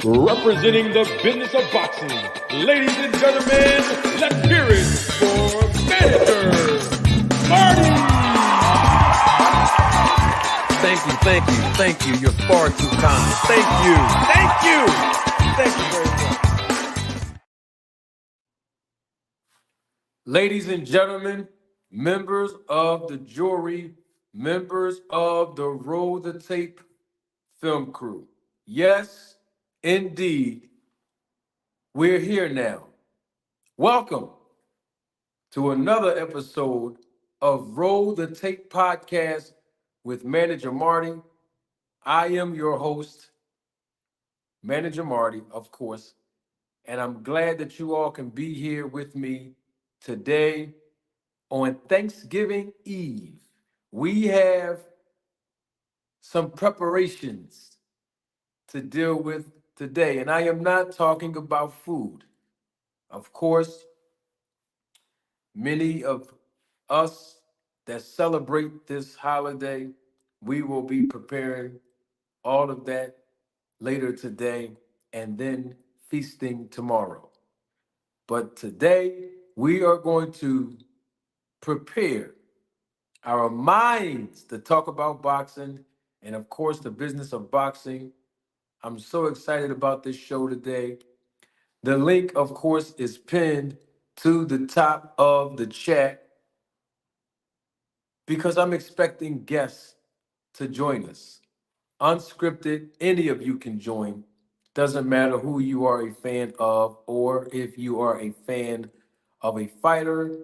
Representing the business of boxing, ladies and gentlemen, let's hear it for Manager Marty. Thank you. You're far too kind. Thank you very much. Ladies and gentlemen, members of the jury, members of the Roll the Tape film crew. Yes, indeed, we're here now. Welcome to another episode of Roll the Tape podcast with Manager Marty. I am your host, Manager Marty, of course, and I'm glad that you all can be here with me today on Thanksgiving Eve. We have some preparations to deal with today, and I am not talking about food. Of course, many of us that celebrate this holiday, we will be preparing all of that later today and then feasting tomorrow. But today, we are going to prepare our minds to talk about boxing and, of course, the business of boxing. I'm so excited about this show today. The link, of course, is pinned to the top of the chat because I'm expecting guests to join us. Unscripted, any of you can join. Doesn't matter who you are a fan of or if you are a fan of a fighter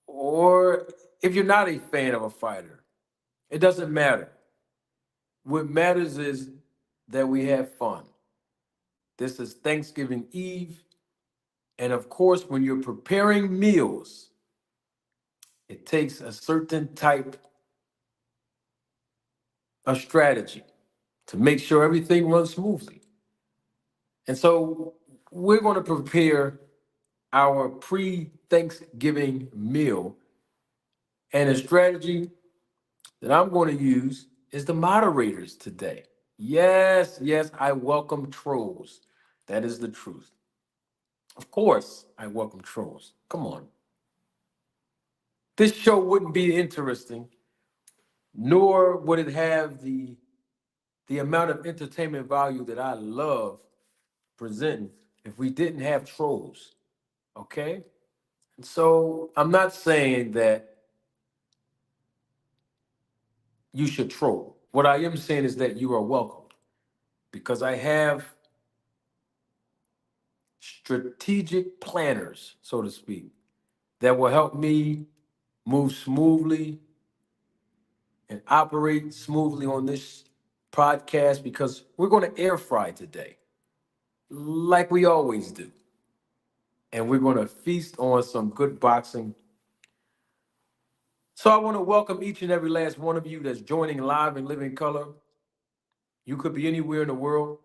or if you're not a fan of a fighter. It doesn't matter. What matters is that we have fun. This is Thanksgiving Eve. And of course, when you're preparing meals, it takes a certain type of strategy to make sure everything runs smoothly. And so we're going to prepare our pre-Thanksgiving meal. And a strategy that I'm going to use is the moderators today. Yes, I welcome trolls. That is the truth. Of course, I welcome trolls. Come on. This show wouldn't be interesting, nor would it have the amount of entertainment value that I love presenting if we didn't have trolls. Okay? And so I'm not saying that you should troll. What I am saying is that you are welcomed because I have strategic planners, so to speak, that will help me move smoothly and operate smoothly on this podcast because we're going to air fry today, like we always do. And we're going to feast on some good boxing. So I want to welcome each and every last one of you that's joining live in living color. You could be anywhere in the world,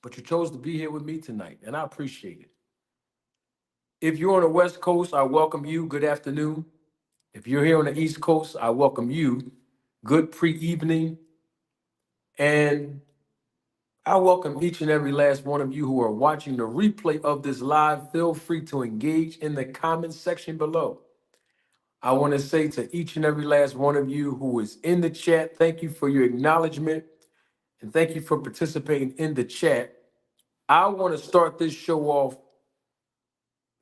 but you chose to be here with me tonight, and I appreciate it. If you're on the West Coast, I welcome you. Good afternoon. If you're here on the East Coast, I welcome you. Good pre-evening. And I welcome each and every last one of you who are watching the replay of this live. Feel free to engage in the comment section below. I want to say to each and every last one of you who is in the chat, thank you for your acknowledgement and thank you for participating in the chat. I want to start this show off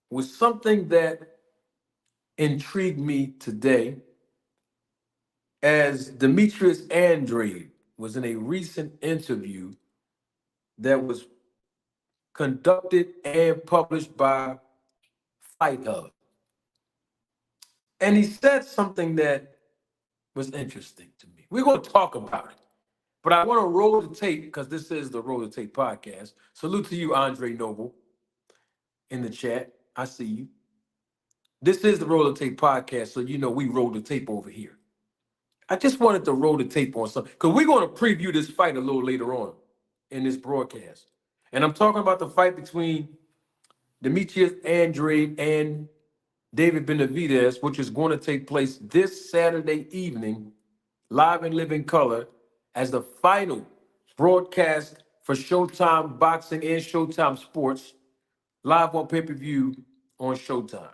with something that intrigued me today as Demetrius Andrade was in a recent interview that was conducted and published by Fight Hub. And he said something that was interesting to me. We're going to talk about it. But I want to roll the tape because this is the Roll the Tape podcast. Salute to you, Andre Noble, in the chat. I see you. This is the Roll the Tape podcast, so you know we roll the tape over here. I just wanted to roll the tape on something because we're going to preview this fight a little later on in this broadcast. And I'm talking about the fight between Demetrius Andrade and David Benavidez, which is going to take place this Saturday evening, live in living color, as the final broadcast for Showtime Boxing and Showtime Sports, live on pay-per-view on Showtime.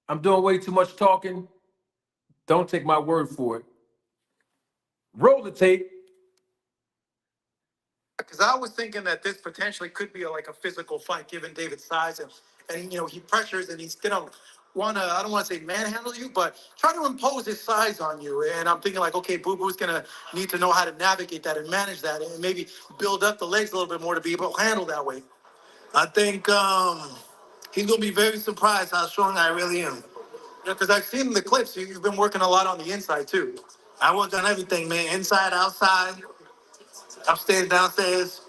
I'm doing way too much talking. Don't take my word for it. Roll the tape. Because I was thinking that this potentially could be like a physical fight, given David's size and he pressures and he's gonna wanna, I don't want to say manhandle you, but try to impose his size on you. And I'm thinking like, okay, Boo Boo's gonna need to know how to navigate that and manage that, and maybe build up the legs a little bit more to be able to handle that weight. I think he's gonna be very surprised how strong I really am. Because I've seen the clips. You've been working a lot on the inside too. I worked on everything, man. Inside, outside, upstairs, downstairs.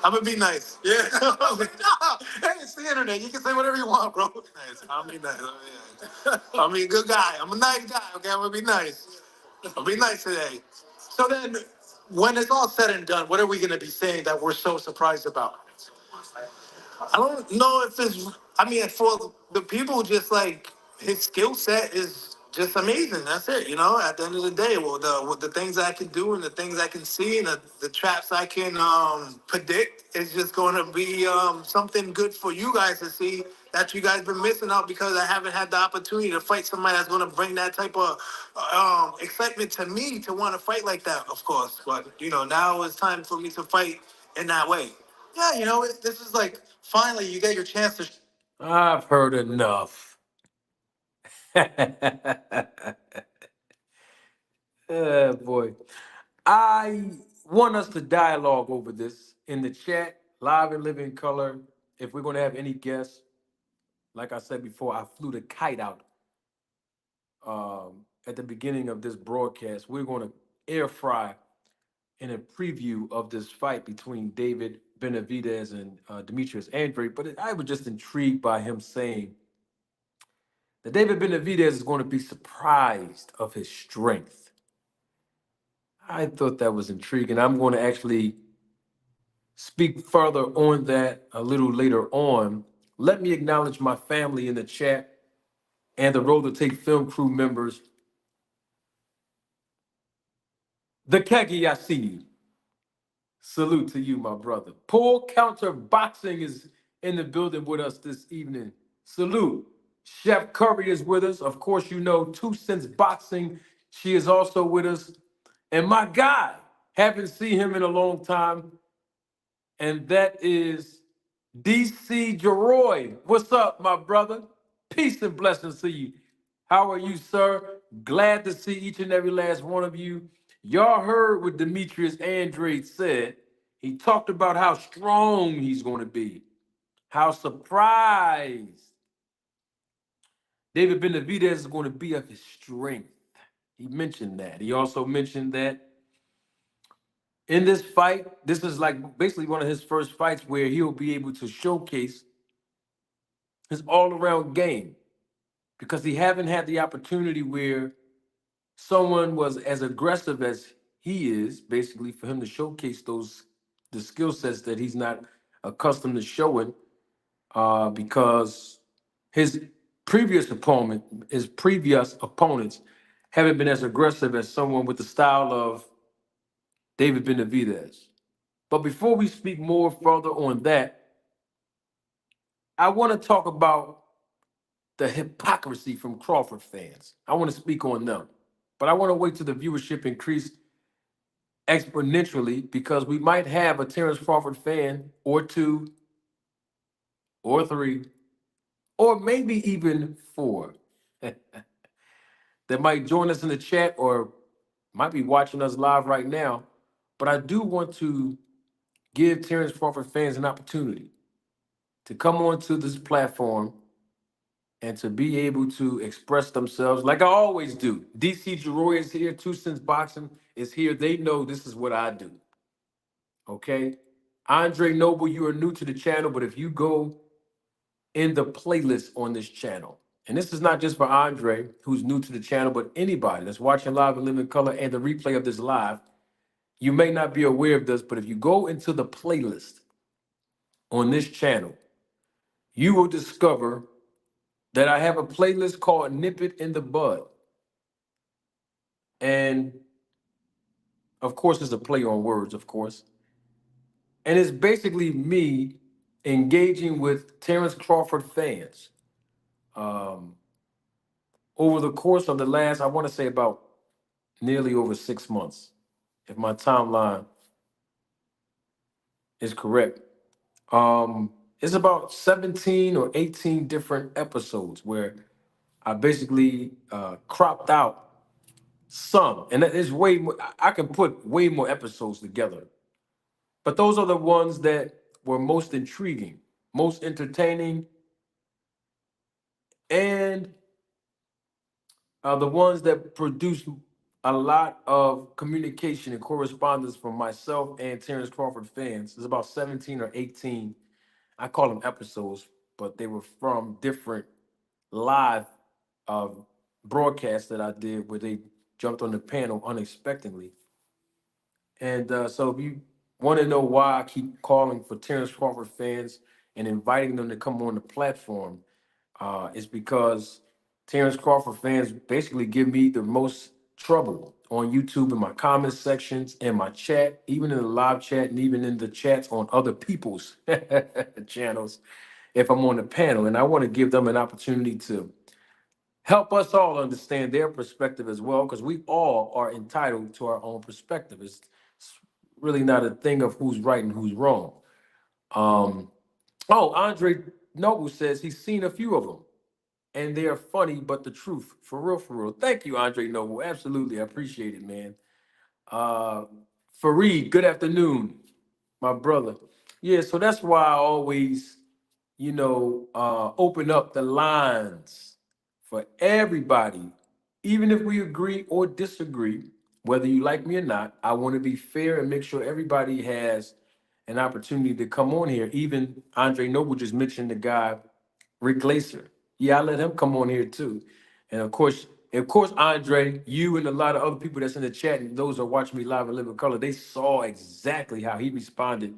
I'm gonna be nice. Yeah. Hey, it's the internet. You can say whatever you want, bro. Nice. I'll be nice. I'll be a good guy. I'm a nice guy. Okay, I'm gonna be nice. I'll be nice today. So then, when it's all said and done, what are we gonna be saying that we're so surprised about? I don't know if it's. I mean, for the people, just like his skill set is just amazing. That's it. At the end of the day, with the things I can do and the things I can see and the traps I can predict is just going to be something good for you guys to see that you guys been missing out because I haven't had the opportunity to fight somebody that's going to bring that type of excitement to me to want to fight like that. Of course, but now it's time for me to fight in that way. Yeah, this is like finally you get your chance to. I've heard enough. Boy. I want us to dialogue over this in the chat, live and live in color. If we're going to have any guests, like I said before, I flew the kite out at the beginning of this broadcast. We're going to air fry in a preview of this fight between David Benavidez and Demetrius Andrade. But I was just intrigued by him saying that David Benavidez is going to be surprised of his strength. I thought that was intriguing. I'm going to actually speak further on that a little later on. Let me acknowledge my family in the chat and the Roll to Take film crew members. The Kegi, I see you. Salute to you, my brother. Paul Counter Boxing is in the building with us this evening. Salute. Chef Curry is with us. Of course, 2 Cents Boxing. She is also with us. And my guy, haven't seen him in a long time, and that is DC Jeroy. What's up, my brother? Peace and blessings to you. How are you, sir? Glad to see each and every last one of you. Y'all heard what Demetrius Andrade said. He talked about how strong he's going to be, how surprised David Benavidez is going to be of his strength. He mentioned that. He also mentioned that in this fight, this is like basically one of his first fights where he'll be able to showcase his all-around game because he haven't had the opportunity where someone was as aggressive as he is, basically for him to showcase the skill sets that he's not accustomed to showing because his previous opponents haven't been as aggressive as someone with the style of David Benavidez. But before we speak more further on that, I want to talk about the hypocrisy from Crawford fans. I want to speak on them. But I want to wait till the viewership increase exponentially because we might have a Terrence Crawford fan or 2 or 3 or maybe even 4 that might join us in the chat or might be watching us live right now. But I do want to give Terrence Crawford fans an opportunity to come onto this platform and to be able to express themselves like I always do. DC Jeroy is here, 2 Cents Boxing is here. They know this is what I do. Okay? Andre Noble, you are new to the channel, but if you go in the playlist on this channel, and this is not just for Andre, who's new to the channel, but anybody that's watching live and live in color and the replay of this live, you may not be aware of this, but if you go into the playlist on this channel, you will discover that I have a playlist called Nip It in the Bud. And Of course, it's a play on words, of course. And it's basically me engaging with Terrence Crawford fans um, over the course of the last, I want to say about nearly over 6 months, if my timeline is correct. It's about 17 or 18 different episodes where I basically cropped out some, and there's way more. I can put way more episodes together, but those are the ones that were most intriguing, most entertaining, and the ones that produced a lot of communication and correspondence from myself and Terrence Crawford fans. There's about 17 or 18. I call them episodes, but they were from different live uh, broadcasts that I did where they jumped on the panel unexpectedly. And so if you want to know why I keep calling for Terrence Crawford fans and inviting them to come on the platform, it's because Terrence Crawford fans basically give me the most trouble on YouTube in my comment sections, in my chat, even in the live chat, and even in the chats on other people's channels if I'm on the panel. And I want to give them an opportunity to help us all understand their perspective as well, because we all are entitled to our own perspective. It's really not a thing of who's right and who's wrong. Um, oh, Andre Noble says he's seen a few of them and they are funny, but the truth, for real, for real. Thank you, Andre Noble. Absolutely, I appreciate it, man. Uh, Fareed, good afternoon, my brother. Yeah, so that's why I always, open up the lines for everybody, even if we agree or disagree, whether you like me or not. I want to be fair and make sure everybody has an opportunity to come on here. Even Andre Noble just mentioned the guy Rick Glaser. Yeah, I let him come on here too. And of course, Andre, you and a lot of other people that's in the chat and those that watch me live in living color, they saw exactly how he responded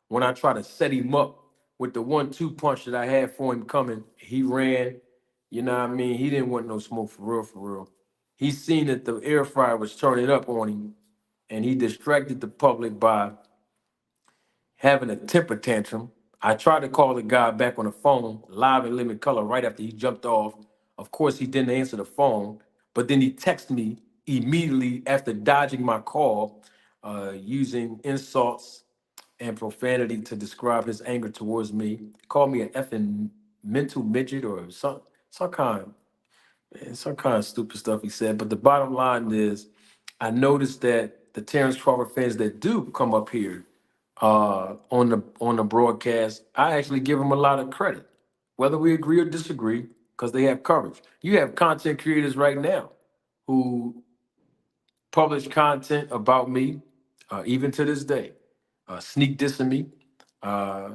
when I tried to set him up with the 1-2 punch that I had for him coming. He ran, you know what I mean? He didn't want no smoke for real, for real. He seen that the air fryer was turning up on him, and he distracted the public by having a temper tantrum. I tried to call the guy back on the phone, live in living color, right after he jumped off. Of course, he didn't answer the phone, but then he texted me immediately after dodging my call, using insults and profanity to describe his anger towards me. Called me an effing mental midget or some kind, some kind of stupid stuff he said. But the bottom line is, I noticed that the Terrence Crawford fans that do come up here on the broadcast, I actually give them a lot of credit, whether we agree or disagree, because they have coverage. You have content creators right now who publish content about me, even to this day, sneak dissing me, uh,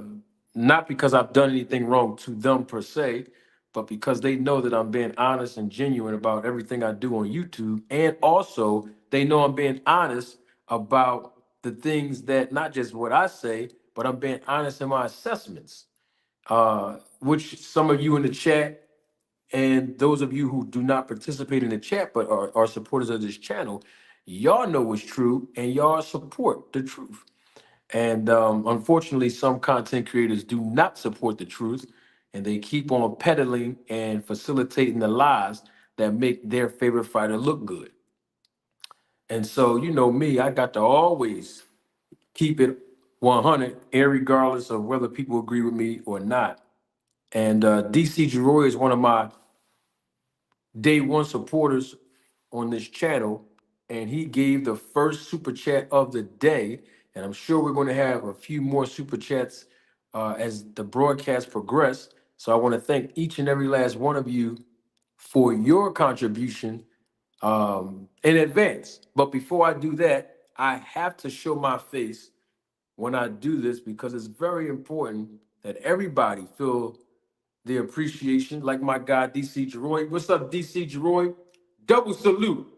not because I've done anything wrong to them per se, but because they know that I'm being honest and genuine about everything I do on YouTube. And also, they know I'm being honest about the things that, not just what I say, but I'm being honest in my assessments, which some of you in the chat and those of you who do not participate in the chat but are supporters of this channel, y'all know what's true and y'all support the truth. And unfortunately, some content creators do not support the truth and they keep on peddling and facilitating the lies that make their favorite fighter look good. And so, you know me, I got to always keep it 100, regardless of whether people agree with me or not. And DC Giroy is one of my day one supporters on this channel, and he gave the first super chat of the day. And I'm sure we're going to have a few more super chats as the broadcast progress. So I want to thank each and every last one of you for your contribution in advance. But before I do that, I have to show my face when I do this because it's very important that everybody feel the appreciation, like my guy DC Jeroy. What's up, DC Jeroy? Double salute.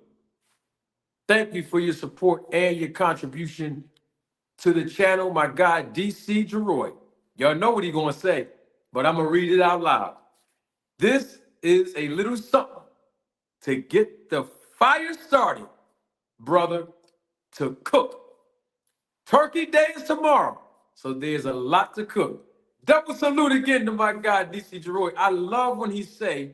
Thank you for your support and your contribution to the channel, my guy DC Jeroy. Y'all know what he gonna say, but I'm gonna read it out loud. This is a little something to get the fire started, brother. to cook. Turkey Day is tomorrow, so there's a lot to cook. Double salute again to my guy, DC Jeroy. I love when he say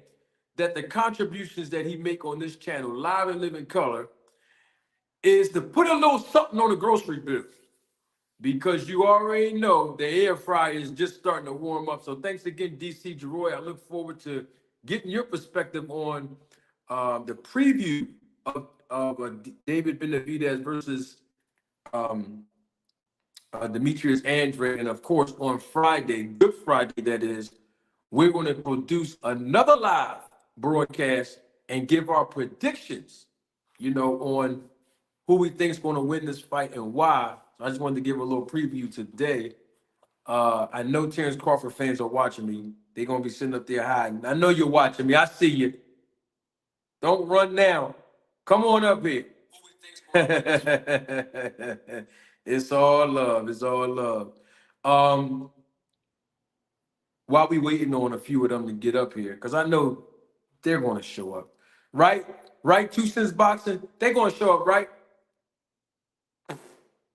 that the contributions that he make on this channel, Live and Live in Color, is to put a little something on the grocery bill. Because you already know the air fryer is just starting to warm up. So thanks again, DC Jeroy. I look forward to getting your perspective on the preview of David Benavidez versus Demetrius Andrade. And of course, on Friday, Good Friday, that is, we're going to produce another live broadcast and give our predictions, on who we think is going to win this fight and why. So I just wanted to give a little preview today. I know Terrence Crawford fans are watching me. They're going to be sitting up there hiding. I know you're watching me. I see you. Don't run now. Come on up here. It's all love. It's all love. While we waiting on a few of them to get up here, because I know they're going to show up. Right? Right? 2 Cents Boxing, they're going to show up, right?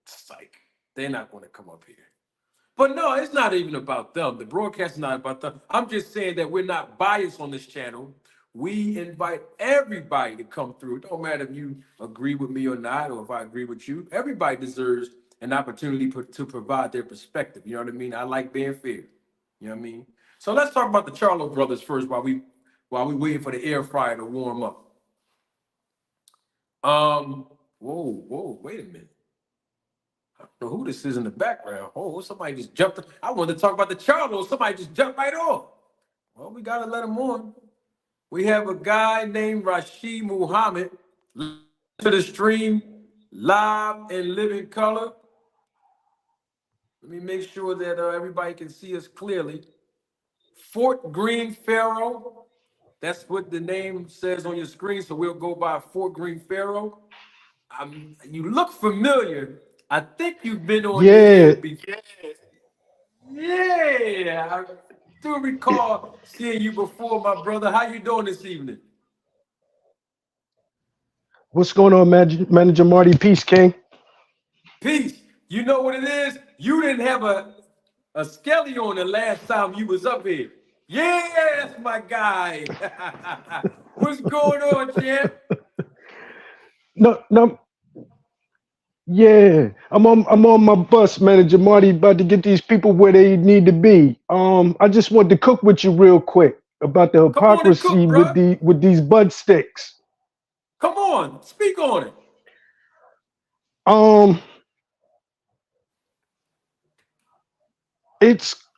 Psych. They're not going to come up here. But no, it's not even about them. The broadcast is not about them. I'm just saying that we're not biased on this channel. We invite everybody to come through. It don't matter if you agree with me or not, or if I agree with you. Everybody deserves an opportunity to provide their perspective. You know what I mean? I like being fair. You know what I mean? So let's talk about the Charlo brothers first while we waiting for the air fryer to warm up. Whoa, wait a minute. I don't know who this is in the background. Oh, somebody just jumped. I wanted to talk about the Charlo. Somebody just jumped right off. Well, we got to let him on. We have a guy named Rashid Muhammad to the stream, live and live in color. Let me make sure that everybody can see us clearly. Fort Greene Pharaoh. That's what the name says on your screen, so we'll go by Fort Greene Pharaoh. You look familiar. I think you've been on here before. Yeah, I do recall seeing you before, my brother. How you doing this evening? What's going on, Manager Marty? Peace, King. Peace. You know what it is? You didn't have a skelly on the last time you was up here. Yeah, that's my guy. What's going on, champ? No. Yeah, I'm on my bus, Manager Marty, about to get these people where they need to be. I just want to cook with you real quick about the Come on and cook, hypocrisy bro. with these bud sticks. Come on, speak on it.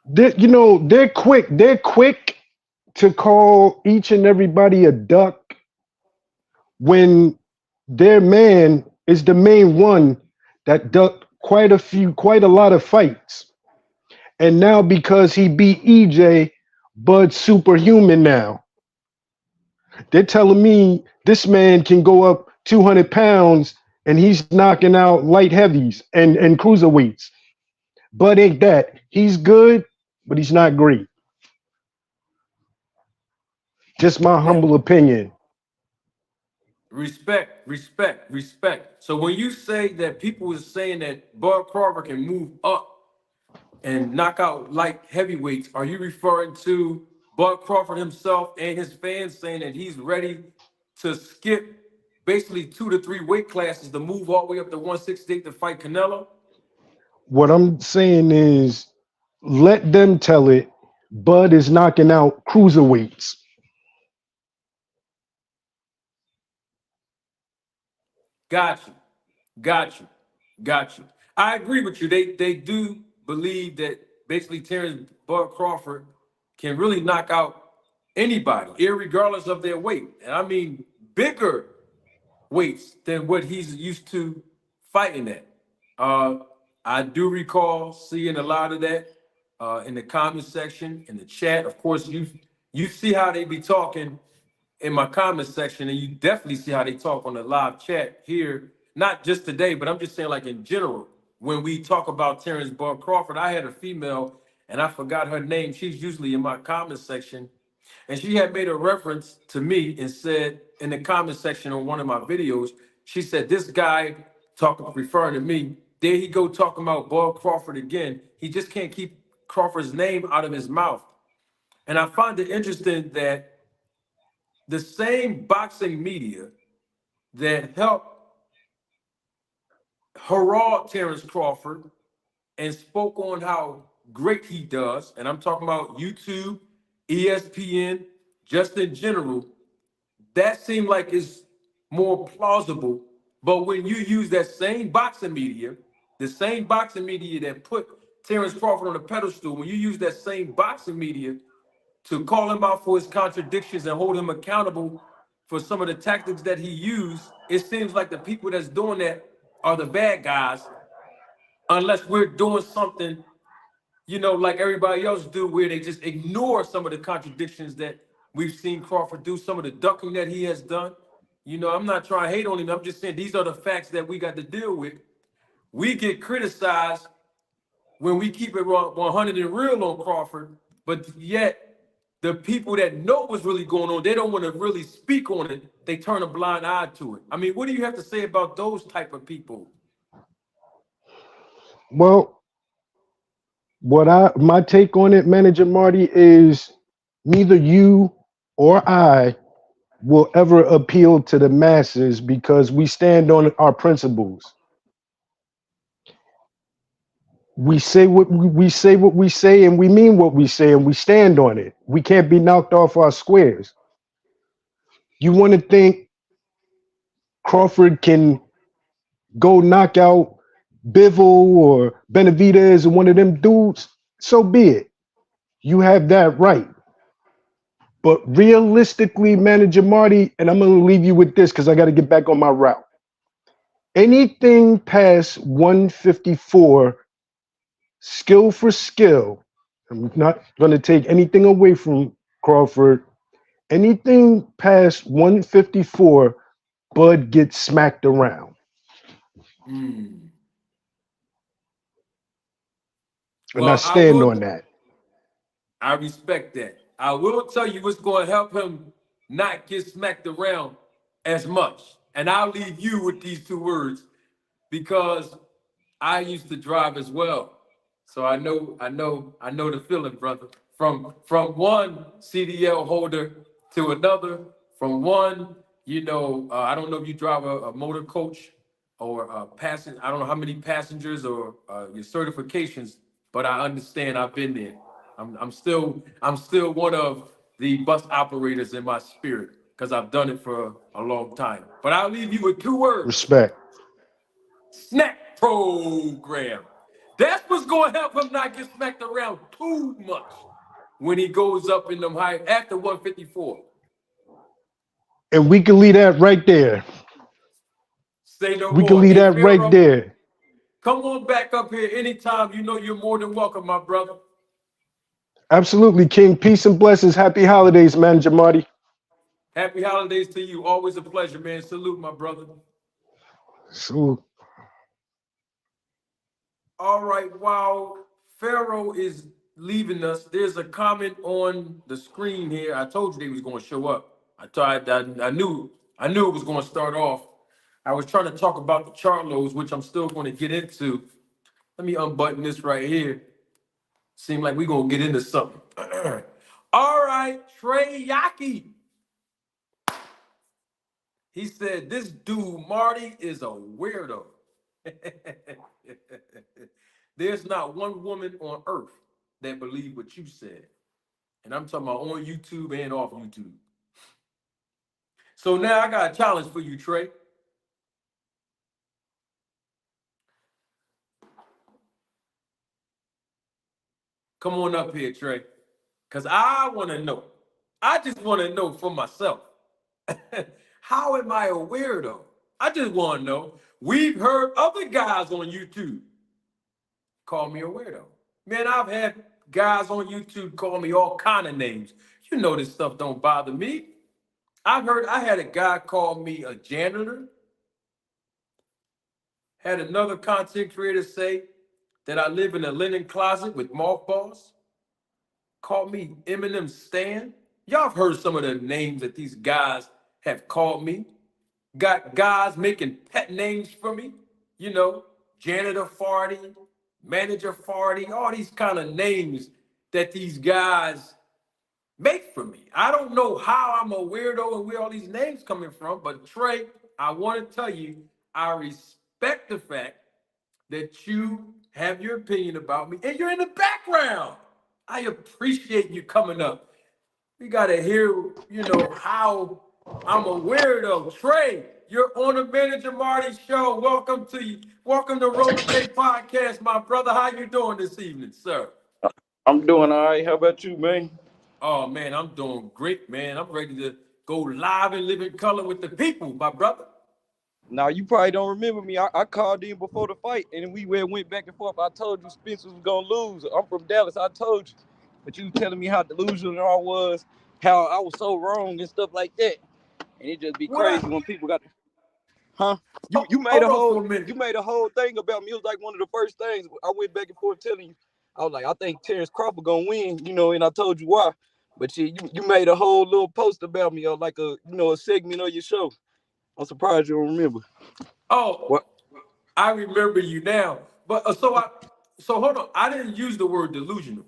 They're quick to call each and everybody a duck when their man is the main one that ducked quite a lot of fights. And now because he beat EJ, Bud's superhuman now. They're telling me this man can go up 200 pounds and he's knocking out light heavies and cruiserweights. Bud ain't that. He's good, but he's not great. Just my humble opinion. Respect. So when you say that people are saying that Bud Crawford can move up and knock out light heavyweights, are you referring to Bud Crawford himself and his fans saying that he's ready to skip basically 2 to 3 weight classes to move all the way up to 168 to fight Canelo? What I'm saying is let them tell it. Bud is knocking out cruiserweights. Got you. I agree with you. They do believe that basically Terrence Bud Crawford can really knock out anybody, irregardless of their weight. And I mean bigger weights than what he's used to fighting at. I do recall seeing a lot of that in the comment section, in the chat. Of course, you see how they be talking in my comment section, and you definitely see how they talk on the live chat here, not just today, but I'm just saying like in general. When we talk about Terrence Bud Crawford, I had a female, and I forgot her name. She's usually in my comment section, and she had made a reference to me and said in the comment section on one of my videos, she said, this guy referring to me. There he go talking about Bob Crawford again. He just can't keep Crawford's name out of his mouth. And I find it interesting that the same boxing media that helped herald Terrence Crawford and spoke on how great he does, and I'm talking about YouTube, ESPN, just in general, that seemed like it's more plausible. But when you use that same boxing media, the same boxing media that put Terrence Crawford on the pedestal, when you use that same boxing media to call him out for his contradictions and hold him accountable for some of the tactics that he used, it seems like the people that's doing that are the bad guys, unless we're doing something, you know, like everybody else do, where they just ignore some of the contradictions that we've seen Crawford do, some of the ducking that he has done. You know, I'm not trying to hate on him. I'm just saying these are the facts that we got to deal with. We get criticized when we keep it 100 and real on Crawford, but yet the people that know what's really going on, they don't want to really speak on it. They turn a blind eye to it. I mean, what do you have to say about those type of people? Well, my take on it, Manager Marty, is neither you or I will ever appeal to the masses because we stand on our principles. We say what we say, and we mean what we say, and we stand on it. We can't be knocked off our squares. You want to think Crawford can go knock out Bivol or Benavidez or one of them dudes? So be it. You have that right. But realistically, Manager Marty, and I'm going to leave you with this because I got to get back on my route. Anything past 154, skill for skill, I'm not going to take anything away from Crawford. Anything past 154, Bud gets smacked around. And I Well, stand on that. I respect that. I will tell you what's going to help him not get smacked around as much. And I'll leave you with these two words because I used to drive as well. So I know the feeling, brother. From one CDL holder to another, from one, I don't know if you drive a motor coach or a passenger. I don't know how many passengers or your certifications, but I understand. I've been there. I'm still one of the bus operators in my spirit because I've done it for a long time. But I'll leave you with two words: Respect. snack program. That's what's going to help him not get smacked around too much when he goes up in them high after 154. And we can leave that right there. Say no We can more. leave Hey, that right Pharaoh, there. come on back up here anytime. You know you're more than welcome, my brother. Absolutely, King. Peace and blessings. Happy holidays, Manager Marty. Happy holidays to you. Always a pleasure, man. Salute, my brother. So, All right, while Pharaoh is leaving us, there's a comment on the screen here. I told you they was going to show up. I knew it was going to start off. I was trying to talk about the Charlos, which I'm still going to get into. Let me unbutton this right here. Seem like we're going to get into something. All right, Trey Yaki. He said, this dude, Marty, is a weirdo. There's not one woman on earth that believed what you said. And I'm talking about on YouTube and off YouTube. So now I got a challenge for you, Trey. Come on up here, Trey. Because I want to know. I just want to know for myself. How am I a weirdo? I just want to know. We've heard other guys on YouTube call me a weirdo. Man, I've had guys on YouTube call me all kind of names. You know this stuff don't bother me. I had a guy call me a janitor. Had another content creator say that I live in a linen closet with mothballs. Called me Eminem Stan. Y'all have heard some of the names that these guys have called me. Got guys making pet names for me. you know, janitor farty, manager farty, all these kind of names that these guys make for me. I don't know how I'm a weirdo and where all these names coming from, but Trey, I want to tell you, I respect the fact that you have your opinion about me and you're in the background. I appreciate you coming up. We gotta hear, how I'm a weirdo. Trey, you're on the Manager Marty show. Welcome to you. Welcome to Roll the Tape Podcast, my brother. How you doing this evening, sir? I'm doing all right. How about you, man? Oh man, I'm doing great, man. I'm ready to go live and live in color with the people, my brother. Now you probably don't remember me. I called in before the fight, and we went back and forth. I told you Spencer was gonna lose. I'm from Dallas. I told you, but you telling me how delusional I was, how I was so wrong and stuff like that. And it just be What crazy I when people got, huh? You made hold a on whole for a minute. thing about me. It was like one of the first things I went back and forth telling you. I was like, I think Terrence Crawford gonna win, and I told you why. But you made a whole little post about me, or like a segment of your show. I'm surprised you don't remember. Oh, What? I remember you now. But so hold on. I didn't use the word delusional.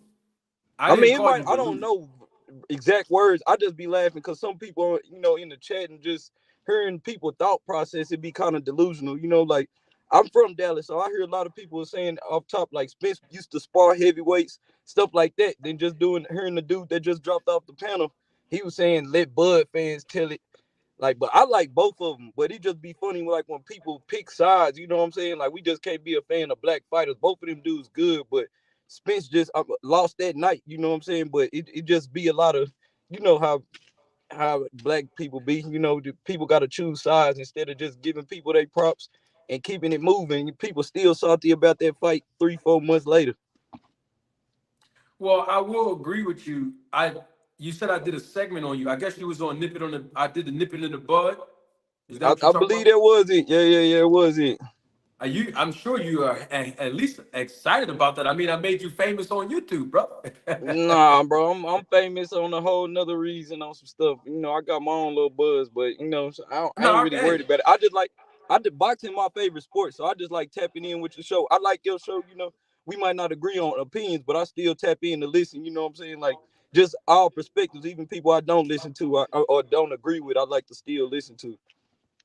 I I didn't mean, it call might. you I don't delusional. know exact words. I just be laughing because some people, in the chat and just hearing people thought process, it be kind of delusional. Like I'm from Dallas, so I hear a lot of people saying off top like Spence used to spar heavyweights, stuff like that. Then just hearing the dude that just dropped off the panel, he was saying let Bud fans tell it. Like, but I like both of them. But it just be funny, like when people pick sides. You know what I'm saying? Like, we just can't be a fan of black fighters. Both of them dudes good, but Spence just lost that night. You know what I'm saying? But it just be a lot of, how black people be. The people got to choose sides instead of just giving people their props and keeping it moving. People still salty about that fight 3-4 months later. Well, I will agree with you. You said I did a segment on you. I guess you was on Nip It on the I did the Nip It in the Bud. Is that I, what you're I talking believe about? that was it. Yeah, it was it. I'm sure you are at least excited about that. I mean, I made you famous on YouTube, brother. Nah, bro, I'm famous on a whole nother reason on some stuff. I got my own little buzz, but so I ain't No, really worried hey, about it. I did boxing my favorite sport, so I just like tapping in with your show. I like your show. We might not agree on opinions, but I still tap in to listen. You know what I'm saying? Like just all perspectives, even people I don't listen to or don't agree with, I like to still listen to.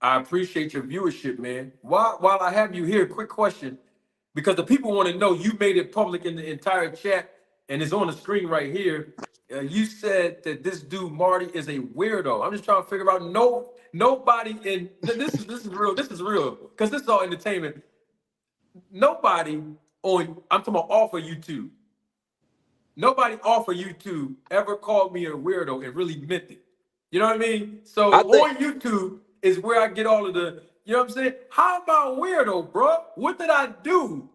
I appreciate your viewership, man. While I have you here, quick question, because the people want to know. You made it public in the entire chat, and it's on the screen right here. You said that this dude Marty is a weirdo. I'm just trying to figure out nobody in this is real. This is real because this is all entertainment. Nobody on I'm talking about off of YouTube. Nobody off of YouTube ever called me a weirdo and really meant it. You know what I mean? I So think on YouTube is where I get all of the, you know what I'm saying? How about weirdo, bro? What did I do?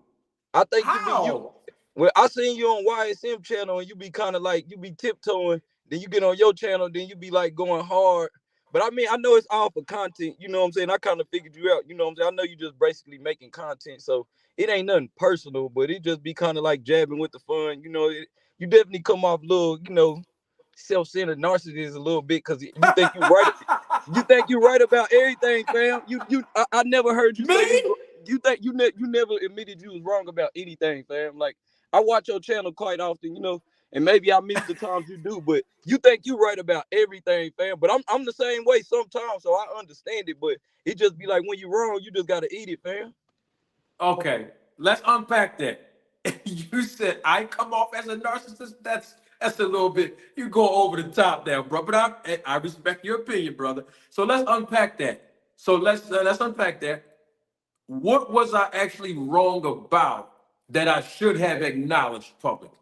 I think you. How? Well, I seen you on YSM channel and you be kind of like you be tiptoeing. Then you get on your channel, then you be like going hard. But I mean, I know it's all for content. You know what I'm saying? I kind of figured you out. You know what I'm saying? I know you just basically making content, so it ain't nothing personal. But it just be kind of like jabbing with the fun. You definitely come off a little, self-centered narcissist a little bit because you think you right. You think you right about everything, fam. I never heard you say you. Me? You think you never admitted you was wrong about anything, fam. Like I watch your channel quite often, and maybe I miss the times you do, but you think you right about everything, fam. But I'm the same way sometimes, so I understand it. But it just be like when you're wrong, you just gotta eat it, fam. Okay, let's unpack that. You said I come off as a narcissist. That's a little bit. You go over the top there, bro. But I respect your opinion, brother. So let's unpack that. So let's unpack that. What was I actually wrong about that I should have acknowledged publicly?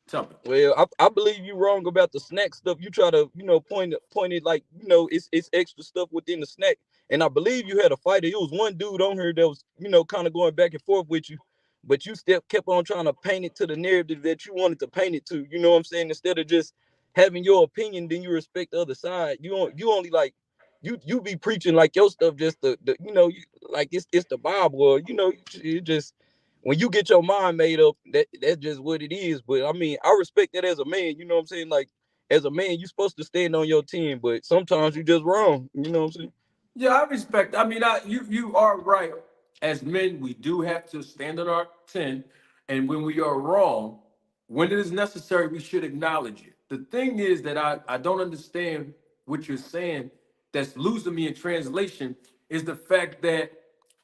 Tell me. Well, I believe you wrong about the snack stuff. You try to, point it like, it's extra stuff within the snack. And I believe you had a fighter. It was one dude on here that was, kind of going back and forth with you, but you still kept on trying to paint it to the narrative that you wanted to paint it to. You know what I'm saying? Instead of just having your opinion, then you respect the other side. You only like you be preaching like your stuff just like it's the Bible, or you just when you get your mind made up, that's just what it is. But I mean, I respect that as a man. You know what I'm saying? Like as a man, you're supposed to stand on your team, but sometimes you're just wrong. You know what I'm saying? Yeah, I respect. I mean, you are right. as men, we do have to stand on our 10. And when we are wrong, when it is necessary, we should acknowledge it. The thing is that I don't understand what you're saying that's losing me in translation is the fact that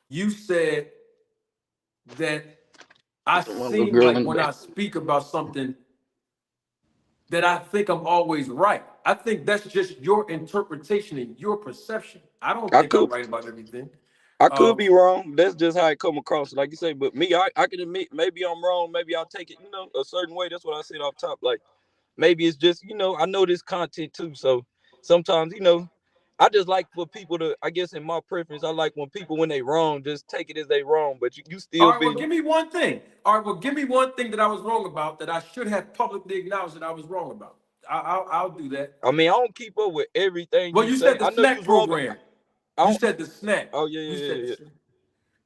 you said that I My little seem girl like in the when back. I speak about something that I think I'm always right. I think that's just your interpretation and your perception. I don't I think I'm could right about everything. I Uh, could be wrong. That's just how it come across, like you say. But me, I can admit maybe I'm wrong. Maybe I'll take it, a certain way. That's what I said off top. Like maybe it's just, I know this content too. So sometimes, I just like for people to, I guess in my preference, I like when people when they wrong, just take it as they wrong. But you all still right, well, be. give me one thing. All right, well, give me one thing that I was wrong about that I should have publicly acknowledged that I was wrong about. I'll do that. I mean, I don't keep up with everything Well, you you say. said the I know you snack was wrong. program. I You don't. said the snack. Oh yeah, You yeah, said yeah, the yeah. snack.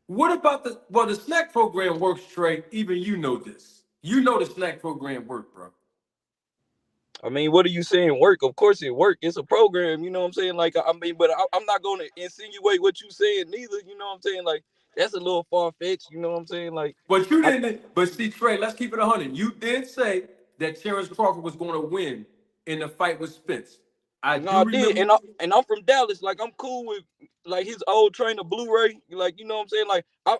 What about the snack program works, Trey? Even you know this. You know the snack program work, bro. I mean, what are you saying? Work? Of course it work. It's a program. You know what I'm saying? Like, I mean, but I'm not going to insinuate what you saying neither. You know what I'm saying? Like, that's a little far fetched. You know what I'm saying? Like, But you I didn't. But see, Trey, let's keep it 100. You did say that Terrence Crawford was going to win in the fight with Spence. I no, do I did, remember. and I'm from Dallas. Like, I'm cool with like his old trainer Blu-ray. Like, you know what I'm saying? Like, I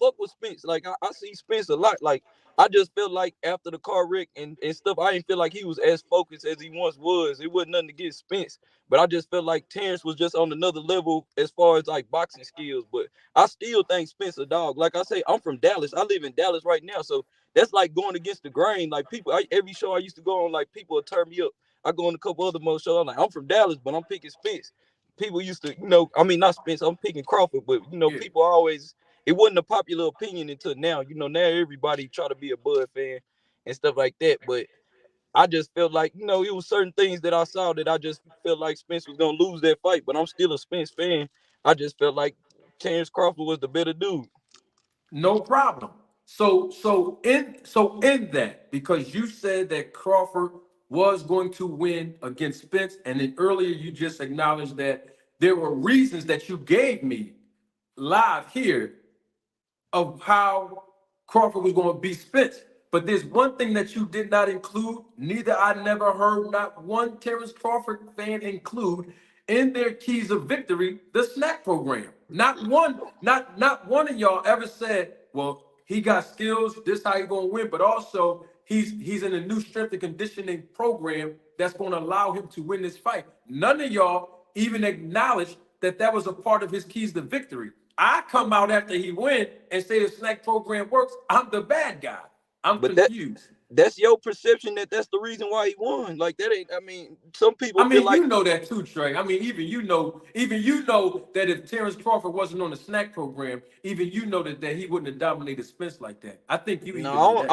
fuck with Spence. Like, I see Spence a lot. Like, I just felt like after the car wreck and stuff, I didn't feel like he was as focused as he once was. It wasn't nothing against Spence, but I just felt like Terrence was just on another level as far as like boxing skills. But I still think Spence a dog. Like I say, I'm from Dallas. I live in Dallas right now, so that's like going against the grain. Like people, every show I used to go on, like people would turn me up. I go on a couple other more shows. I'm like, I'm from Dallas, but I'm picking Spence. People used to, I mean, not Spence. I'm picking Crawford, but Yeah. people always. It wasn't a popular opinion until now. Now everybody try to be a Bud fan and stuff like that. But I just felt like, it was certain things that I saw that I just felt like Spence was gonna lose that fight. But I'm still a Spence fan. I just felt like Terrence Crawford was the better dude. No problem. So in that, because you said that Crawford was going to win against Spence, and then earlier you just acknowledged that there were reasons that you gave me live here of how Crawford was going to beat Spence. But there's one thing that you did not include, neither I never heard not one Terrence Crawford fan include in their keys of victory, the snack program. Not one, not one of y'all ever said, well, he got skills, this how he gonna win, but also he's in a new strength and conditioning program that's gonna allow him to win this fight. None of y'all even acknowledged that that was a part of his keys to victory. I come out after he win and say the snack program works. I'm the bad guy. I'm But confused. that's your perception that's the reason why he won. Like that ain't. I mean, some people I feel mean, like. you know that too, Trey. I mean, even you know that if Terrence Crawford wasn't on the snack program, even you know that he wouldn't have dominated Spence like that. I think you No, even know that.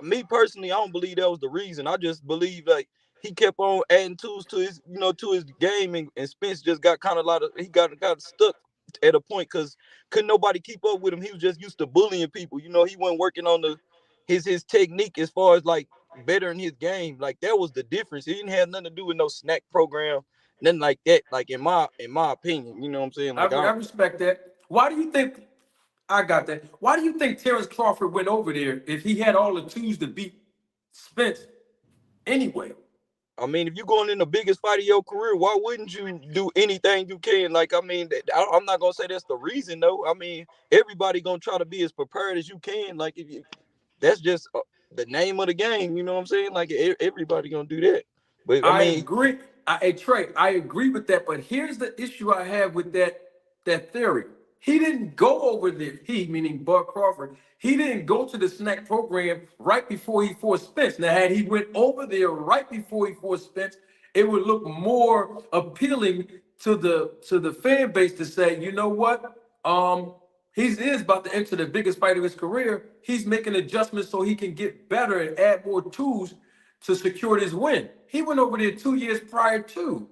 me personally, I don't believe that was the reason. I just believe like he kept on adding tools to his, to his game, and Spence just got kind of he got stuck at a point because couldn't nobody keep up with him. He was just used to bullying people. He wasn't working on his technique as far as like bettering his game. Like that was the difference. It didn't have nothing to do with no snack program, nothing like that. Like in my opinion, you know what I'm saying? Like I I don't. respect that. Why do you think I got that? Why do you think Terrence Crawford went over there if he had all the tools to beat Spence anyway? I mean, if you're going in the biggest fight of your career, why wouldn't you do anything you can? Like, I mean, I'm not gonna say that's the reason, though. I mean, everybody gonna try to be as prepared as you can. Like, that's just the name of the game. You know what I'm saying? Like, everybody gonna do that. But I I mean, agree. Hey Trey, I agree with that. But here's the issue I have with that theory. He didn't go over there. He, meaning Bud Crawford, he didn't go to the snack program right before he fought Spence. Now, had he went over there right before he fought Spence, it would look more appealing to the fan base to say, you know what? He is about to enter the biggest fight of his career. He's making adjustments so he can get better and add more tools to secure this win. He went over there 2 years prior to.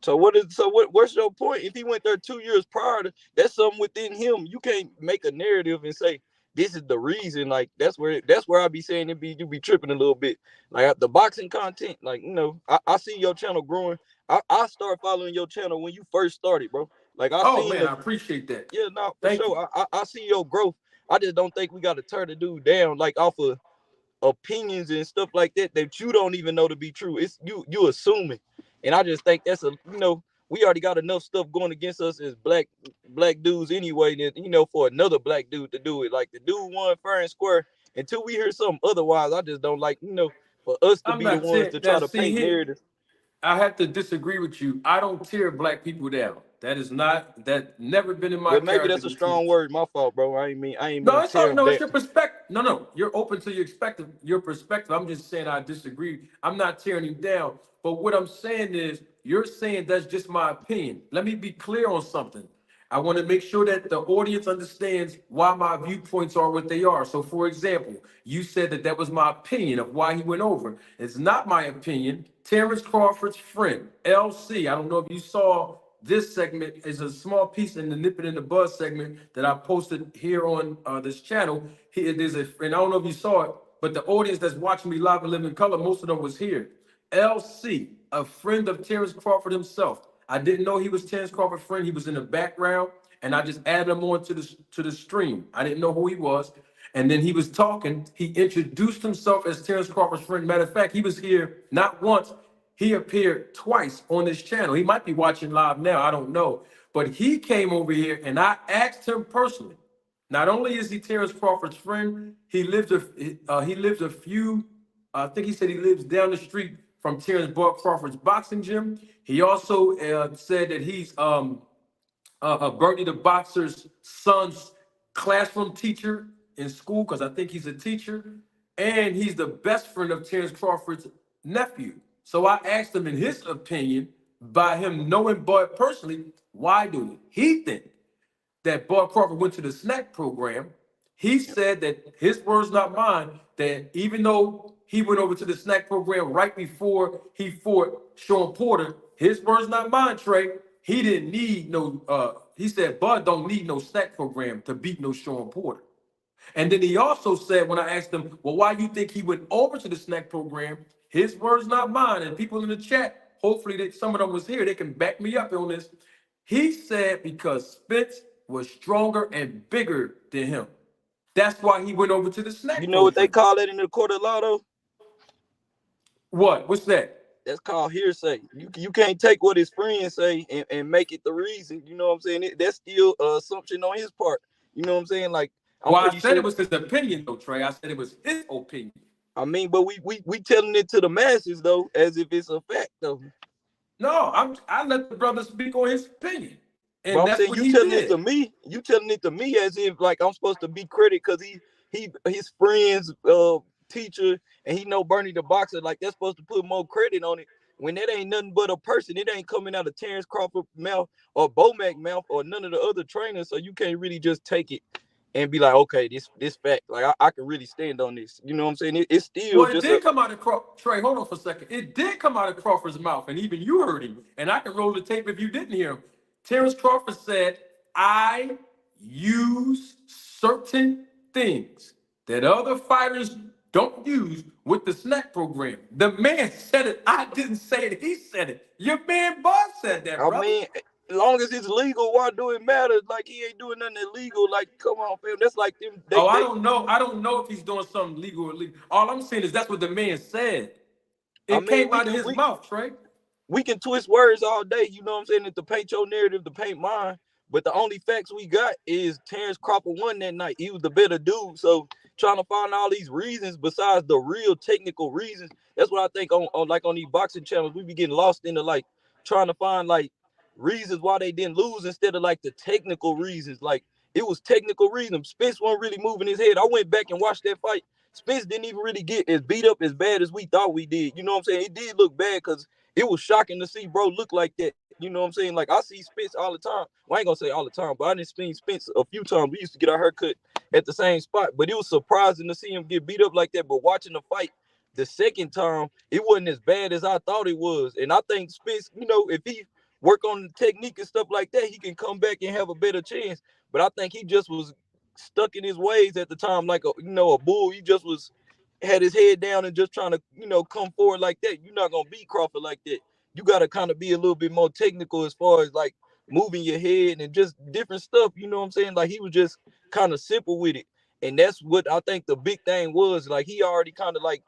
what's your point? If he went there 2 years prior, that's something within him. You can't make a narrative and say this is the reason. Like that's where I be saying you be tripping a little bit. Like the boxing content, like I see your channel growing. I start following your channel when you first started, bro. Like I Oh seen man, the I appreciate that. yeah, no, for Thank you. sure. I see your growth. I just don't think we got to tear the dude down like off of opinions and stuff like that that you don't even know to be true. It's you assuming, and I just think that's we already got enough stuff going against us as black dudes anyway. That for another black dude to do it, like the dude won fair and square. Until we hear something otherwise, I just don't like for us to I'm be the not ones tear to now. try to See paint here, narratives. I have to disagree with you. I don't tear black people down. That never been in my Well, maybe character that's a to teach. strong word. My fault, bro. I ain't No, mean to it's all, tear him no, it's down. your perspective. No. You're open to your perspective. I'm just saying I disagree. I'm not tearing him down. But what I'm saying is you're saying that's just my opinion. Let me be clear on something. I want to make sure that the audience understands why my viewpoints are what they are. So, for example, you said that was my opinion of why he went over. It's not my opinion. Terrence Crawford's friend, LC, I don't know if you saw this segment is a small piece in the Nip It in the Buzz segment that I posted here on this channel. And I don't know if you saw it, but the audience that's watching me live and live in color, most of them was here. LC, a friend of Terrence Crawford himself. I didn't know he was Terrence Crawford's friend. He was in the background, and I just added him on to the stream. I didn't know who he was. And then he was talking. He introduced himself as Terrence Crawford's friend. Matter of fact, he was here not once. He appeared twice on this channel. He might be watching live now. I don't know. But he came over here, and I asked him personally. Not only is he Terrence Crawford's friend, he lives a few. I think he said he lives down the street from Terrence Crawford's boxing gym. He also said that he's Bernie the boxer's son's classroom teacher in school, because I think he's a teacher, and he's the best friend of Terrence Crawford's nephew. So I asked him, in his opinion, by him knowing Bud personally, why do he think that Bud Crawford went to the snack program? He said that his words, not mine, that even though he went over to the snack program right before he fought Sean Porter, his words, not mine, Trey, he didn't need no, he said Bud don't need no snack program to beat no Sean Porter. And then he also said, when I asked him, well, why do you think he went over to the snack program? His words, not mine. And people in the chat, hopefully that some of them was here, they can back me up on this. He said because Spence was stronger and bigger than him. That's why he went over to the You snack know what they program. call it in the court of law, though? What? What's that? That's called hearsay. You can't take what his friends say and make it the reason. You know what I'm saying? That's still an assumption on his part. You know what I'm saying? Like, I'm Well, I pretty said sure. it was his opinion, though, Trey. I said it was his opinion. I mean, but we telling it to the masses though, as if it's a fact though. No, I let the brother speak on his opinion, But and I'm that's saying what you he telling it did. to me. You telling it to me as if like I'm supposed to be credit because his friends teacher and he know Bernie the boxer. Like that's supposed to put more credit on it when that ain't nothing but a person. It ain't coming out of Terrence Crawford mouth or Bomac mouth or none of the other trainers. So you can't really just take it and be like, okay, this fact. Like I can really stand on this. You know what I'm saying? It's still Well, it just a. did come out of Trey. Hold on for a second. It did come out of Crawford's mouth, and even you heard him. And I can roll the tape if you didn't hear him. Terrence Crawford said, "I use certain things that other fighters don't use with the snack program." The man said it. I didn't say it. He said it. Your man Bob said that, I brother. mean, as long as it's legal, why do it matter? Like he ain't doing nothing illegal. Like, come on, fam. That's like them. Oh, I They. don't know. I don't know if he's doing something legal or illegal. All I'm saying is that's what the man said. I It mean, came out of his mouth, Trey. we can twist words all day. You know what I'm saying? To paint your narrative, to paint mine. But the only facts we got is Terrence Crawford won that night. He was the better dude. So trying to find all these reasons besides the real technical reasons. That's what I think on these boxing channels, we be getting lost into like trying to find like reasons why they didn't lose instead of like the technical reasons. Like it was technical reasons. Spence wasn't really moving his head. I went back and watched that fight. Spence didn't even really get as beat up as bad as we thought we did. You know what I'm saying? It did look bad because it was shocking to see bro look like that. You know what I'm saying? Like I see Spence all the time. Well, I ain't gonna say all the time, but I didn't see Spence a few times. We used to get our haircut at the same spot, but it was surprising to see him get beat up like that. But watching the fight the second time, it wasn't as bad as I thought it was. And I think Spence, if he work on the technique and stuff like that, he can come back and have a better chance. But I think he just was stuck in his ways at the time, like a bull. He just was had his head down and just trying to come forward like that. You're not gonna beat Crawford like that. You got to kind of be a little bit more technical as far as like moving your head and just different stuff. You know what I'm saying? Like he was just kind of simple with it. And that's what I think the big thing was. Like he already kind of like,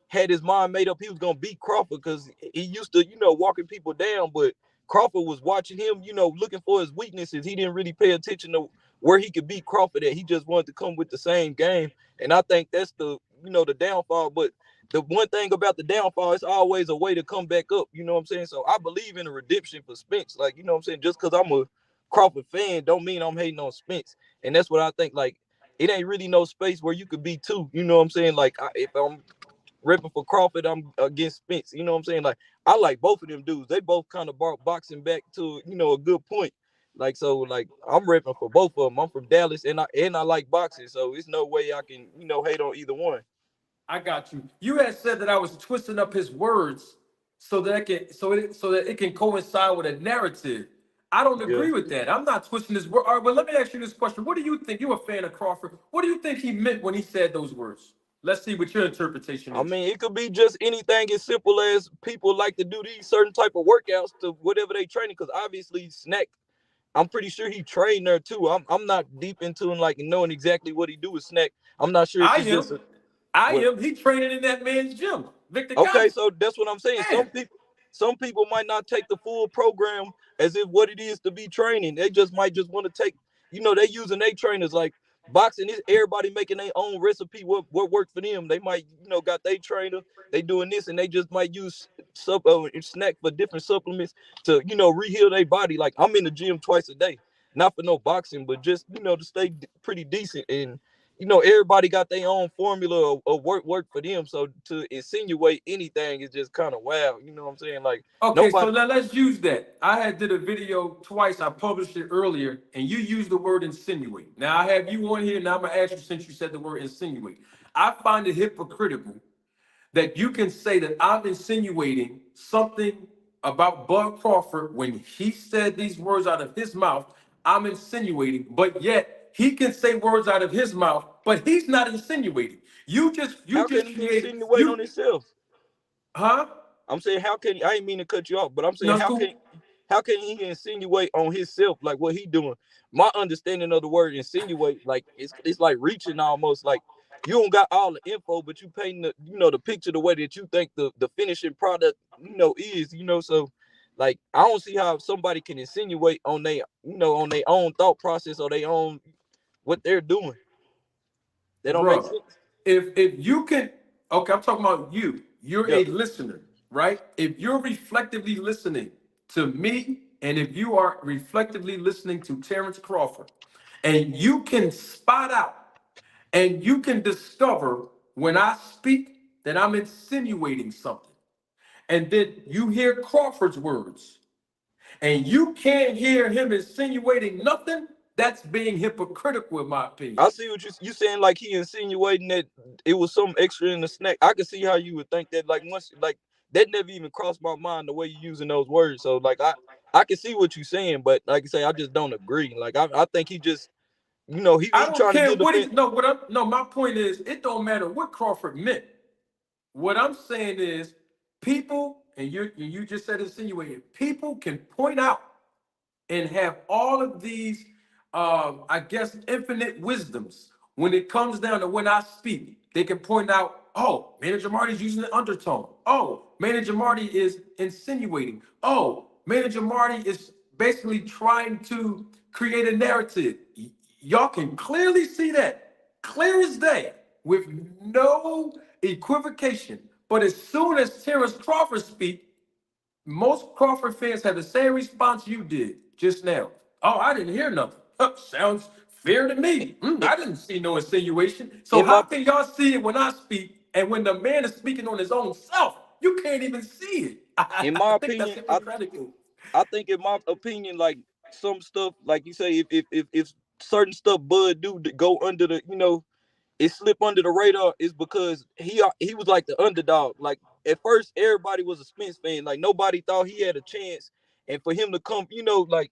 had his mind made up he was gonna beat Crawford because he used to, walking people down, but Crawford was watching him, looking for his weaknesses. He didn't really pay attention to where he could beat Crawford at. He just wanted to come with the same game. And I think that's the downfall. But the one thing about the downfall, it's always a way to come back up. You know what I'm saying? So I believe in a redemption for Spence. Like, you know what I'm saying? Just because I'm a Crawford fan don't mean I'm hating on Spence. And that's what I think. Like, it ain't really no space where you could be two. You know what I'm saying? Like, if I'm ripping for Crawford, I'm against Spence. You know what I'm saying? Like, I like both of them dudes. They both kind of brought boxing back to, a good point. Like, so, like, I'm ripping for both of them. I'm from Dallas, and I like boxing, so it's no way I can, hate on either one. I got you. You had said that I was twisting up his words so that it can coincide with a narrative. I don't Yeah. agree with that. I'm not twisting his word. All right, but let me ask you this question. What do you think? You're a fan of Crawford. What do you think he meant when he said those words? Let's see what your interpretation I is. mean, it could be just anything as simple as people like to do these certain type of workouts to whatever they training. Because obviously, Snack, I'm pretty sure he trained there too. I'm not deep into him, like knowing exactly what he do with Snack. I'm not sure if I he am. just I what. am. He training in that man's gym. Victor Okay, Gotch. so that's what I'm saying. Man, Some people might not take the full program as if what it is to be training. They just might just want to take, they using their trainers like boxing is everybody making their own recipe what worked for them. They might, got their trainer, they doing this and they just might use snack for different supplements to, reheal their body. Like I'm in the gym twice a day. Not for no boxing, but just, to stay pretty decent and everybody got their own formula of work for them. So to insinuate anything is just kind of wild. You know what I'm saying? Like okay, so nobody. now let's use that. I had did a video twice. I published it earlier, and you used the word insinuate. Now I have you on here. Now I'm gonna ask you since you said the word insinuate. I find it hypocritical that you can say that I'm insinuating something about Bud Crawford when he said these words out of his mouth. I'm insinuating, but yet he can say words out of his mouth, but he's not insinuating. You How can just he created insinuate on you, himself? huh? I'm saying how can I ain't mean to cut you off, but I'm No, saying it's cool. how can he insinuate on himself like what he doing? My understanding of the word insinuate like it's like reaching almost like you don't got all the info, but you painting the picture the way that you think the finishing product is so like I don't see how somebody can insinuate on their own thought process or their own what they're doing. That don't make Bruh, sense. if you can, okay, I'm talking about you. You're Yeah. a listener, right? If you're reflectively listening to me, and if you are reflectively listening to Terrence Crawford, and you can spot out and you can discover when I speak that I'm insinuating something, and then you hear Crawford's words, and you can't hear him insinuating nothing, that's being hypocritical, in my opinion. I see what you saying. Like he insinuating that it was some extra in the snack. I can see how you would think that. Like once, like that never even crossed my mind the way you using those words. So like I can see what you're saying, but like I say, I just don't agree. Like I think he just I he don't trying to care get what he defense. no what I'm no my point is it don't matter what Crawford meant. What I'm saying is people, and you just said insinuated, people can point out and have all of these I guess infinite wisdoms when it comes down to when I speak. They can point out, oh, Manager Marty's using an undertone. Oh, Manager Marty is insinuating. Oh, Manager Marty is basically trying to create a narrative. Y'all can clearly see that, clear as day, with no equivocation. But as soon as Terrence Crawford speaks, most Crawford fans have the same response you did just now. Oh, I didn't hear nothing. Sounds fair to me. In, I didn't see no insinuation. So in how my can y'all see it when I speak, and when the man is speaking on his own self, you can't even see it? I, in I my think that's opinion, hypocritical. I think in my opinion, like some stuff, like you say, if certain stuff Bud do to go under the it slip under the radar is because he was like the underdog. Like at first, everybody was a Spence fan. Like nobody thought he had a chance, and for him to come, like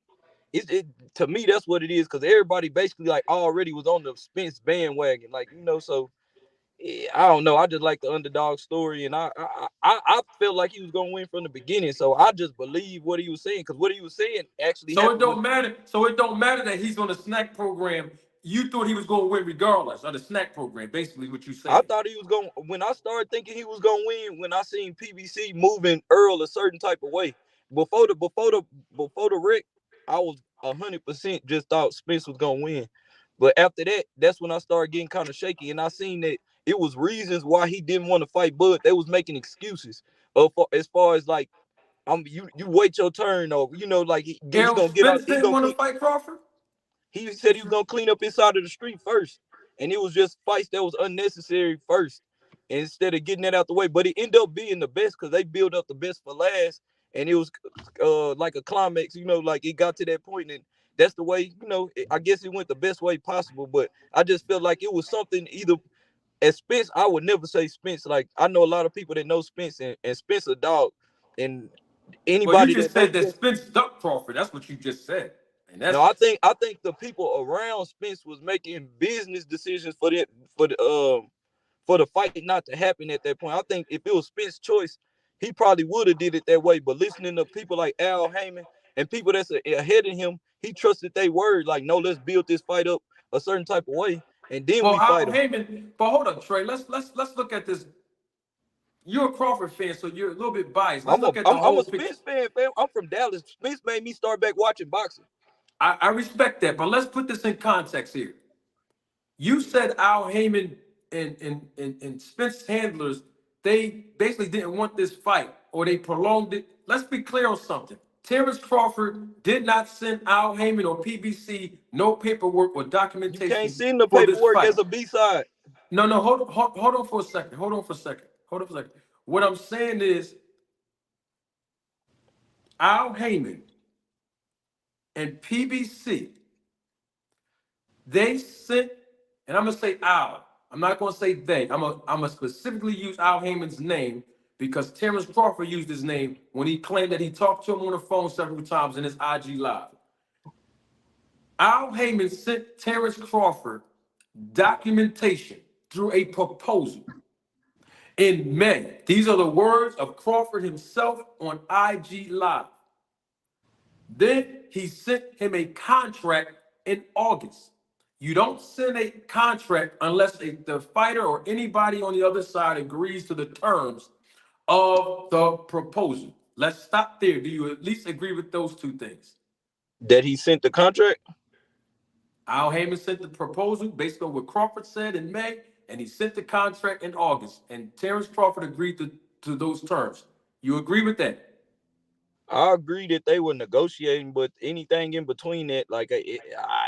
it to me that's what it is. Because everybody basically like already was on the Spence bandwagon. Like so I don't know. I just like the underdog story, and I felt like he was gonna win from the beginning. So I just believe what he was saying, because what he was saying actually So it happened. don't matter. So it don't matter that he's on the snack program. You thought he was going to win regardless of the snack program. Basically, what you I saying. thought he was going. When I started thinking he was gonna win, when I seen PBC moving Earl a certain type of way before the wreck, I was 100% just thought Spence was gonna win. But after that, that's when I started getting kind of shaky, and I seen that it was reasons why he didn't want to fight Bud. They was making excuses as far as like, you wait your turn, or like he Errol gonna get out. Spence He didn't gonna want to clean. fight Crawford. He said he was gonna clean up his side of the street first, and it was just fights that was unnecessary first, instead of getting that out the way. But it ended up being the best because they built up the best for last, and it was like a climax. Like it got to that point, and that's the way. I guess it went the best way possible. But I just felt like it was something either. As Spence, I would never say Spence. Like, I know a lot of people that know Spence, and Spence a dog, and Well, you anybody just that knows said that Spence. Spence ducked Crawford. That's what you just said, and No, that's I think the people around Spence was making business decisions for the fight not to happen at that point. I think if it was Spence's choice, he probably would have did it that way. But listening to people like Al Heyman and people that's ahead of him, he trusted their word. Like, no, let's build this fight up a certain type of way, and then well. we fight Al him. Heyman. But hold on, Trey. Let's look at this. You're a Crawford fan, so you're a little bit biased. Let's I'm a look at the I'm, I'm whole a picture. Spence fan. I'm from Dallas. Spence made me start back watching boxing. I respect that, but let's put this in context here. You said Al Heyman and Spence handlers, they basically didn't want this fight or they prolonged it. Let's be clear on something. Terrence Crawford did not send Al Heyman or PBC no paperwork or You can't documentation send the for this paperwork fight. as a B-side. No, no, hold on for a second. Hold on for a second. Hold on for a second. What I'm saying is Al Heyman and PBC, they sent, and I'm gonna say Al. I'm not gonna say they. I'm gonna specifically use Al Heyman's name because Terrence Crawford used his name when he claimed that he talked to him on the phone several times in his IG live. Al Heyman sent Terrence Crawford documentation through a proposal in May. These are the words of Crawford himself on IG live. Then he sent him a contract in August. You don't send a contract unless the fighter or anybody on the other side agrees to the terms of the proposal. Let's stop there. Do you at least agree with those two things? That he sent the contract. Al Heyman sent the proposal based on what Crawford said in May, and he sent the contract in August. And Terrence Crawford agreed to those terms. You agree with that? I agree that they were negotiating, but anything in between that, like,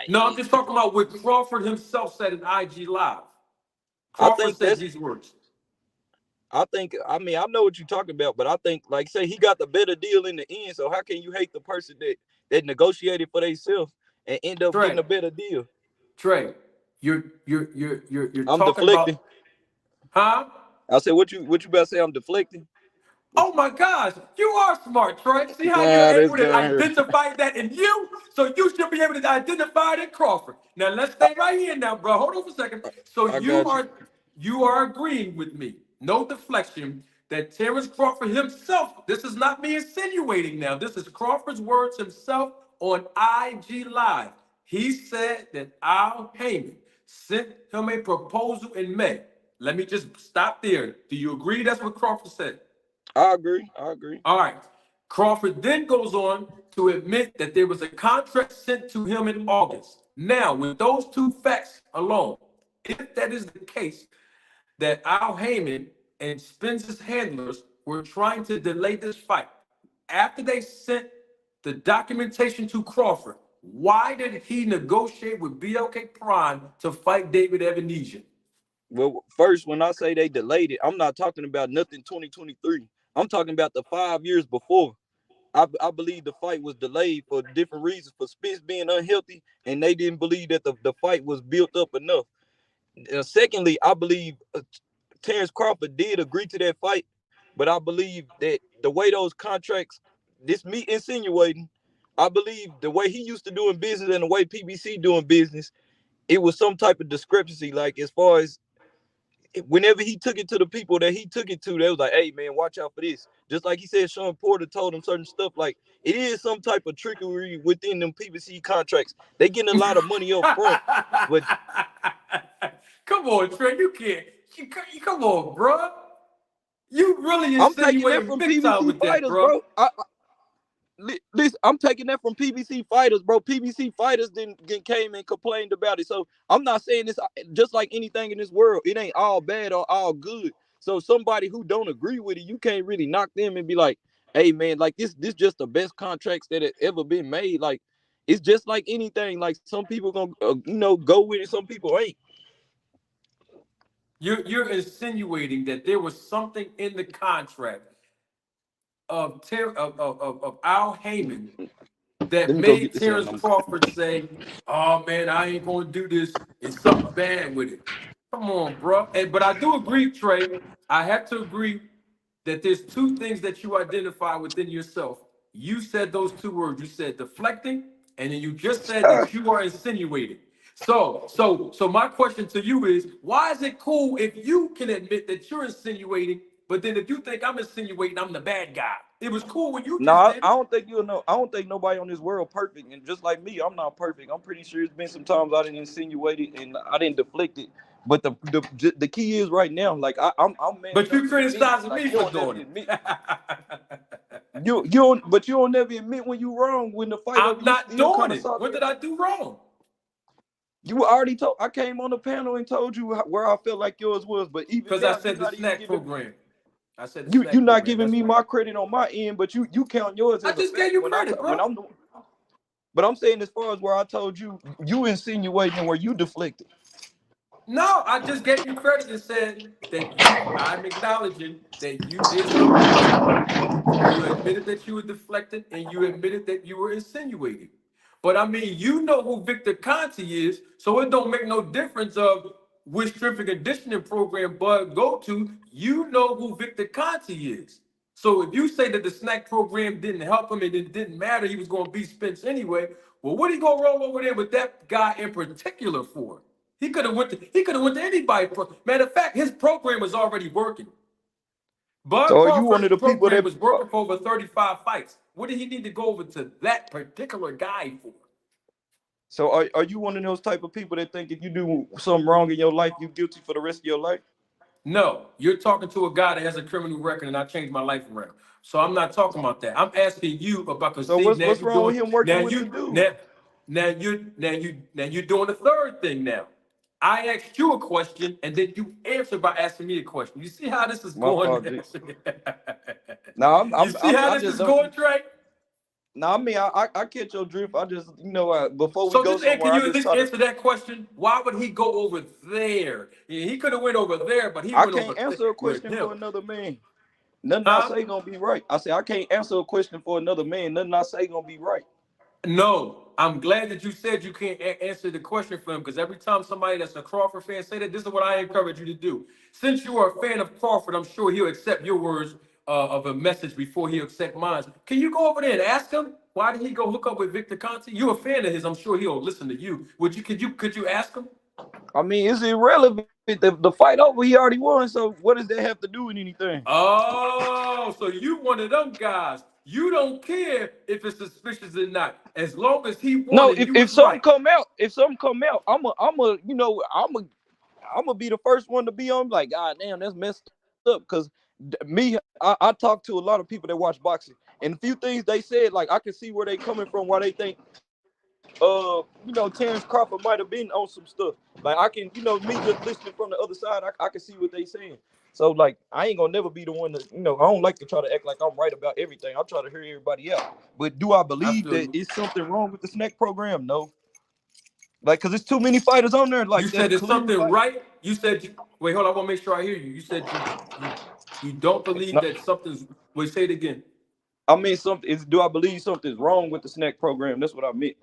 No, I'm just talking about what Crawford himself said in IG Live. I Crawford think said that's. these words. I mean, I know what you're talking about, but I think, like, say he got the better deal in the end. So how can you hate the person that negotiated for themselves and end up getting Trey, a better deal? Trey, you're I'm talking deflecting. about, huh? I said, what you about to say? I'm deflecting. Oh my gosh, you are smart, Trey. See how you're Nah, this able to guy here. identify that in you? So you should be able to identify it in Crawford. Now let's stay right here now, bro. Hold on for a second. So I got you. you are agreeing with me. No deflection that Terrence Crawford himself, this is not me insinuating now. This is Crawford's words himself on IG Live. He said that Al Heyman sent him a proposal in May. Let me just stop there. Do you agree that's what Crawford said? I agree. I agree. All right. Crawford then goes on to admit that there was a contract sent to him in August. Now, with those two facts alone, if that is the case, that Al Heyman and Spence's handlers were trying to delay this fight, after they sent the documentation to Crawford, why did he negotiate with BLK Prime to fight David Evanesia? Well, first, when I say they delayed it, I'm not talking about nothing 2023. I'm talking about the 5 years before. I believe the fight was delayed for different reasons, for Spence being unhealthy, and they didn't believe that the fight was built up enough. Secondly, I believe Terrence Crawford did agree to that fight, but I believe that the way those contracts, this me insinuating, I believe the way he used to doing business and the way PBC doing business, it was some type of discrepancy. Like, as far as whenever he took it to the people that he took it to, they was like, hey man, watch out for this. Just like he said, Sean Porter told him certain stuff. Like, it is some type of trickery within them PBC contracts. They getting a lot of money up front, but come on, Trey, you can't. Come on, bro. You really I'm taking that insinuating from big time PBC with that, fighters, bro. bro. Listen, I'm taking that from PBC fighters, bro. PBC fighters then came and complained about it. So I'm not saying this, just like anything in this world, it ain't all bad or all good. So somebody who don't agree with it, you can't really knock them and be like, hey man, like this just the best contracts that have ever been made. Like, it's just like anything. Like, some people gonna go with it, some people ain't. You're insinuating that there was something in the contract of Al Heyman Let that me go made get the sound. Terrence Crawford say, "Oh man, I ain't gonna do this. It's something bad with it." Come on, bro. But I do agree, Trey. I have to agree that there's two things that you identify within yourself. You said those two words. You said deflecting, and then you just said that you are insinuating. So my question to you is, why is it cool if you can admit that you're insinuating, but then if you think I'm insinuating, I'm the bad guy? It was cool when you No, just I, did I it. don't think you'll know. I don't think nobody on this world perfect. And just like me, I'm not perfect. I'm pretty sure it's been some times I didn't insinuate it and I didn't deflect it. But the key is right now, like I'm man But enough you to admit it. criticizing Like, me you for don't never doing admit it. you don't, but you don't never admit when you wrong. When the fight over, I'm you not still doing kind of it. salty. What did I do wrong? You already told. I came on the panel and told you where I felt like yours was. But even Because I now, you're said the not even snack giving. program. I said the You snack not program. giving That's me right. my credit on my end, but you count yours I as a just gave fact you when credit, when bro. I'm. But I'm saying, as far as where I told you, you insinuating where you deflected. No, I just gave you credit and said that I'm acknowledging that you did something right. You admitted that you were deflected and you admitted that you were insinuating. But I mean, you know who Victor Conti is, so it don't make no difference of which strength and conditioning program Bud go to. You know who Victor Conti is. So if you say that the snack program didn't help him and it didn't matter, he was going to beat Spence anyway. Well, what he gonna roll over there with that guy in particular for? He could have went to anybody. Matter of fact, his program was already working. Bud So are you one Crawford's of the people program that? was working for over 35 fights. What did he need to go over to that particular guy for? So are you one of those type of people that think if you do something wrong in your life, you're guilty for the rest of your life? No, you're talking to a guy that has a criminal record, and I changed my life around. So I'm not talking about that. I'm asking you about, because So see, what's now what's you're wrong doing with him working now with the you dude? now you're doing the third thing now. I asked you a question, and then you answered by asking me a question. You see how this is My going? fault, G. No, You see how I this just is don't. going, Trey? No, I mean I catch your drift. I just before we So go just somewhere, can I you at just least try to. answer that question? Why would he go over there? Yeah, he could have went over there, but he I went over can't there answer a with question him. for another man. Nothing I Huh? say gonna be right. I say I can't answer a question for another man. Nothing I say gonna be right. No, I'm glad that you said you can't answer the question for him, because every time somebody that's a Crawford fan say that, this is what I encourage you to do. Since you are a fan of Crawford, I'm sure he'll accept your words of a message before he accept mine. Can you go over there and ask him why did he go hook up with Victor Conti? You're a fan of his. I'm sure he'll listen to you. Could you ask him? I mean, it's irrelevant. The fight over, he already won. So what does that have to do with anything? Oh, so you one of them guys. You don't care if it's suspicious or not, as long as he won No, and you if was something right. come out, I'm a be the first one to be on. Like, God damn, that's messed up. Because I talk to a lot of people that watch boxing, and a few things they said, like I can see where they coming from, why they think, Terrence Crawford might have been on some stuff. Like, I can, me just listening from the other side, I can see what they saying. So, like, I ain't gonna never be the one to, I don't like to try to act like I'm right about everything. I try to hear everybody out. But do I I believe feel that you. it's something wrong with the snack program? No. Like, cause there's too many fighters on there. You Like, that's said there's clearly something like, right. You said wait, hold on. I want to make sure I hear you. You said you don't believe no, that something's. Wait, say it again. I mean something is. Do I believe something's wrong with the snack program? That's what I meant.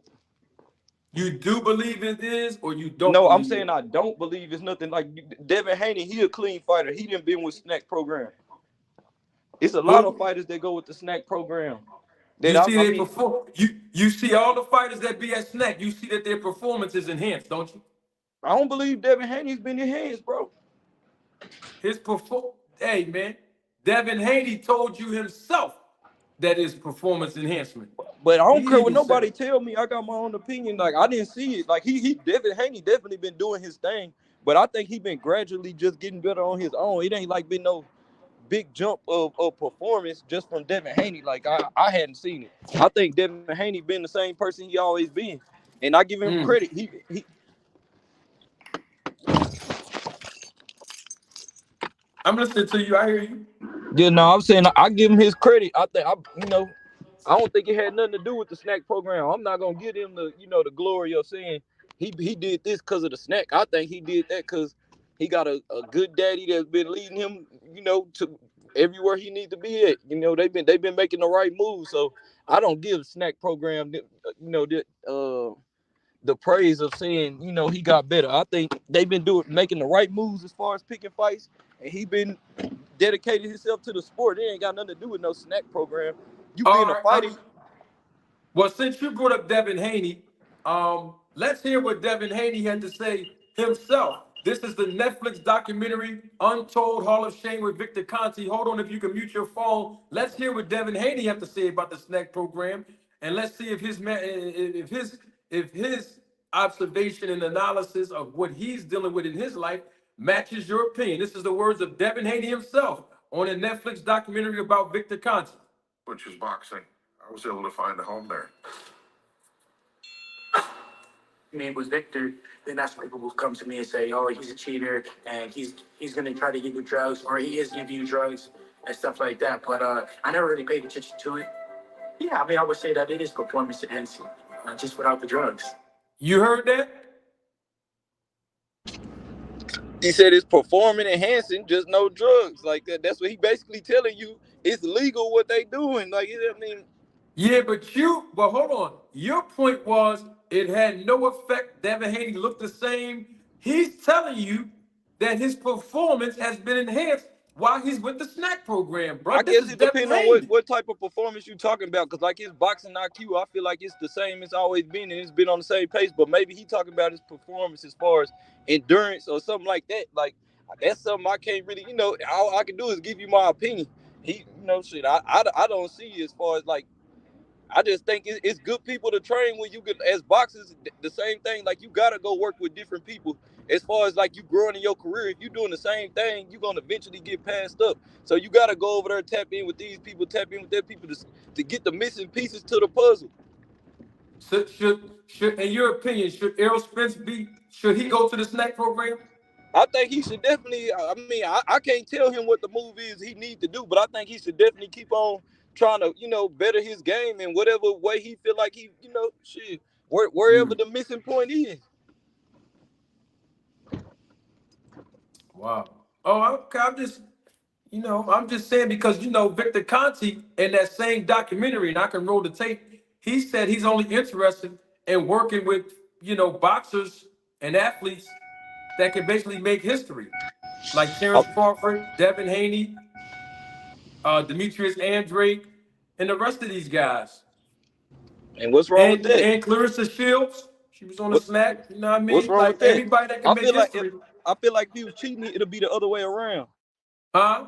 You do believe it is, or you don't No, I'm believe saying it? I don't believe it's nothing. Like Devin Haney, he a clean fighter. He didn't been with snack program. It's a lot of Who? fighters that go with the snack program. That You see I they mean, perform. You see all the fighters that be at Snack. You see that their performance is enhanced, don't you? I don't believe Devin Haney's been in hands, bro. His Hey man, Devin Haney told you himself that is performance enhancement. But I don't He care what even said nobody it. tell me. I got my own opinion. Like I didn't see it. Like he Devin Haney definitely been doing his thing, but I think he been gradually just getting better on his own. It ain't like been no big jump of performance just from Devin Haney. Like I hadn't seen it. I think Devin Haney been the same person he always been, and I give him Mm. credit. He I'm listening to you. I hear you. Yeah, no, I'm saying I give him his credit. I think I don't think it had nothing to do with the snack program. I'm not gonna give him the glory of saying he did this because of the snack. I think he did that because he got a good daddy that's been leading him, to everywhere he needs to be at. They've been making the right moves. So I don't give the snack program the praise of saying he got better. I think they've been making the right moves as far as picking fights, and he been dedicated himself to the sport. It ain't got nothing to do with no snack program. You All being a right. fighter. Well, since you brought up Devin Haney, let's hear what Devin Haney had to say himself. This is the Netflix documentary Untold Hall of Shame with Victor Conti. Hold on, if you can mute your phone. Let's hear what Devin Haney had to say about the snack program, and let's see if his observation and analysis of what he's dealing with in his life matches your opinion. This is the words of Devin Haney himself on a Netflix documentary about Victor Conti. Which is boxing. I was able to find a home there. I mean, with Victor, then that's when people will come to me and say, "Oh, he's a cheater, and he's gonna try to give you drugs, or he is giving you drugs and stuff like that." But I never really paid attention to it. Yeah, I mean, I would say that it is performance enhancing, just without the drugs. You heard that? He said it's performing enhancing, just no drugs. Like that's what he basically telling you. It's legal what they doing. Like I mean, Yeah, but hold on. Your point was it had no effect. Devin Haney looked the same. He's telling you that his performance has been enhanced while he's with the snack program, bro. I This guess is it Devin depends on what, Haney. what type of performance you talking about. Cause like his boxing IQ, I feel like it's the same it's always been, and it's been on the same pace. But maybe he talking about his performance as far as endurance or something like that. Like that's something I can't really, all I can do is give you my opinion. Shit. I don't see it as far as like. I just think it's good people to train when you get as boxers. The same thing, like you gotta go work with different people. As far as like you growing in your career, if you're doing the same thing, you're gonna eventually get passed up. So you gotta go over there, tap in with these people, tap in with that people to get the missing pieces to the puzzle. So should in your opinion, should Errol Spence should he go to the snack program? I think he should definitely. I mean, I can't tell him what the move is he needs to do, but I think he should definitely keep on trying to, better his game in whatever way he feel like shit, wherever the missing point is. Wow. Oh, okay. I'm just saying because Victor Conti in that same documentary, and I can roll the tape. He said he's only interested in working with boxers and athletes that can basically make history, like Terrence Crawford, Devin Haney, Demetrius Andrade, and the rest of these guys, And what's wrong with and that? and Clarissa Shields. She was on the What snack. You know what I what's mean? wrong with Like that? everybody that can I make feel like history, if he was cheating, it'll be the other way around. huh?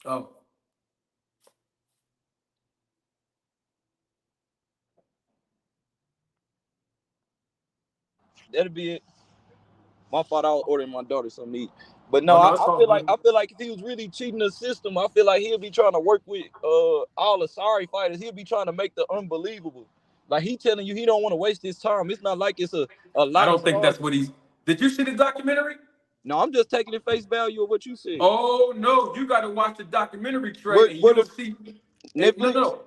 Oh. That'll be it. My fault. I was ordering my daughter something to eat. But no, Oh I, no, it's I all feel like good. I feel like if he was really cheating the system, I feel like he'll be trying to work with all the sorry fighters. He'll be trying to make the unbelievable. Like he telling you he don't want to waste his time. It's not like it's a I lot of don't think stars. that's what he's. Did you see the documentary? No, I'm just taking the face value of what you said. Oh no, you got to watch the documentary, Where Trey, and where you'll the see. No, Netflix? no,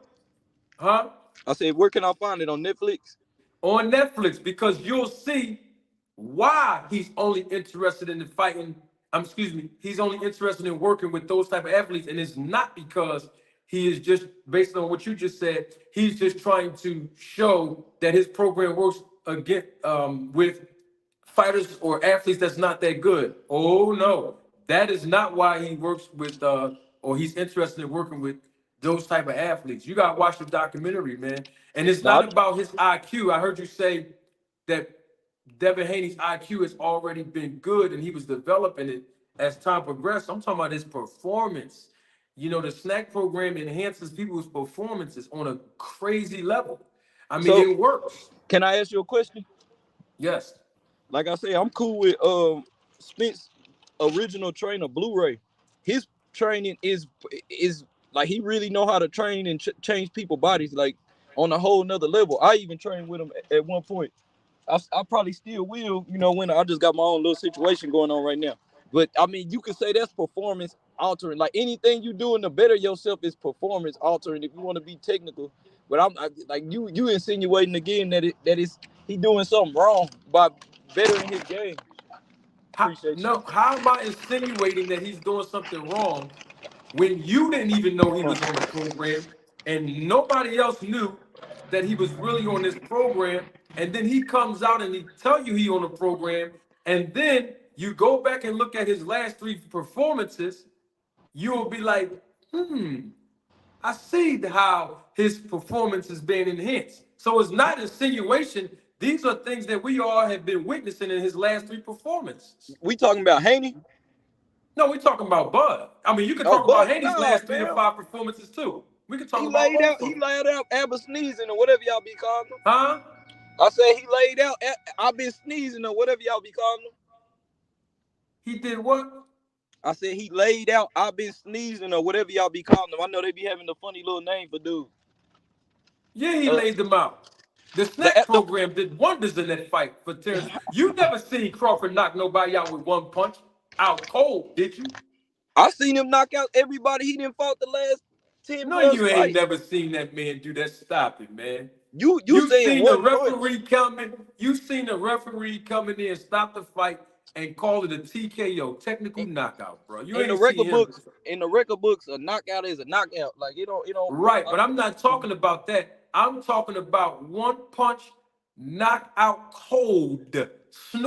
huh? I said, where can I find it on Netflix? On Netflix because you'll see why he's only interested in the fighting. Excuse me, he's only interested in working with those type of athletes, and it's not because he is just based on what you just said. He's just trying to show that his program works again with fighters or athletes that's not that good. Oh no, that is not why he works with or he's interested in working with those type of athletes. You gotta watch the documentary, man. And it's No, not about his IQ. I heard you say that Devin Haney's IQ has already been good, and he was developing it as time progressed. I'm talking about his performance. You know, the snack program enhances people's performances on a crazy level. I mean, So it works. can I ask you a question? Yes. Like I say, I'm cool with Spence original trainer Blu-ray. His training is like he really know how to train and change people's bodies like on a whole nother level. I even trained with him at one point. I probably still will, you know, when I just got my own little situation going on right now. But I mean, you could say that's performance altering. Like anything you doing to better yourself is performance altering. If you want to be technical, but like you insinuating again that is he doing something wrong by bettering his game. Appreciate you. No, how am I insinuating that he's doing something wrong when you didn't even know he was on the program and nobody else knew that he was really on this program? And then he comes out and he tell you he on the program, and then you go back and look at his last 3 performances, you will be like, I see how his performance is being enhanced. So it's not insinuation. These are things that we all have been witnessing in his last 3 performances. We talking about Haney? No, we're talking about Bud. I mean, you can Oh, talk about but Haney's nah, last 3 to man. 5 performances too. We can talk He about laid both out. of He them. laid out Abba sneezing or whatever y'all be calling him. Huh? I said he laid out. I've been sneezing or whatever y'all be calling him. He did what? I said he laid out. I've been sneezing or whatever y'all be calling them. I know they be having a funny little name for dude. Yeah, he Uh, laid them out. The snack the program did wonders in that fight for Terrence. You never seen Crawford knock nobody out with one punch out cold, did you? I seen him knock out everybody he didn't fought the last 10 No, plus you ain't fights. never seen that man do that. Stop it, man. You You saying seen the one punch? referee coming. You seen the referee coming in, stop the fight, and call it a TKO, technical knockout, bro. You In the ain't see record him. books, a knockout is a knockout. Like it don't. Right, but I'm not talking about that. I'm talking about one punch, knock out cold,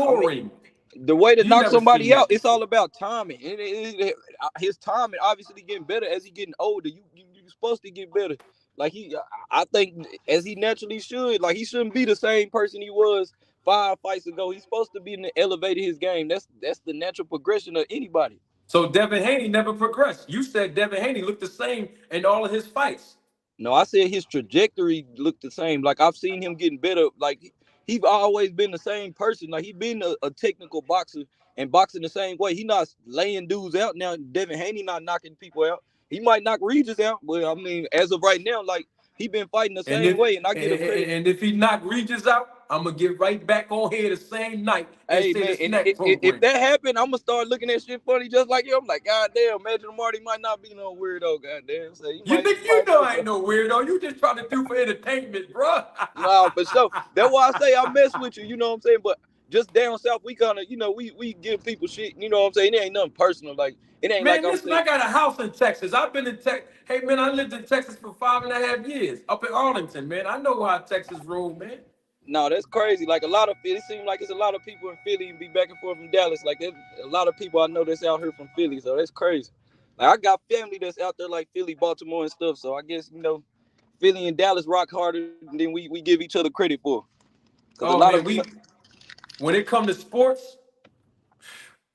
I mean, snoring. the way to You knock never seen somebody out, that it's all before. about timing. His timing obviously getting better as he getting older. You're supposed to get better. Like I think as he naturally should. Like he shouldn't be the same person he was 5 fights ago. He's supposed to be in the elevated his game. That's the natural progression of anybody. So Devin Haney never progressed. You said Devin Haney looked the same in all of his fights. No, I said his trajectory looked the same. Like I've seen him getting better. Like he's always been the same person. Like he been a technical boxer and boxing the same way. He not laying dudes out now. Devin Haney not knocking people out. He might knock Regis out, but I mean, as of right now, like he been fighting the And same if way, and I and, get him credit. and if he knock Regis out, I'm gonna get right back on here the same night and Hey say the man, and snack if program. that happened, I'm gonna start looking at shit funny just like you. I'm like, God damn, Major Marty might not be no weirdo. God damn, so he You might think he you might know know I ain't something. no weirdo? You just trying to do for entertainment, bro. No, for sure. That's why I say I mess with you. You know what I'm saying? But just down south, we kind of, we give people shit. You know what I'm saying? It ain't nothing personal. Like it ain't like Man, I'm listen, saying. I got a house in Texas. I've been in Texas. Hey, man, I lived in Texas for 5.5 years, up in Arlington, man. I know how Texas roll, man. No, that's crazy. Like a lot of it seems like it's a lot of people in Philly and be back and forth from Dallas. Like a lot of people I know that's out here from Philly, so that's crazy. Like I got family that's out there like Philly, Baltimore, and stuff. So I guess Philly and Dallas rock harder than we give each other credit for. Cause a Oh, lot man, of when it come to sports,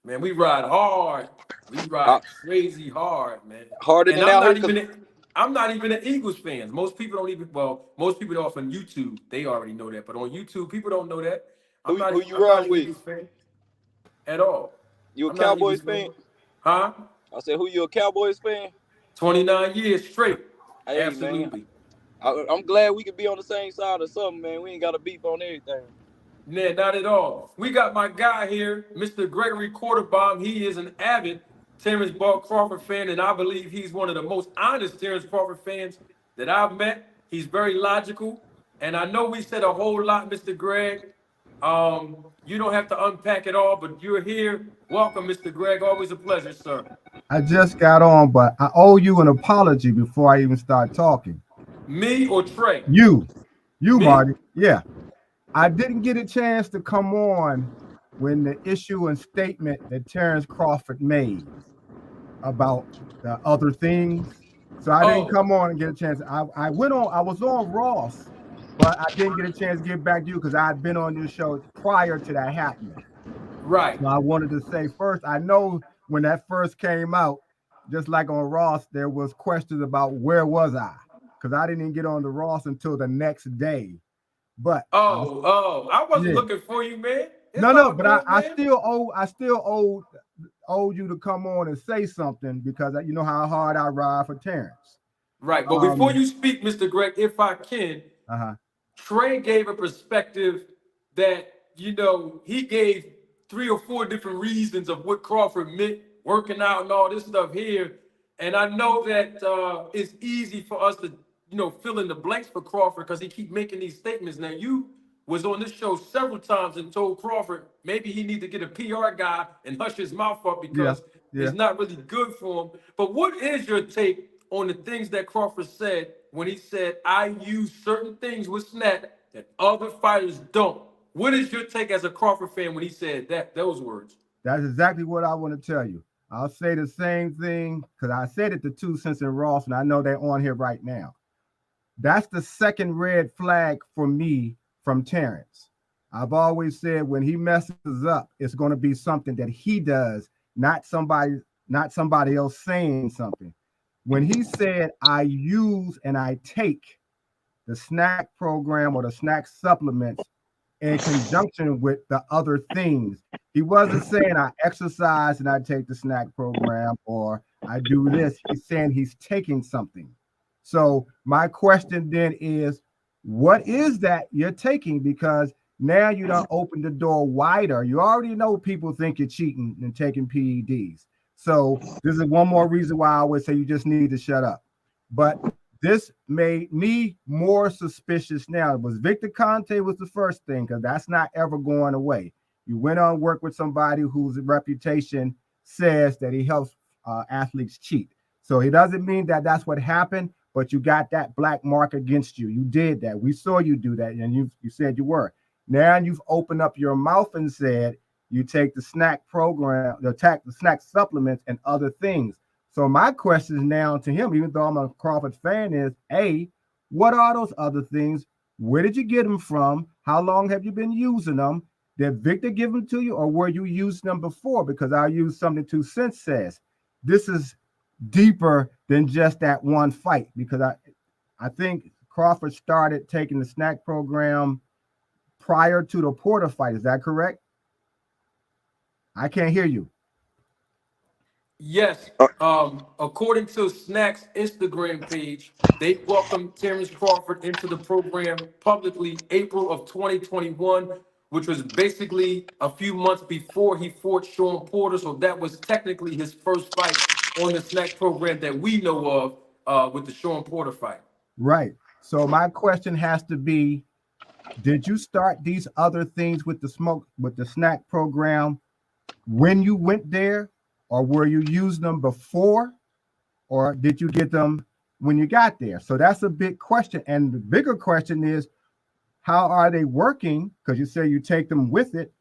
man, we ride hard. We uh, ride crazy hard, man. harder And than out here. Cause I'm not even an Eagles fan. Most people don't even, well, most people off on YouTube, they already know that. But on YouTube, people don't know that. who you I'm not riding an with? Eagles fan at all. You a I'm not an Cowboys Eagles fan? fan. Huh? I said, who you a Cowboys fan? 29 years straight. Hey man, Absolutely. I'm glad we could be on the same side or something, man. We ain't got a beef on everything. Nah, not at all. We got my guy here, Mr. Gregory Quarterbaum. He is an avid Terrence Crawford fan, and I believe he's one of the most honest Terrence Crawford fans that I've met. He's very logical, and I know we said a whole lot, Mr. Greg. You don't have to unpack it all, but you're here. Welcome, Mr. Greg. Always a pleasure, sir. I just got on, but I owe you an apology before I even start talking. Me or Trey? You, Me? Marty. Yeah. I didn't get a chance to come on when the issue and statement that Terrence Crawford made about the other things. So I didn't Oh, come on and get a chance. I went on, I was on Ross, but I didn't get a chance to get back to you because I had been on your show prior to that happening. Right. So I wanted to say first, I know when that first came out, just like on Ross, there was questions about where was I? Because I didn't even get on the Ross until the next day. But I wasn't yeah. looking for you, man. It's No, all but good, I man. still owe you to come on and say something because you know how hard I ride for Terrence. Right. But before you speak, Mr. Greg, if I can, Trey gave a perspective that, you know, he gave 3 or 4 different reasons of what Crawford meant, working out and all this stuff here. And I know that it's easy for us to, you know, fill in the blanks for Crawford because he keep making these statements. Now, you was on this show several times and told Crawford maybe he need to get a PR guy and hush his mouth up because it's not really good for him. But what is your take on the things that Crawford said when he said, I use certain things with Snack that other fighters don't? What is your take as a Crawford fan when he said those words? That's exactly what I want to tell you. I'll say the same thing because I said it to 2 Cents and Ross, and I know they're on here right now. That's the second red flag for me from Terrence. I've always said when he messes up, it's going to be something that he does, not somebody else saying something. When he said, I use and I take the snack program or the snack supplements in conjunction with the other things, he wasn't saying I exercise and I take the snack program or I do this. He's saying he's taking something. So my question then is, what is that you're taking? Because now you don't open the door wider. You already know people think you're cheating and taking PEDs. So this is one more reason why I would say you just need to shut up. But this made me more suspicious now. It was Victor Conte was the first thing because that's not ever going away. You went on work with somebody whose reputation says that he helps athletes cheat. So it doesn't mean that that's what happened, but you got that black mark against you. You did that. We saw you do that, and you said you were. Now you've opened up your mouth and said you take the snack program, the snack supplements and other things. So my question now to him, even though I'm a Crawford fan, is A, what are those other things? Where did you get them from? How long have you been using them? Did Victor give them to you, or were you using them before? Because I'll use something 2 Cents says. This is deeper than just that one fight, because I think Crawford started taking the snack program prior to the Porter fight. Is that correct? I can't hear you. Yes. According to Snack's Instagram page, they welcomed Terrence Crawford into the program publicly April of 2021, which was basically a few months before he fought Sean Porter. So that was technically his first fight on the Snack program that we know of with the Sean Porter fight. Right. So my question has to be, did you start these other things with the snack program when you went there, or were you using them before, or did you get them when you got there? So that's a big question. And the bigger question is, how are they working? Because you say you take them with it.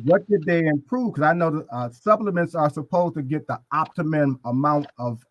What did they improve? Because I know the supplements are supposed to get the optimum amount of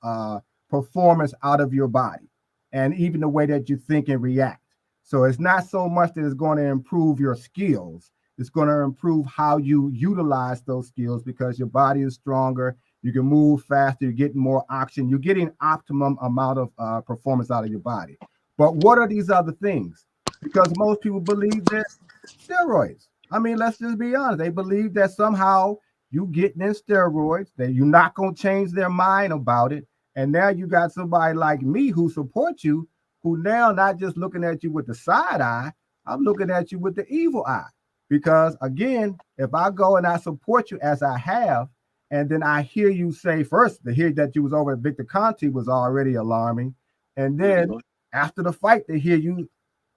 performance out of your body, and even the way that you think and react. So it's not so much that it's going to improve your skills. It's going to improve how you utilize those skills, because your body is stronger. You can move faster. You're getting more oxygen. You're getting optimum amount of performance out of your body. But what are these other things? Because most people believe that steroids. I mean, let's just be honest. They believe that somehow you getting in steroids, that you're not going to change their mind about it. And now you got somebody like me who supports you, who now not just looking at you with the side eye, I'm looking at you with the evil eye. Because again, if I go and I support you as I have, and then I hear you say first, to hear that you was over at Victor Conte was already alarming. And then after the fight, to hear you,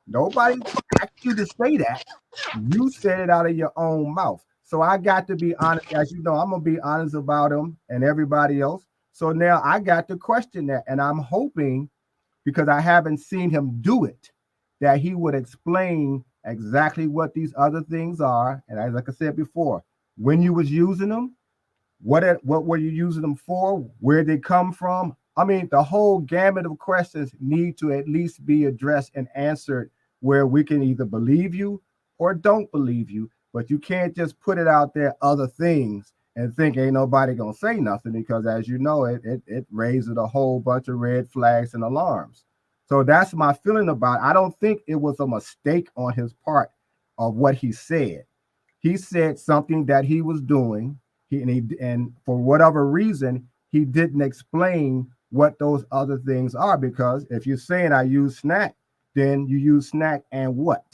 nobody asked you to say that. You said it out of your own mouth. So I got to be honest. As you know, I'm going to be honest about him and everybody else. So now I got to question that. And I'm hoping, because I haven't seen him do it, that he would explain exactly what these other things are. And as like I said before, when you was using them, what were you using them for? Where they come from? I mean, the whole gamut of questions need to at least be addressed and answered where we can either believe you or don't believe you, but you can't just put it out there other things and think ain't nobody gonna say nothing, because as you know, it raises a whole bunch of red flags and alarms. So that's my feeling about it. I don't think it was a mistake on his part of what he said. He said something that he was doing, and for whatever reason, he didn't explain what those other things are. Because if you're saying I use snack, then you use snack and what?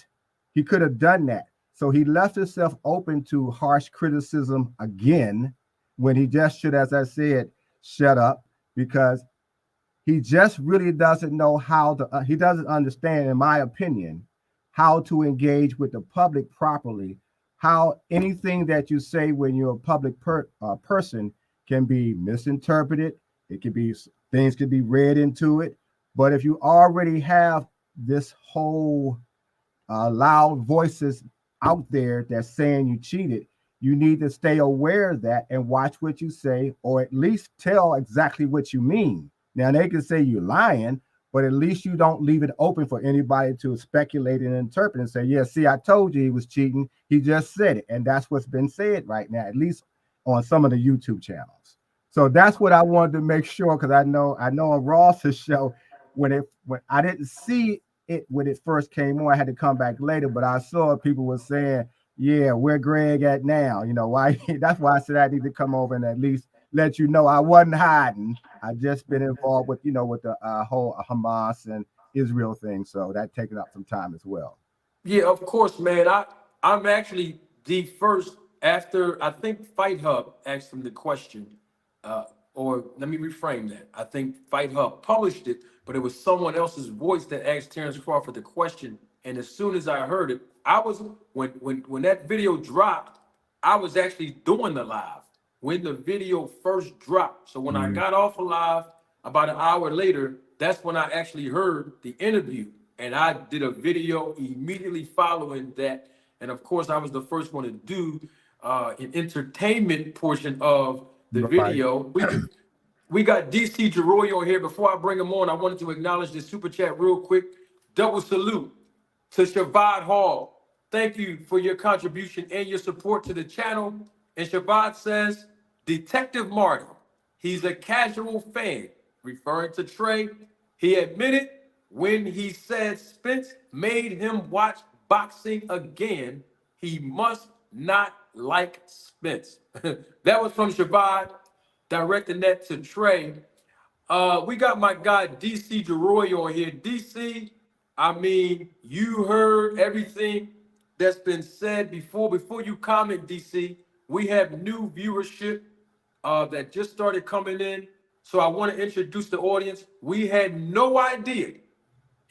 He could have done that. So he left himself open to harsh criticism again, when he just should, as I said, shut up, because he just really doesn't know how to, he doesn't understand, in my opinion, how to engage with the public properly, how anything that you say when you're a public person can be misinterpreted. It can be, things can be read into it. But if you already have this whole loud voices out there that's saying you cheated, you need to stay aware of that and watch what you say, or at least tell exactly what you mean. Now, they can say you're lying, but at least you don't leave it open for anybody to speculate and interpret and say, yeah, see, I told you he was cheating. He just said it. And that's what's been said right now, at least on some of the YouTube channels. So that's what I wanted to make sure, because I know on Ross's show, when I didn't see it when it first came on, I had to come back later, but I saw people were saying, yeah, where Greg at now? You know, why? That's why I said I need to come over and at least let you know I wasn't hiding. I just been involved with, with the whole Hamas and Israel thing. So that taken up some time as well. Yeah, of course, man. I'm actually the first, after I think Fight Hub asked him the question, or let me reframe that. I think Fight Hub published it, but it was someone else's voice that asked Terrence Crawford the question. And as soon as I heard it, I was, when that video dropped, I was actually doing the live when the video first dropped. So when I got off of live about an hour later, that's when I actually heard the interview. And I did a video immediately following that. And of course, I was the first one to do an entertainment portion of the video. We got DC Jeroy on here. Before I bring him on, I wanted to acknowledge this super chat real quick. Double salute to Shabbat Hall. Thank you for your contribution and your support to the channel. And Shabbat says, Detective Martin, he's a casual fan, referring to Trey. He admitted when he said Spence made him watch boxing again, he must not like Spence. That was from Shabbat, directing that to Trey. We got my guy DC Jeroy on here. DC, I mean, you heard everything that's been said before. Before you comment, DC, we have new viewership that just started coming in. So I want to introduce the audience. We had no idea.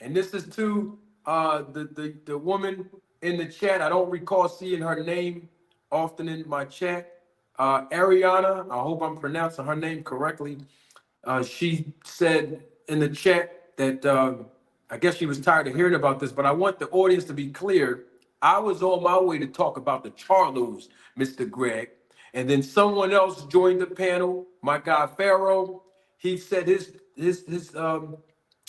And this is to the woman in the chat. I don't recall seeing her name often in my chat. Ariana, I hope I'm pronouncing her name correctly. She said in the chat that I guess she was tired of hearing about this, but I want the audience to be clear. I was on my way to talk about the Charlos, Mr. Greg, and then someone else joined the panel. My guy Pharaoh, he said his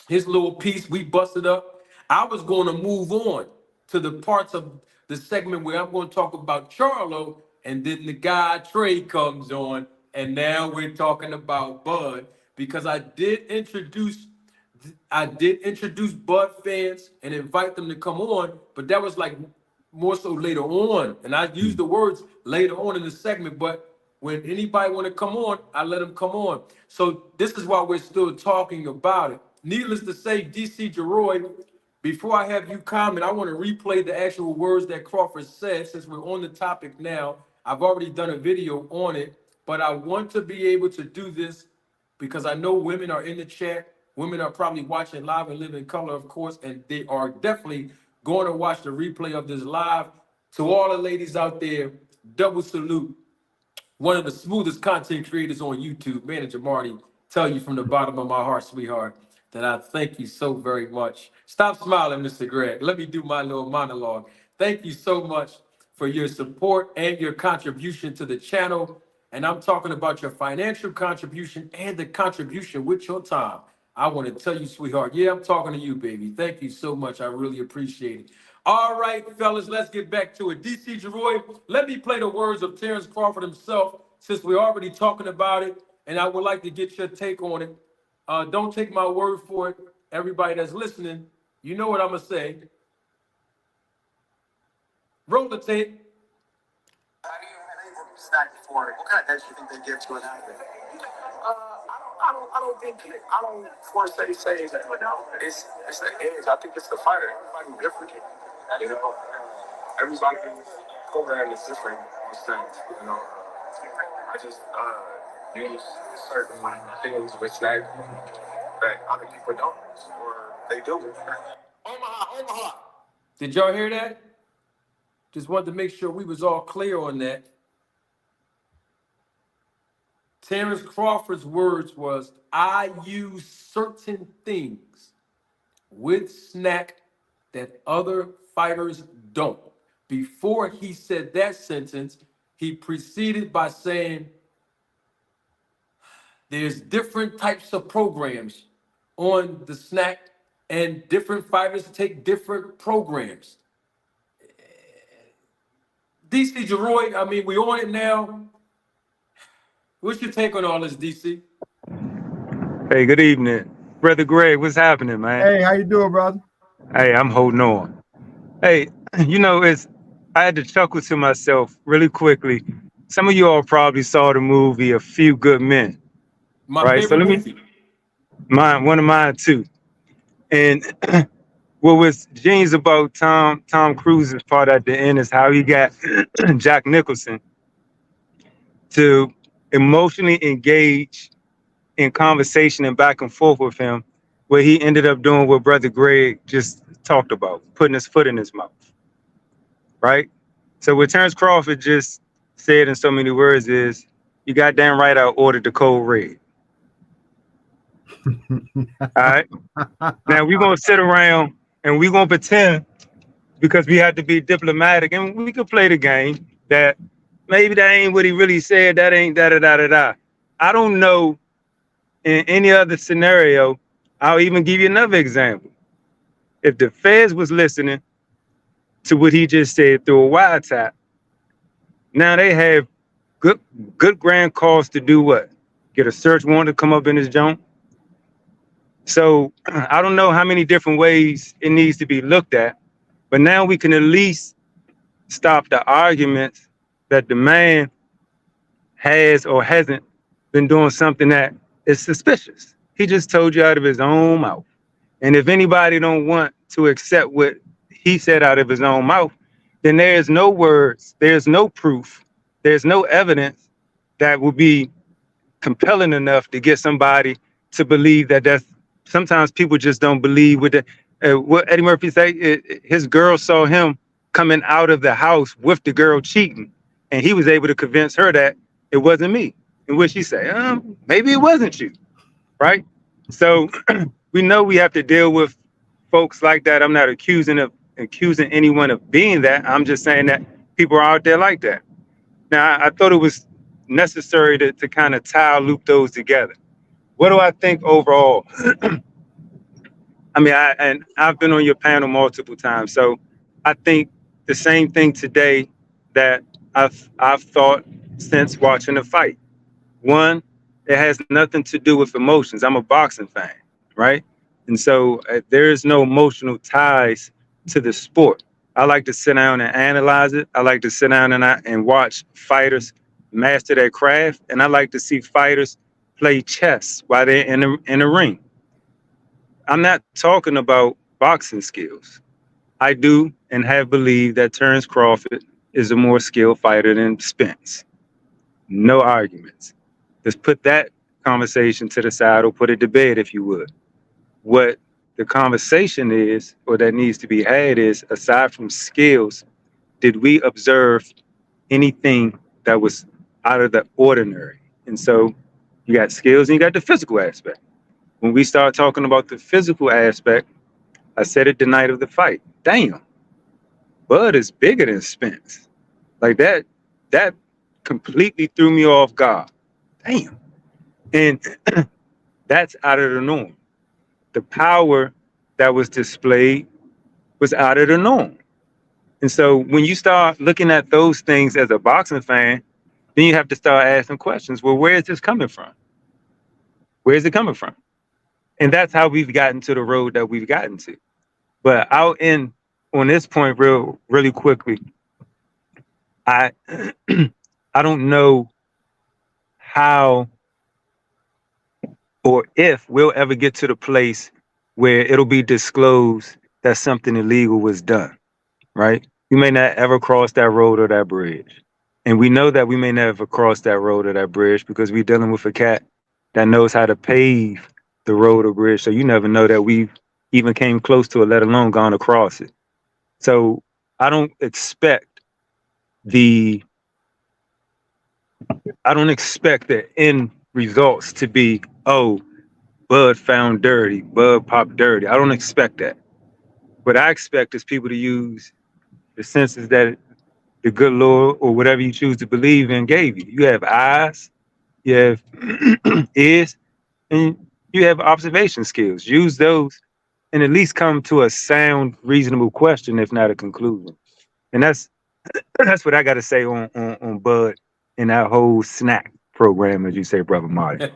little piece. We busted up. I was going to move on to the parts of the segment where I'm going to talk about Charlo, and then the guy Trey comes on, and now we're talking about Bud, because I did introduce Bud fans and invite them to come on, but that was like more so later on, and I used the words later on in the segment. But when anybody want to come on, I let them come on. So this is why we're still talking about it. Needless to say, DC Jeroy, before I have you comment, I want to replay the actual words that Crawford said, since we're on the topic now. I've already done a video on it, but I want to be able to do this because I know women are in the chat. Women are probably watching live and live in color, of course, and they are definitely going to watch the replay of this live. To all the ladies out there, double salute. One of the smoothest content creators on YouTube, Manager Marty, tell you from the bottom of my heart, sweetheart, that I thank you so very much. Stop smiling, Mr. Greg. Let me do my little monologue. Thank you so much for your support and your contribution to the channel. And I'm talking about your financial contribution and the contribution with your time. I want to tell you, sweetheart. Yeah, I'm talking to you, baby. Thank you so much. I really appreciate it. All right, fellas, let's get back to it. DC Jeroy, let me play the words of Terrence Crawford himself, since we're already talking about it, and I would like to get your take on it. Don't take my word for it. Everybody that's listening, you know what I'm going to say. Roll the tape. Snack before. What kind of edge do you think they give to an athlete? I don't think I don't force say that. It's the edge. I think it's the fighter. Everybody's different. You know, everybody's program is different on stage. You know, I just use certain things with snack that other people don't, or they do. Omaha. Did y'all hear that? Just wanted to make sure we was all clear on that. Terrence Crawford's words was, I use certain things with snack that other fighters don't. Before he said that sentence, he preceded by saying, there's different types of programs on the snack and different fighters take different programs. DC Jeroy, I mean, we on it now. What's your take on all this, DC? Hey, good evening. Brother Greg, what's happening, man? Hey, how you doing, brother? Hey, I'm holding on. Hey, I had to chuckle to myself really quickly. Some of you all probably saw the movie A Few Good Men, My right? So favorite movie. one of mine too. And what was genius about Tom Cruise's part at the end is how he got Jack Nicholson to emotionally engage in conversation and back and forth with him, where he ended up doing what Brother Greg just talked about, putting his foot in his mouth, right? So what Terrence Crawford just said in so many words is, you goddamn right I ordered the code red. All right? Now we're going to sit around and we're going to pretend, because we have to be diplomatic, and we could play the game that maybe that ain't what he really said, that ain't da-da-da-da-da. I don't know in any other scenario. I'll even give you another example. If the feds was listening to what he just said through a wiretap, now they have good grand cause to do what? Get a search warrant to come up in his joint. So I don't know how many different ways it needs to be looked at, but now we can at least stop the arguments that the man has or hasn't been doing something that is suspicious. He just told you out of his own mouth. And if anybody don't want to accept what he said out of his own mouth, then there's no words, there's no proof, there's no evidence that will be compelling enough to get somebody to believe that's. Sometimes people just don't believe what Eddie Murphy say. His girl saw him coming out of the house with the girl cheating, and he was able to convince her that it wasn't me. And what she say? Maybe it wasn't you, right? So we know we have to deal with folks like that. I'm not accusing anyone of being that. I'm just saying that people are out there like that. Now, I thought it was necessary to kind of loop those together. What do I think overall? I mean, I've been on your panel multiple times, so I think the same thing today that I've thought since watching the fight. One, it has nothing to do with emotions. I'm a boxing fan, right? And so there is no emotional ties to the sport. I like to sit down and analyze it. I like to sit down and watch fighters master their craft, and I like to see fighters play chess while they're in the ring. I'm not talking about boxing skills. I do and have believed that Terrence Crawford is a more skilled fighter than Spence. No arguments. Let's put that conversation to the side, or put it to bed, if you would. What the conversation is, or that needs to be had, is, aside from skills, did we observe anything that was out of the ordinary? And so you got skills and you got the physical aspect. When we start talking about the physical aspect, I said it the night of the fight. Damn, Bud is bigger than Spence. Like that completely threw me off guard. Damn. And that's out of the norm. the power that was displayed was out of the norm. And so when you start looking at those things as a boxing fan, then you have to start asking questions. Well, where is this coming from? Where is it coming from? And that's how we've gotten to the road that we've gotten to. But I'll end on this point really quickly. I I don't know how or if we'll ever get to the place where it'll be disclosed that something illegal was done, right? We may not ever cross that road or that bridge. And we know that we may never cross that road or that bridge because we're dealing with a cat that knows how to pave the road or bridge. So you never know that we've even came close to it, let alone gone across it. So I don't expect the end results to be, oh, Bud found dirty, Bud popped dirty. I don't expect that. What I expect is people to use the senses that the good Lord or whatever you choose to believe in gave you. You have eyes, you have ears, and you have observation skills. Use those and at least come to a sound, reasonable question, if not a conclusion. And that's what I got to say on Bud and that whole snack program, as you say, Brother Marty.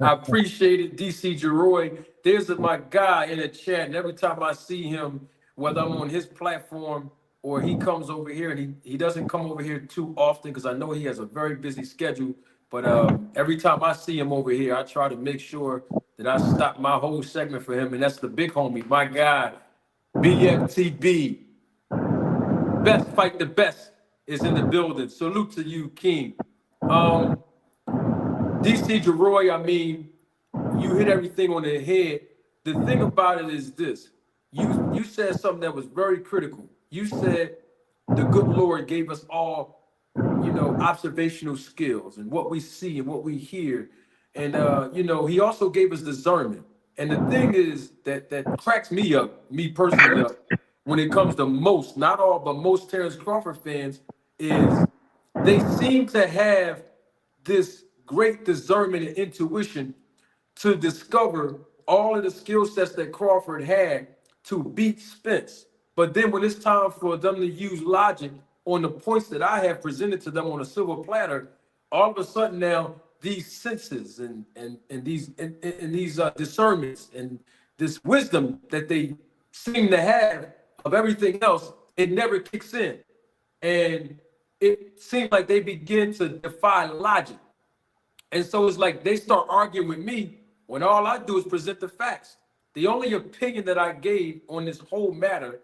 I appreciate it, DC Jeroy. There's my guy in the chat, and every time I see him, whether I'm on his platform or he comes over here, and he doesn't come over here too often because I know he has a very busy schedule. But every time I see him over here, I try to make sure that I stop my whole segment for him, and that's the big homie, my guy, BFTB. Best fight the best is in the building. Salute to you, King. DC Jeroy, I mean, you hit everything on the head. The thing about it is this. You said something that was very critical. You said the good Lord gave us all, observational skills and what we see and what we hear. And, he also gave us discernment. And the thing is that cracks me up, me personally up, when it comes to most, not all, but most Terrence Crawford fans, is they seem to have this great discernment and intuition to discover all of the skill sets that Crawford had to beat Spence. But then when it's time for them to use logic on the points that I have presented to them on a silver platter, all of a sudden now these senses and these discernments and this wisdom that they seem to have of everything else, it never kicks in. And it seems like they begin to defy logic. And so it's like they start arguing with me when all I do is present the facts. The only opinion that I gave on this whole matter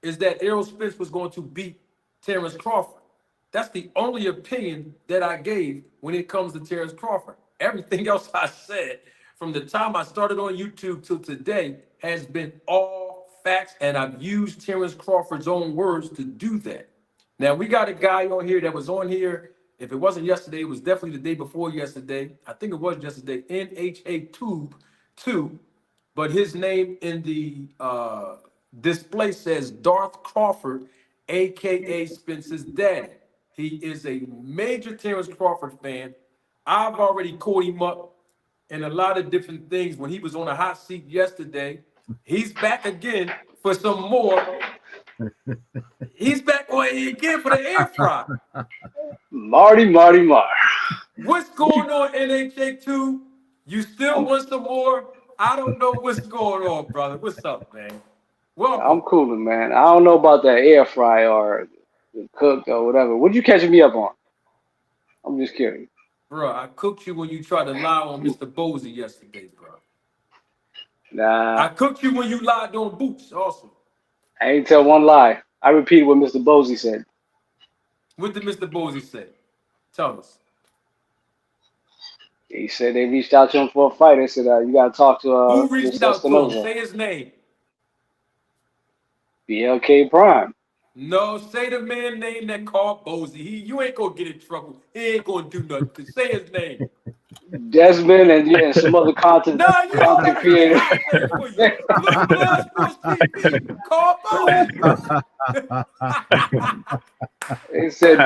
is that Errol Spence was going to beat Terrence Crawford. That's the only opinion that I gave when it comes to Terrence Crawford. Everything else I said from the time I started on YouTube till today has been all facts, and I've used Terrence Crawford's own words to do that. Now, we got a guy on here that was on here. If it wasn't yesterday, it was definitely the day before yesterday. I think it was yesterday, NHA Tube 2. But his name in the display says Darth Crawford, a.k.a. Spence's daddy. He is a major Terrence Crawford fan. I've already caught him up in a lot of different things when he was on a hot seat yesterday. He's back again for some more. He's back again for the air fry. Marty. What's going on, NHA2? You still want some more? I don't know what's going on, brother. What's up, man? Welcome. I'm cooling, man. I don't know about that air fry or the cook or whatever. What you catching me up on? I'm just curious. Bro, I cooked you when you tried to lie on Mr. Bosey yesterday, bro. Nah. I cooked you when you lied on Boots also. I ain't tell one lie. I repeated what Mr. Bosey said. What did Mr. Bosey say? Tell us. He said they reached out to him for a fight. They said, you got to talk to who reached out to him? Say his name. BLK Prime. No, say the man name that called Bosey. You ain't going to get in trouble. He ain't going to do nothing. Say his name. Desmond and some other content creator. Call Bosey. They said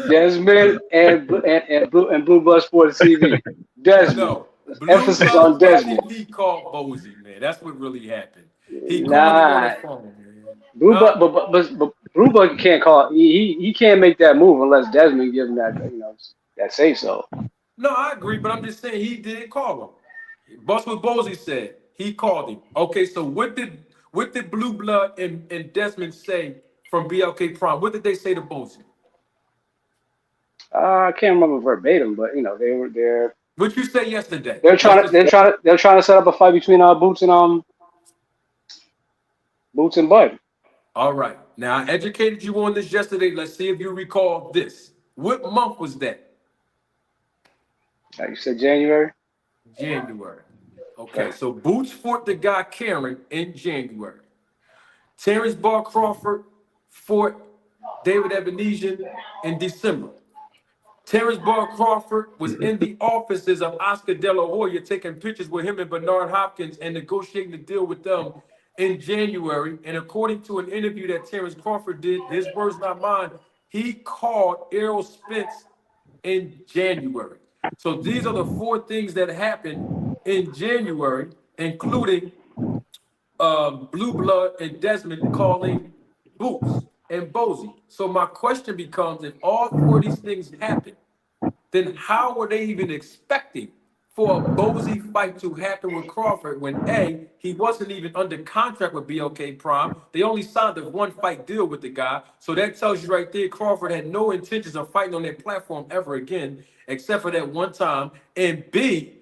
Desmond and Blue Bus Sports TV. Desmond. No, Blue Emphasis on Blood Desmond. really called Bozy, man. That's what really happened. He called him on the Nah, phone, man. Blue Huh? Buck, but Blue Buck can't call. He can't make that move unless Desmond give him that that say so. No, I agree, but I'm just saying he did call him. That's what Bozy said. He called him. Okay, so what did Blue Blood and Desmond say from BLK Prime? What did they say to Bozy? I can't remember verbatim, but What you say yesterday? they're Let's trying to just set up a fight between Boots and Bud. all right. Now I educated you on this yesterday. Let's see if you recall this. What month was that? Like you said, January. January. Okay, Right. so Boots fought the guy Karen in January. Terrence Bar Crawford fought David Ebenezer in December. Terrence Bar Crawford was in the offices of Oscar De La Hoya taking pictures with him and Bernard Hopkins and negotiating a deal with them in January. And according to an interview that Terrence Crawford did, his words not mine, he called Errol Spence in January. So these are the four things that happened in January, including Blue Blood and Desmond calling Boots and Bozy. So my question becomes, if all four of these things happen, then how were they even expecting for a Bozy fight to happen with Crawford when A, he wasn't even under contract with BLK Prime? They only signed a one fight deal with the guy. So that tells you right there, Crawford had no intentions of fighting on that platform ever again, except for that one time. And B,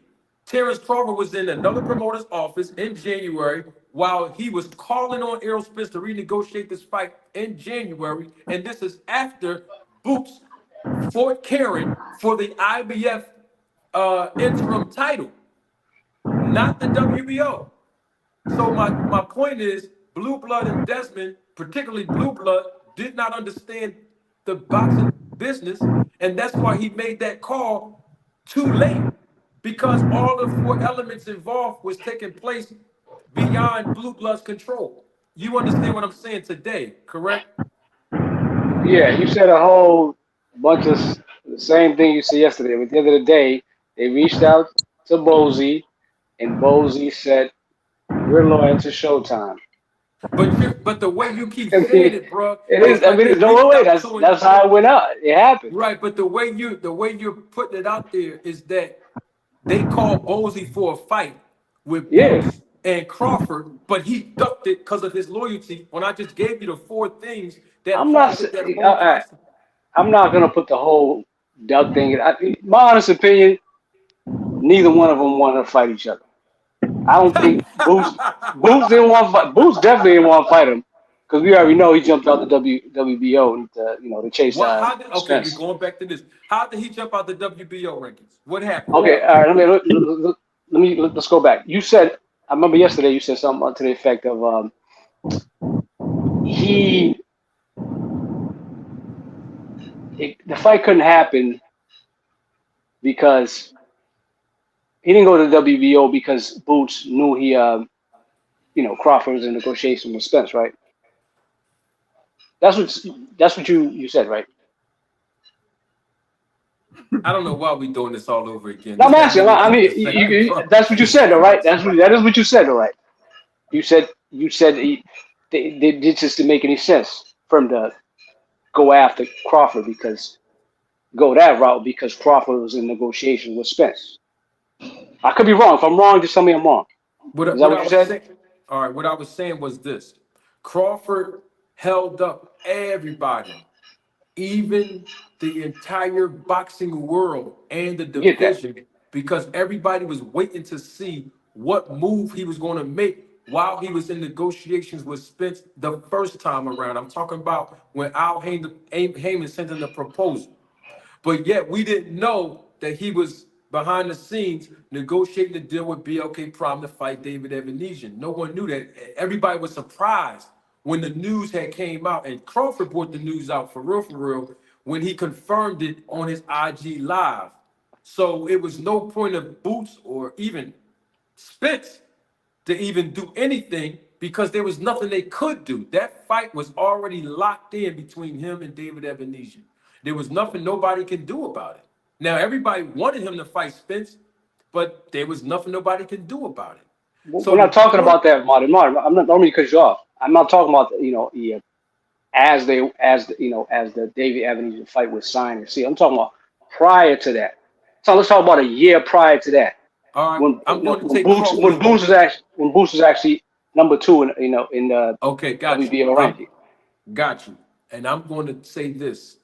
Terrence Crawford was in another promoter's office in January while he was calling on Errol Spence to renegotiate this fight in January. And this is after Boots Fort Karen for the IBF interim title, not the WBO. So my point is, Blue Blood and Desmond, particularly Blue Blood, did not understand the boxing business, and that's why he made that call too late, because all the four elements involved was taking place beyond Blue Blood's control. You understand what I'm saying today, correct? Yeah, you said a whole bunch of the same thing you said yesterday. But at the end of the day, they reached out to Bozy, and Bozy said, "We're loyal to Showtime." But the way you keep I saying mean, it, bro, it is. it's I like mean, they there's no reached way. out That's to him. that's how it went out. It happened. Right, but the way you're putting it out there is that they called Bowsy for a fight with Yeah, Boots and Crawford, but he ducked it because of his loyalty. When I just gave you the four things that I'm not. halted that whole process. I'm not gonna put the whole duck thing. My honest opinion, neither one of them wanted to fight each other. I don't think Boots didn't want to fight. Boots definitely didn't want to fight him because we already know he jumped out the WBO to chase What? How did? Okay, we're Spence. going back to this. How did he jump out the WBO rankings? What happened? Okay, all right. Let's go back. You said I remember yesterday you said something to the effect of he the fight couldn't happen because he didn't go to the WBO because Boots knew Crawford was in negotiation with Spence, right? That's what you said, right? I don't know why we're doing this all over again. No, This I'm had asking. nothing to I do with mean, the second that's what you said, all right? process. That is what you said, all right? You said they did just to make any sense for him to go after Crawford because go that route because Crawford was in negotiation with Spence. I could be wrong. If I'm wrong, just tell me I'm wrong. Is that What what I you was said? saying, all right, what I was saying was this. Crawford held up everybody, even the entire boxing world and the Get that? division, because everybody was waiting to see what move he was going to make while he was in negotiations with Spence the first time around. I'm talking about when Al Heyman sent in the proposal. But yet we didn't know that he was behind the scenes negotiating the deal with BLK Prime to fight David Ebenezer. No one knew that. Everybody was surprised when the news had came out, and Crawford brought the news out for real, when he confirmed it on his IG Live. So it was no point of Boots or even Spence to even do anything because there was nothing they could do. That fight was already locked in between him and David Ebenezer. There was nothing nobody could do about it. Now, everybody wanted him to fight Spence, but there was nothing nobody could do about it. We're So the not talking point, about that, Martin. Martin, I'm not. Don't mean to cut you off. I'm not talking about as the David Evans fight was signed. See, I'm talking about prior to that. So let's talk about a year prior to that. all right, When I'm going to take Crawford's. When Boots was actually number two in the Okay, got you. WBO ranking. Got you. And I'm going to say this.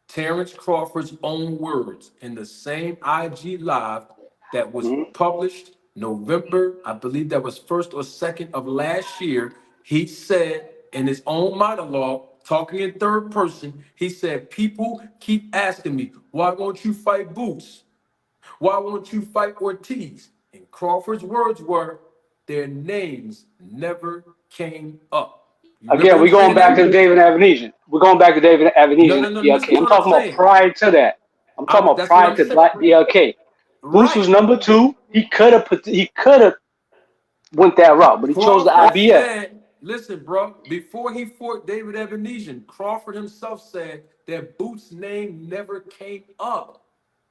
Terrence Crawford's own words in the same IG live that was Hmm. published November, I believe that was 1st or 2nd of last year. He said in his own monologue, talking in third person, he said, people keep asking me, why won't you fight Boots? Why won't you fight Ortiz? And Crawford's words were, their names never came up. You remember Again, him we're going saying back to that? David Avenesian. We're going back to David No, Avenesian. no, no. Listen DLK. to I'm what I'm talking about saying. prior to that. I'm talking about That's what prior I'm to saying. DLK. Boots Right. was number two. He could have went that route, but he chose the Crawford IBF. said, listen, bro, before he fought David Evanesian, Crawford himself said that Boots' name never came up.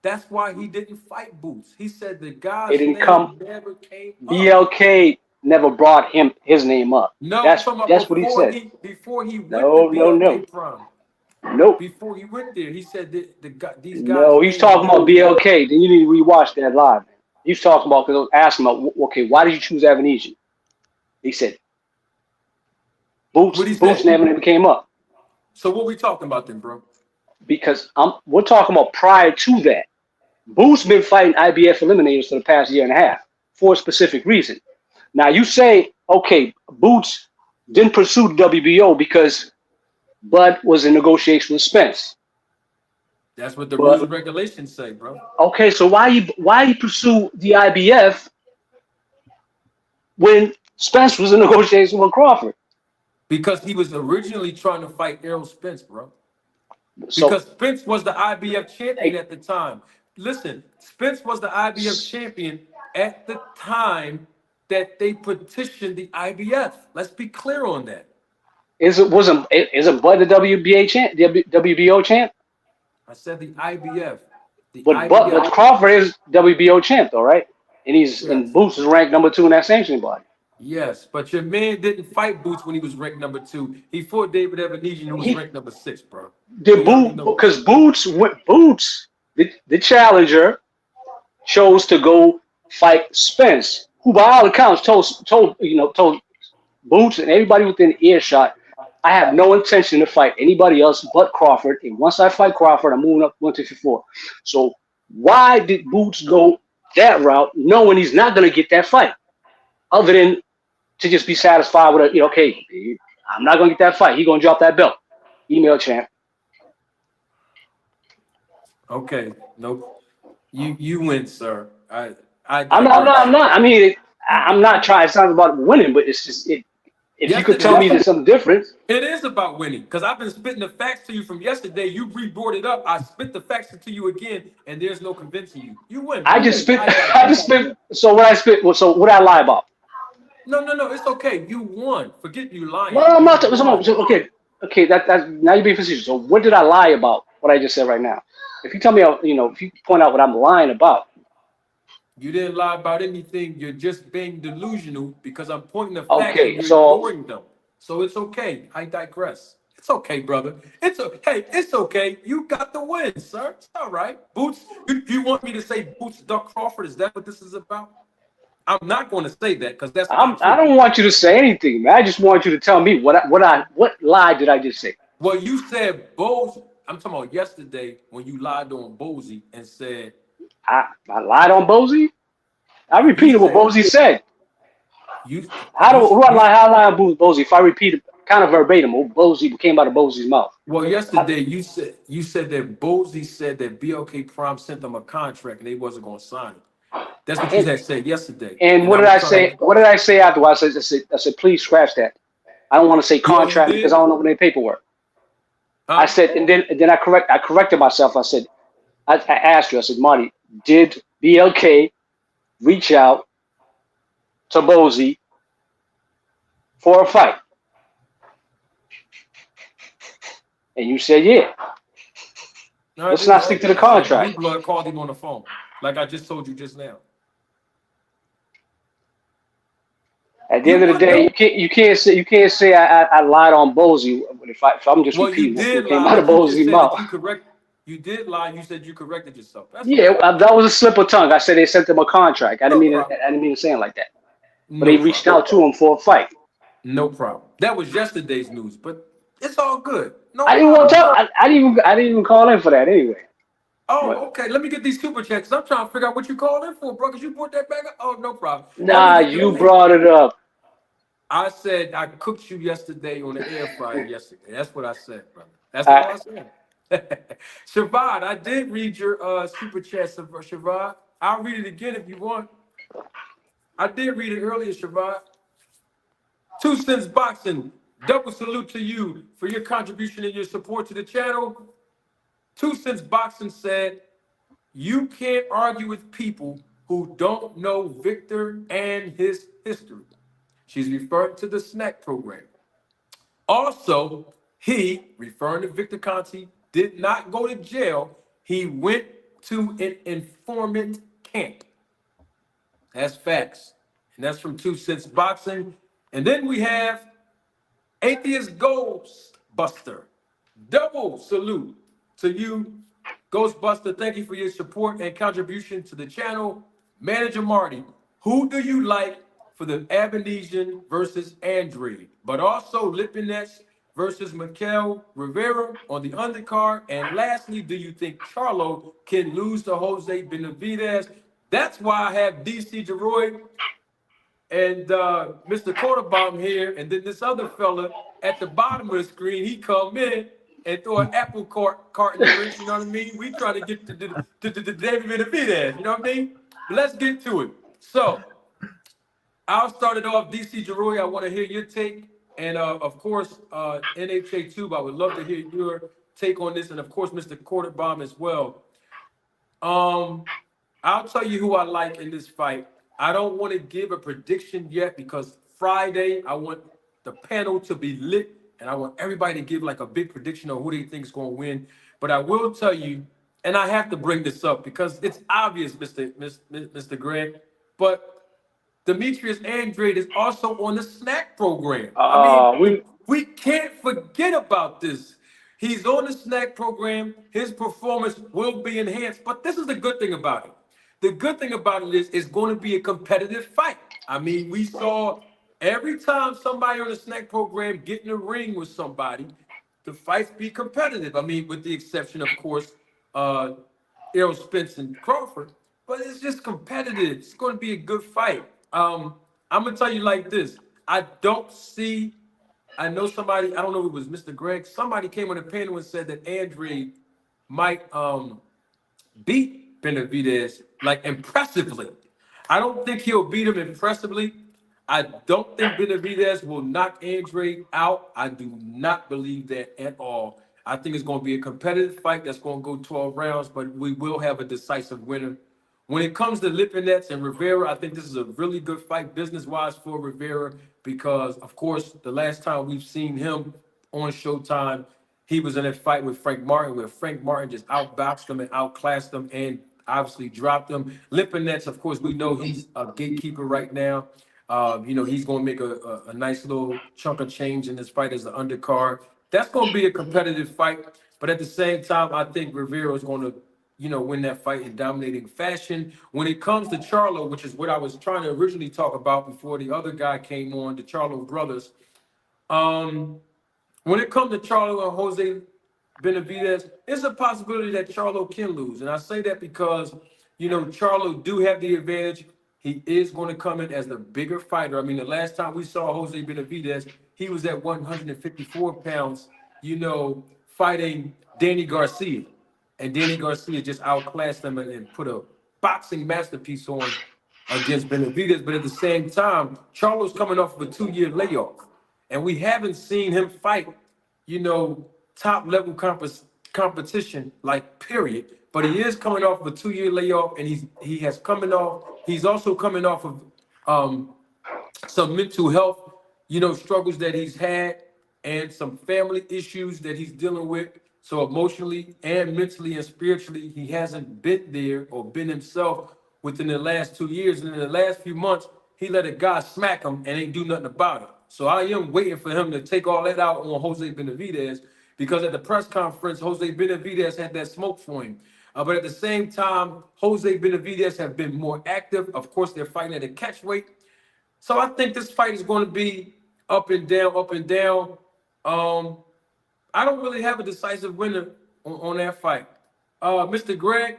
That's why he didn't fight Boots. He said the It guy's didn't come. name never came up. BLK never brought his name up. No, I'm That's talking about that's what he before said. he went to No, no, no, BLK Prime. nope. Before he went there, he said that these guys' No, he's names talking never about came up. BLK. Then you need to rewatch that live. He's talking about because I was asking him, okay, why did you choose Avenesian? He said What he Boots said. never came up So what we talking about then, bro? because we're talking about prior to that. Boots been fighting IBF eliminators for the past year and a half for a specific reason. Now you say, okay, Boots didn't pursue the WBO because Bud was in negotiation with Spence. That's what the rules But and regulations say, bro. okay, so why you pursue the IBF when Spence was in negotiation with Crawford? Because he was originally trying to fight Errol Spence, bro. So Because Spence was the IBF champion at the time. Listen, Spence was the IBF champion at the time that they petitioned the IBF. Let's be clear on that. isn't Bud the WBA champ, the WBO champ? I said the IBF. The But IBF. Crawford is WBO champ though, right? And Yes. Boots is ranked number two in that sanctioning body. Yes. But your man didn't fight Boots when he was ranked number 2. He fought David Evanesian, who was He ranked number 6, bro. did We already Boot know. because Boots, the challenger, chose to go fight Spence, who by all accounts told Boots and everybody within earshot, I have no intention to fight anybody else but Crawford. And once I fight Crawford, I'm moving up 154. So why did Boots go that route, knowing he's not going to get that fight, other than to just be satisfied with okay, I'm not going to get that fight. He's going to drop that belt. Email champ. Okay. Nope. You win, sir. I I'm not. I'm not. digress. I'm not. I mean, I'm not trying. It's not about winning, but it's just it. If you Yes, could it tell me is. there's something different, It is about winning because I've been spitting the facts to you from yesterday. You re-brought it up. I spit the facts to you again, and there's no convincing you. You win, I bro. just spit. I I just digress. spit. So what I spit. So what I lie about? No, no, no. It's okay. You won. Forget you No, lying. I'm You not. won. Okay. Okay. That's now you're being facetious. So what did I lie about? What I just said right now. If you tell me, if you point out what I'm lying about. You didn't lie about anything. You're just being delusional because I'm pointing the facts and Okay. you're So ignoring them. So it's okay. I digress. It's okay, brother. Hey, it's okay. You got the win, sir. It's all right. Boots, you want me to say Boots Duck Crawford? Is that what this is about? I'm not going to say that because that's not I true. don't want you to say anything, man. I just want you to tell me what lie did I just say? Well, you said Bose. I'm talking about yesterday when you lied on Bosey and said I lied on Bozy. I you repeated what said Bozy said. you How do you who I you. lie? How I lie on Bozy? If I repeat it kind of verbatim, what Bozy came out of Bozy's mouth. Well, yesterday you said that Bosey said that BLK Prime sent them a contract and they wasn't going to sign it. That's what you And had said yesterday, and and what I did was I trying say? to. What did I say afterwards? I said, please scratch that. I don't want to say Oh, you contract because I did? don't know any paperwork. I Huh? said, and then I corrected myself. I said, I asked you. I said, Marty, did BLK reach out to Bozy for a fight? And you said, yeah. No, I Let's didn't not say stick to the that. I said Blue contract. Blood called him on the phone, like I just told you just now. At the You end of the would day, know. you can't say I lied on Bosey. If I'm just Well, you repeating did what came lie, out of but you just Bosey's said that mouth. you correct. You did lie. You said you corrected yourself. That's Yeah, okay. that was a slip of tongue. I said they sent him a contract. No problem. I didn't mean to say it like that. But No they reached problem. out to him for a fight. No problem. That was yesterday's news, but it's all good. No I didn't want to problem, tell. bro. I didn't even call in for that anyway. Oh, But okay. Let me get these super checks. I'm trying to figure out what you called in for, bro. Cause you brought that back up. Oh, no problem. Let me nah, get you the. brought it up. I said I cooked you yesterday on the air fryer yesterday. That's what I said, brother. That's all I, I said. Shabbat, I did read your super chat, Shabbat. I'll read it again if you want. I did read it earlier, Shabbat. 2 Cents Boxing, double salute to you for your contribution and your support to the channel. 2 Cents Boxing said, you can't argue with people who don't know Victor and his history. She's referring to the snack program. Also, he, referring to Victor Conti, did not go to jail. He went to an informant camp. That's facts. And that's from 2 Cents Boxing. And then we have Atheist Ghostbuster. Double salute to you, Ghostbuster. Thank you for your support and contribution to the channel. Manager Marty, who do you like for the Abenesian versus Andrade, but also Lipinets versus Mikel Rivera on the undercard? And lastly, do you think Charlo can lose to Jose Benavidez? That's why I have DC Jeroy and Mr. Quarterbomb here, and then this other fella at the bottom of the screen, he come in and throw an apple cart in the ring, you know what I mean? We try to get to the David Benavidez, you know what I mean? But let's get to it. So, I'll start it off, DC Jeroy, I want to hear your take, and of course, NHA Tube, I would love to hear your take on this, and of course, Mr. Quarterbomb as well. I'll tell you who I like in this fight. I don't want to give a prediction yet because Friday, I want the panel to be lit and I want everybody to give like a big prediction on who they think is going to win. But I will tell you, and I have to bring this up because it's obvious, Mr. Grant, but Demetrius Andrade is also on the snack program. I mean, we we can't forget about this. He's on the snack program. His performance will be enhanced. But this is the good thing about it. The good thing about it is it's going to be a competitive fight. I mean, we saw every time somebody on the snack program get in the ring with somebody, the fights be competitive. I mean, with the exception, of course, Errol Spence and Crawford, but it's just competitive. It's going to be a good fight. I'm gonna tell you like this. I don't see. I know somebody. I don't know if it was Mr. Greg. Somebody came on the panel and said that Andre might beat Benavidez like impressively. I don't think he'll beat him impressively. I don't think Benavidez will knock Andre out. I do not believe that at all. I think it's going to be a competitive fight that's going to go 12 rounds, but we will have a decisive winner. When it comes to Lipinets and Rivera, I think this is a really good fight business-wise for Rivera because, of course, the last time we've seen him on Showtime, he was in a fight with Frank Martin, where Frank Martin just outboxed him and outclassed him and obviously dropped him. Lipinets, of course, we know he's a gatekeeper right now. He's going to make a nice little chunk of change in this fight as the undercard. That's going to be a competitive fight. But at the same time, I think Rivera is going to, win that fight in dominating fashion. When it comes to Charlo, which is what I was trying to originally talk about before the other guy came on, the Charlo brothers. When it comes to Charlo and Jose Benavidez, it's a possibility that Charlo can lose. And I say that because, Charlo do have the advantage. He is going to come in as the bigger fighter. I mean, the last time we saw Jose Benavidez, he was at 154 pounds, fighting Danny Garcia. And Danny Garcia just outclassed him and put a boxing masterpiece on against Benavidez. But at the same time, Charlo's coming off of a 2-year layoff. And we haven't seen him fight, top level competition, like period. But he is coming off of a 2-year layoff, and he's also coming off of some mental health, struggles that he's had and some family issues that he's dealing with. So emotionally and mentally and spiritually, he hasn't been there or been himself within the last 2 years. And in the last few months, he let a guy smack him and ain't do nothing about it. So I am waiting for him to take all that out on Jose Benavidez, because at the press conference, Jose Benavidez had that smoke for him. But at the same time, Jose Benavidez have been more active. Of course, they're fighting at a catch weight. So I think this fight is going to be up and down, up and down. I don't really have a decisive winner on that fight. Mr. Greg,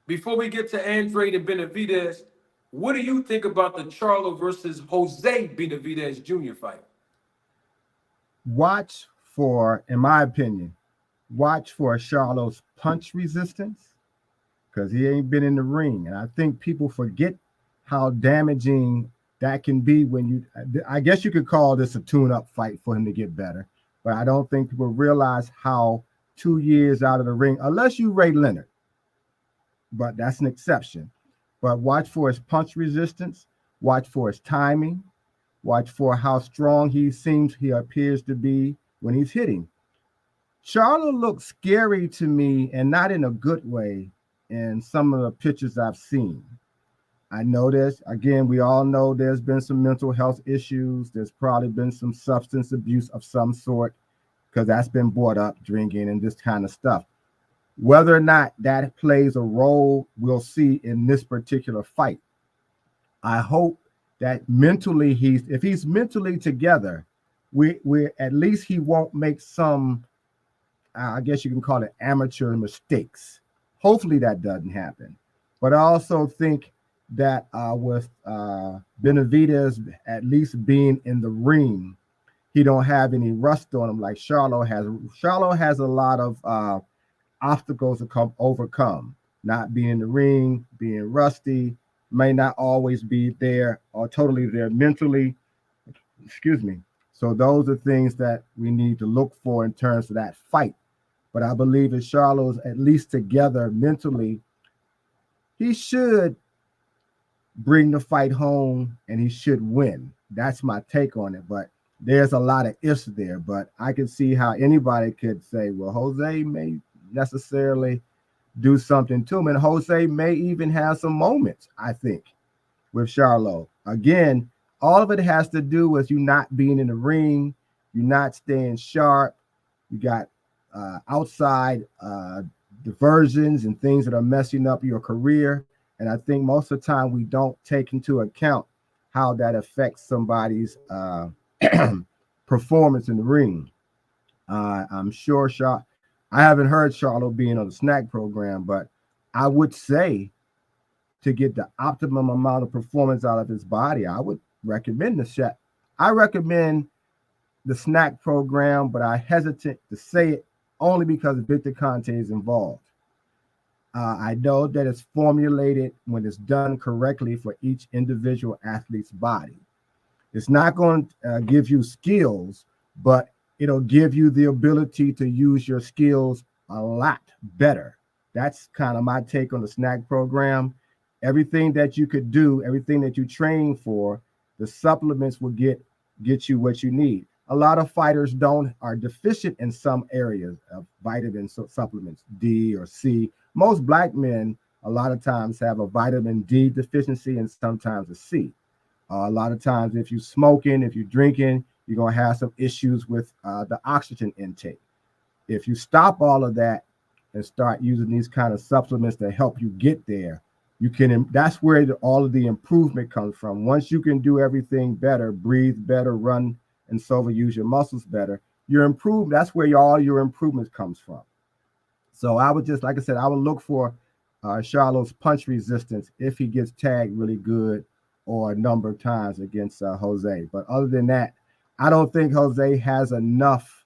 before we get to Andrade and Benavidez, what do you think about the Charlo versus Jose Benavidez Jr. fight? Watch for, in my opinion, watch for Charlo's punch resistance, because he ain't been in the ring. And I think people forget how damaging that can be when you, I guess you could call this a tune-up fight for him to get better. But I don't think people realize how 2 years out of the ring, unless you Ray Leonard, but that's an exception. But watch for his punch resistance, watch for his timing, watch for how strong he appears to be when he's hitting. Charlo looks scary to me, and not in a good way, in some of the pictures I've seen. I know this, again, we all know there's been some mental health issues. There's probably been some substance abuse of some sort, because that's been brought up, drinking and this kind of stuff. Whether or not that plays a role, we'll see in this particular fight. I hope that mentally if he's mentally together, we at least he won't make some, I guess you can call it amateur mistakes. Hopefully that doesn't happen. But I also think that with Benavidez at least being in the ring, he don't have any rust on him like Charlo has. Charlo has a lot of obstacles to overcome. Not being in the ring, being rusty, may not always be there or totally there mentally. Excuse me. So those are things that we need to look for in terms of that fight. But I believe if Charlo's at least together mentally, he should bring the fight home and he should win. That's my take on it. But there's a lot of ifs there. But I can see how anybody could say, well, Jose may necessarily do something to him. And Jose may even have some moments, I think, with Charlo. Again, all of it has to do with you not being in the ring, you not staying sharp. You got outside diversions and things that are messing up your career. And I think most of the time we don't take into account how that affects somebody's performance in the ring. I'm sure I haven't heard Charlo being on the snack program, but I would say to get the optimum amount of performance out of his body, I would recommend the shot. I recommend the snack program, but I hesitate to say it only because Victor Conte is involved. I know that it's formulated when it's done correctly for each individual athlete's body. It's not going to give you skills, but it'll give you the ability to use your skills a lot better. That's kind of my take on the snack program. Everything that you could do, everything that you train for, the supplements will get you what you need. A lot of fighters are deficient in some areas of vitamin supplements, D or C. Most black men a lot of times have a vitamin D deficiency and sometimes a C. A lot of times if you're smoking, if you're drinking, you're going to have some issues with the oxygen intake. If you stop all of that and start using these kind of supplements to help you get there, that's where all of the improvement comes from. Once you can do everything better, breathe better, run and so use your muscles better, you're improved. That's where all your improvements comes from. So I would just, like I said, I would look for Charlo's punch resistance if he gets tagged really good or a number of times against Jose. But other than that, I don't think Jose has enough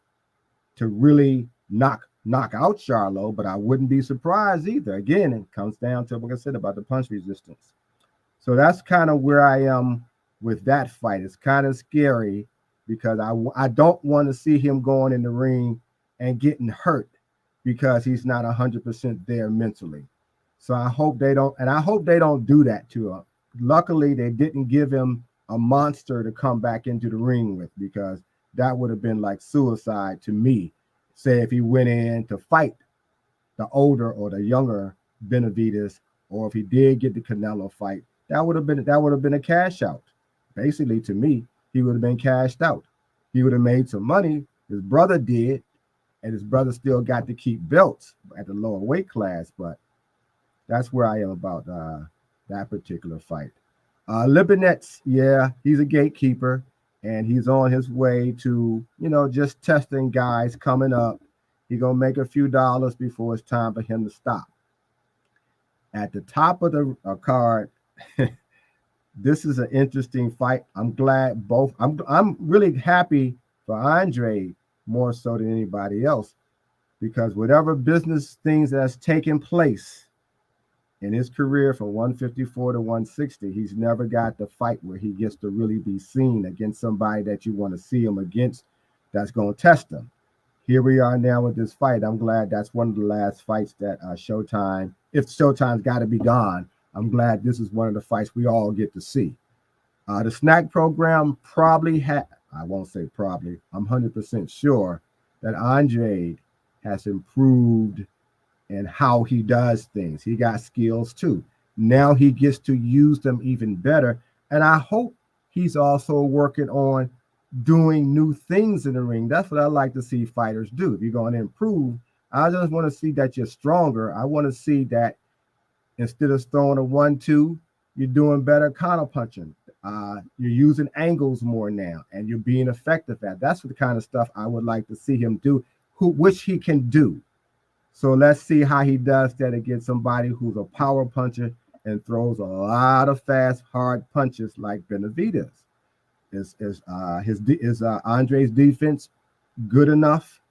to really knock out Charlo, but I wouldn't be surprised either. Again, it comes down to what I said about the punch resistance. So that's kind of where I am with that fight. It's kind of scary because I don't want to see him going in the ring and getting hurt because he's not 100% there mentally. So I hope they don't, and I hope they don't do that to him. Luckily, they didn't give him a monster to come back into the ring with, because that would have been like suicide to me. Say if he went in to fight the older or the younger Benavidez, or if he did get the Canelo fight, that would have been a cash out. Basically, to me, he would have been cashed out. He would have made some money. His brother did, and his brother still got to keep belts at the lower weight class. But that's where I am about that particular fight. Libinets, yeah, he's a gatekeeper, and he's on his way to, just testing guys coming up. He's going to make a few dollars before it's time for him to stop. At the top of the card, this is an interesting fight. I'm glad both. I'm really happy for Andrade more so than anybody else, because whatever business things that's taken place in his career from 154 to 160, he's never got the fight where he gets to really be seen against somebody that you want to see him against that's going to test him. Here we are now with this fight. I'm glad that's one of the last fights that Showtime, if Showtime's got to be gone, I'm glad this is one of the fights we all get to see. The snack program probably I won't say probably, I'm 100% sure that Andrade has improved in how he does things. He got skills too. Now he gets to use them even better. And I hope he's also working on doing new things in the ring. That's what I like to see fighters do. If you're going to improve, I just want to see that you're stronger. I want to see that instead of throwing a 1-2, you're doing better counter punching. You're using angles more now, and you're being effective at. That's the kind of stuff I would like to see him do, which he can do. So let's see how he does that against somebody who's a power puncher and throws a lot of fast, hard punches like Benavidez. Is Andrade's defense good enough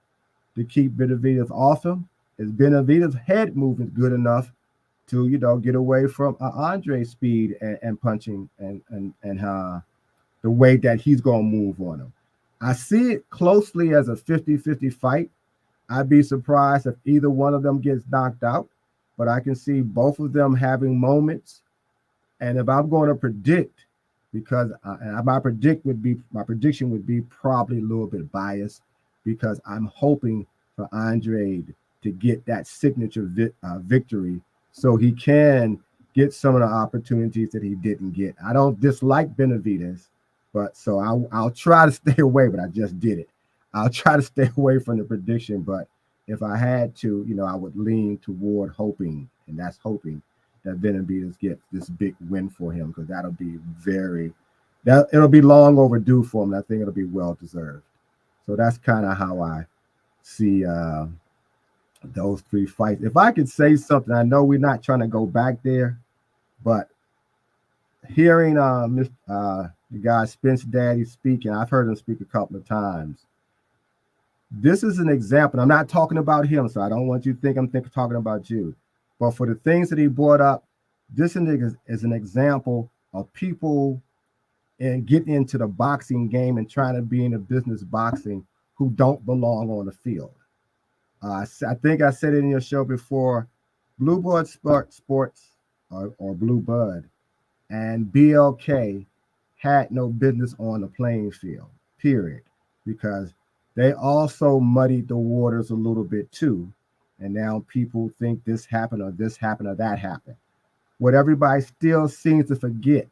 to keep Benavidez off him? Is Benavidez's head movement good enough to get away from Andrade's speed and punching and the way that he's gonna move on him? I see it closely as a 50-50 fight. I'd be surprised if either one of them gets knocked out, but I can see both of them having moments. And if I'm going to predict, because my prediction would be probably a little bit biased, because I'm hoping for Andrade to get that signature victory so he can get some of the opportunities that he didn't get. I don't dislike Benavidez, but so I'll try to stay away, but I just did it. I'll try to stay away from the prediction, but if I had to, I would lean toward hoping, and that's hoping that Benavidez gets this big win for him, because it'll be long overdue for him. And I think it'll be well deserved. So that's kind of how I see those three fights. If I could say something, I know we're not trying to go back there, but hearing the guy Spence Daddy speaking, I've heard him speak a couple of times. This is an example. I'm not talking about him, so I don't want you to think I'm talking about you. But for the things that he brought up, this is an example of people and getting into the boxing game and trying to be in a business boxing who don't belong on the field. I think I said it in your show before, Blue Blood Sports or Blue Bud and BLK had no business on the playing field, period, because they also muddied the waters a little bit too. And now people think this happened or that happened. What everybody still seems to forget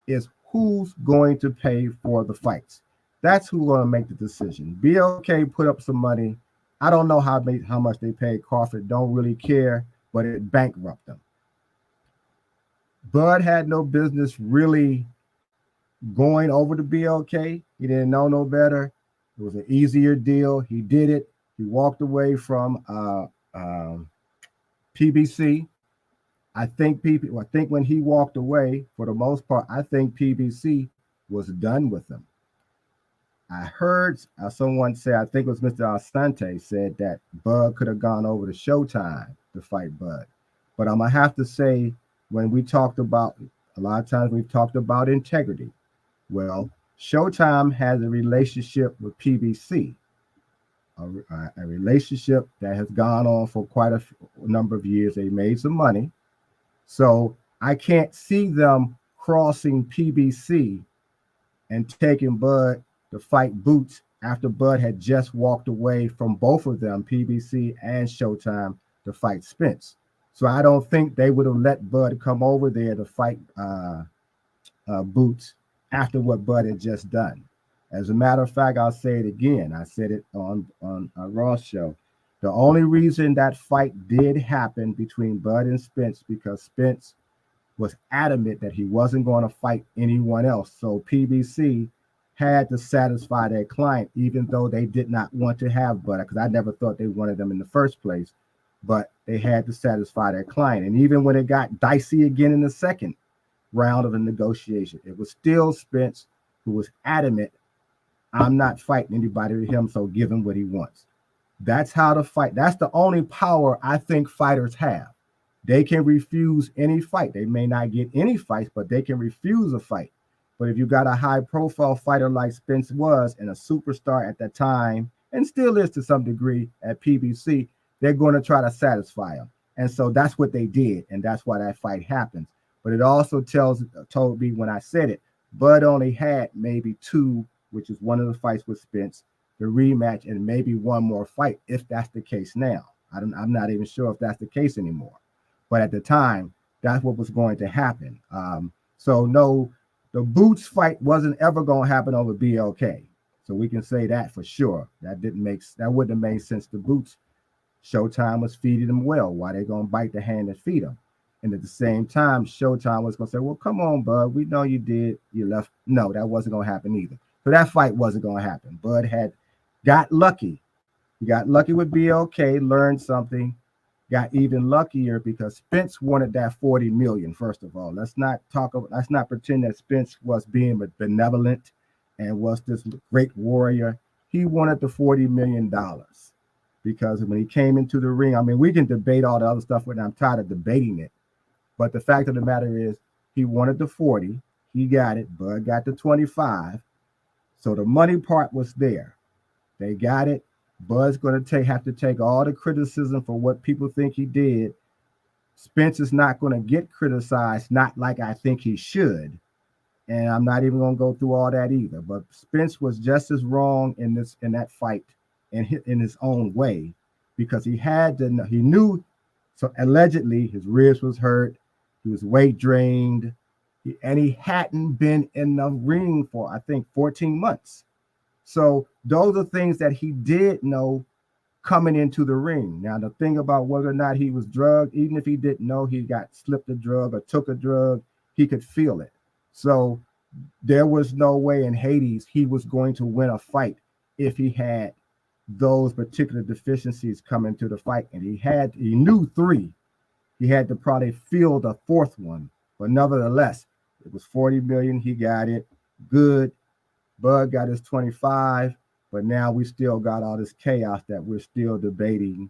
is who's going to pay for the fights. That's who's going to make the decision. BLK put up some money. I don't know how much they paid Crawford. Don't really care, but it bankrupted them. Bud had no business really going over to BLK. He didn't know no better. It was an easier deal. He did it. He walked away from PBC. I think when he walked away, for the most part, I think PBC was done with him. I heard someone say, I think it was Mr. Asante, said that Bud could have gone over to Showtime to fight Bud. But I'm going to have to say, when we talked about, a lot of times we've talked about integrity. Well, Showtime has a relationship with PBC, a relationship that has gone on for quite a number of years. They made some money. So I can't see them crossing PBC and taking Bud to fight Boots after Bud had just walked away from both of them, PBC and Showtime, to fight Spence. So I don't think they would have let Bud come over there to fight Boots after what Bud had just done. As a matter of fact, I'll say it again. I said it on a Ross show. The only reason that fight did happen between Bud and Spence because Spence was adamant that he wasn't going to fight anyone else. So PBC had to satisfy their client, even though they did not want to have Bud, because I never thought they wanted them in the first place. But they had to satisfy their client. And even when it got dicey again in the second round of the negotiation, it was still Spence who was adamant, I'm not fighting anybody with him, so give him what he wants. That's how to fight. That's the only power I think fighters have. They can refuse any fight. They may not get any fights, but they can refuse a fight. But if you got a high-profile fighter like Spence was and a superstar at that time, and still is to some degree at PBC, they're going to try to satisfy him. And so that's what they did, and that's why that fight happens. But it also told me when I said it, Bud only had maybe two, which is one of the fights with Spence, the rematch, and maybe one more fight, if that's the case now. I'm not even sure if that's the case anymore. But at the time, that's what was going to happen. So no, the Boots fight wasn't ever going to happen over BLK. So we can say that for sure. That wouldn't have made sense to Boots. Showtime was feeding him well. Why they gonna bite the hand that feed him? And at the same time, Showtime was gonna say, well, come on, Bud. We know you did. You left. No, that wasn't gonna happen either. So that fight wasn't gonna happen. Bud got lucky. He got lucky with BLK, learned something, got even luckier because Spence wanted that 40 million. First of all, let's not pretend that Spence was being benevolent and was this great warrior. He wanted the $40 million. Because when he came into the ring, I mean, we can debate all the other stuff, but I'm tired of debating it. But the fact of the matter is, he wanted the 40. He got it. Bud got the 25. So the money part was there. They got it. Bud's going to have to take all the criticism for what people think he did. Spence is not going to get criticized, not like I think he should. And I'm not even going to go through all that either. But Spence was just as wrong in that fight. In his own way, because he knew, so allegedly his ribs was hurt, he was weight drained, and he hadn't been in the ring for, I think, 14 months. So those are things that he did know coming into the ring. Now, the thing about whether or not he was drugged, even if he didn't know he got slipped a drug or took a drug, he could feel it. So there was no way in Hades he was going to win a fight if he had those particular deficiencies come into the fight. And he knew three. He had to probably feel the fourth one. But nevertheless, it was 40 million. He got it. Good. Bud got his 25. But now we still got all this chaos that we're still debating.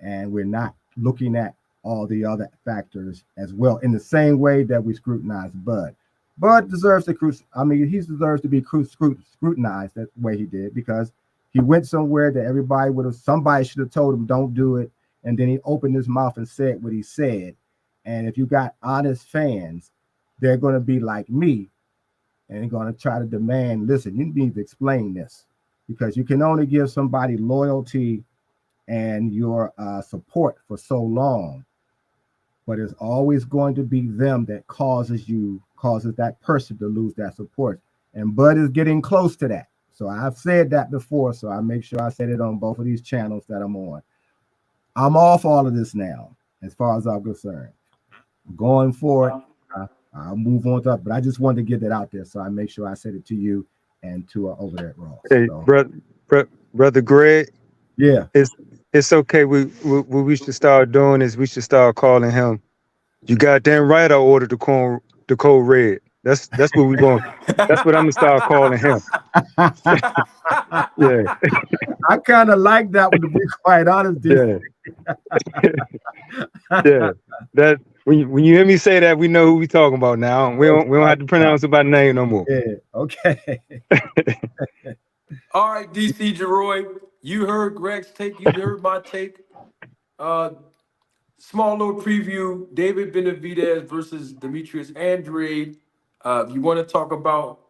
And we're not looking at all the other factors as well in the same way that we scrutinize Bud. Bud deserves he deserves to be scrutinized that way he did, because he went somewhere that somebody should have told him don't do it. And then he opened his mouth and said what he said. And if you got honest fans, they're going to be like me and they're going to try to demand, listen, you need to explain this, because you can only give somebody loyalty and your support for so long. But it's always going to be them that causes that person to lose that support. And Bud is getting close to that. So I've said that before, so I make sure I said it on both of these channels that I'm on. I'm off all of this now, as far as I'm concerned. Going forward, I'll move on to, but I just wanted to get that out there, so I make sure I said it to you and to over there at Ross. Hey, so. brother Greg. Yeah, it's okay. What we should start doing is we should start calling him. You goddamn right. I ordered the code red. That's what we going. That's what I'm gonna start calling him. Yeah. I kind of like that one, to be quite honest. Yeah. Yeah. That when you hear me say that, we know who we talking about now. We don't have to pronounce it by name no more. Yeah. Okay. All right, DC Jeroy, you heard Greg's take. You heard my take. Small little preview: David Benavidez versus Demetrius Andrade. If you want to talk about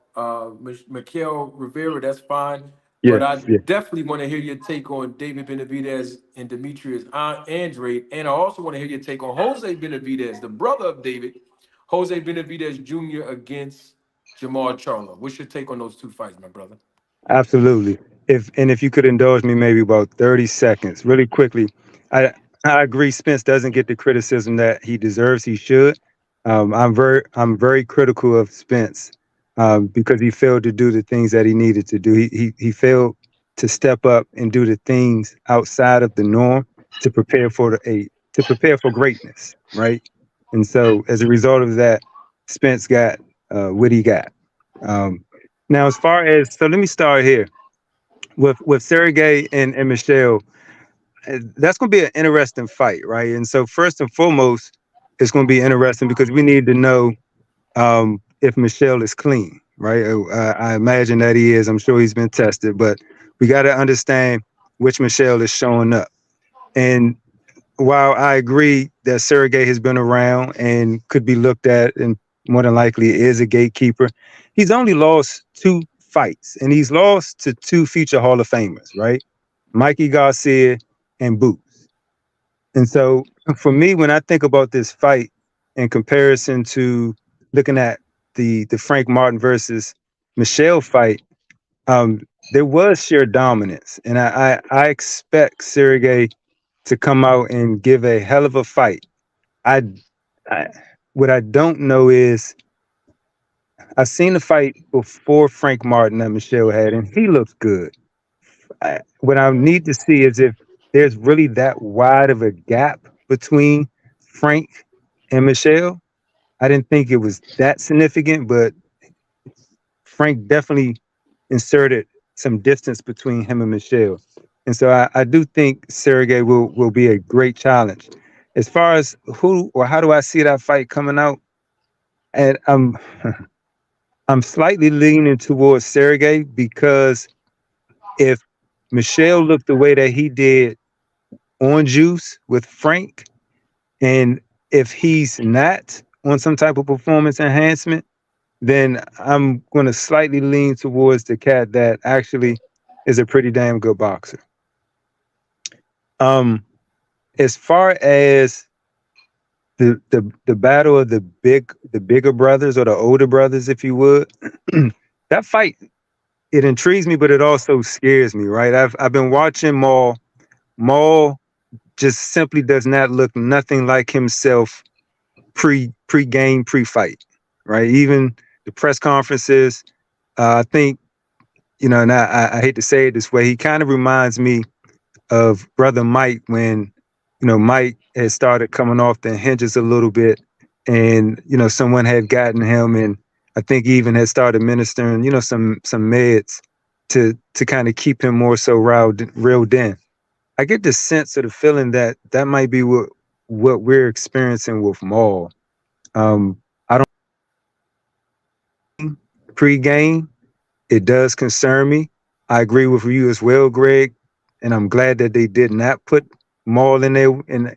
Mikael Rivera, that's fine. But Yes, I yes, definitely want to hear your take on David Benavidez and Demetrius Andrade. And I also want to hear your take on Jose Benavidez, the brother of David, Jose Benavidez Jr. against Jermall Charlo. What's your take on those two fights, my brother? absolutely. If you could indulge me maybe about 30 seconds, really quickly. I I agree Spence doesn't get the criticism that he deserves. He should. I'm very critical of Spence because he failed to do the things that he needed to do. He failed to step up and do the things outside of the norm to prepare for to prepare for greatness, right? And so as a result of that, Spence got what he got. Um, Now, as far as so, let me start here with Sergey and Michelle. That's going to be an interesting fight, right? And so, first and foremost, it's going to be interesting because we need to know if Michelle is clean, right? I imagine that he is. I'm sure he's been tested, but we got to understand which Michelle is showing up. And while I agree that Sergey has been around and could be looked at and more than likely is a gatekeeper, he's only lost two fights and he's lost to two future Hall of Famers, right? Mikey Garcia and Boots. And so for me, when I think about this fight in comparison to looking at the Frank Martin versus Michelle fight, um, there was sheer dominance. And I expect Sergey to come out and give a hell of a fight. I, I what I don't know is I've seen the fight before Frank Martin that Michelle had, and he looks good. What I need to see is if there's really that wide of a gap between Frank and Michelle. I didn't think it was that significant, but Frank definitely inserted some distance between him and Michelle. And so I do think Sergey will be a great challenge. As far as who or how do I see that fight coming out, and I'm slightly leaning towards Sergey because if Michelle looked the way that he did on Juice with Frank, and if he's not on some type of performance enhancement, then I'm going to slightly lean towards the cat that actually is a pretty damn good boxer. Um, as far as the battle of the bigger brothers or the older brothers, if you would, that fight it intrigues me, but it also scares me. Right? I've been watching Maul. Maul just simply does not look nothing like himself pre-game pre-fight. Right? Even the press conferences. I think and I hate to say it this way, he kind of reminds me of Brother Mike when, Mike had started coming off the hinges a little bit and, someone had gotten him and I think he even had started ministering, some meds to kind of keep him more so reeled in. I get the sense or the feeling that that might be what we're experiencing with Maul. I don't pre-game. It does concern me. I agree with you as well, Greg, and I'm glad that they did not put Maul in there. And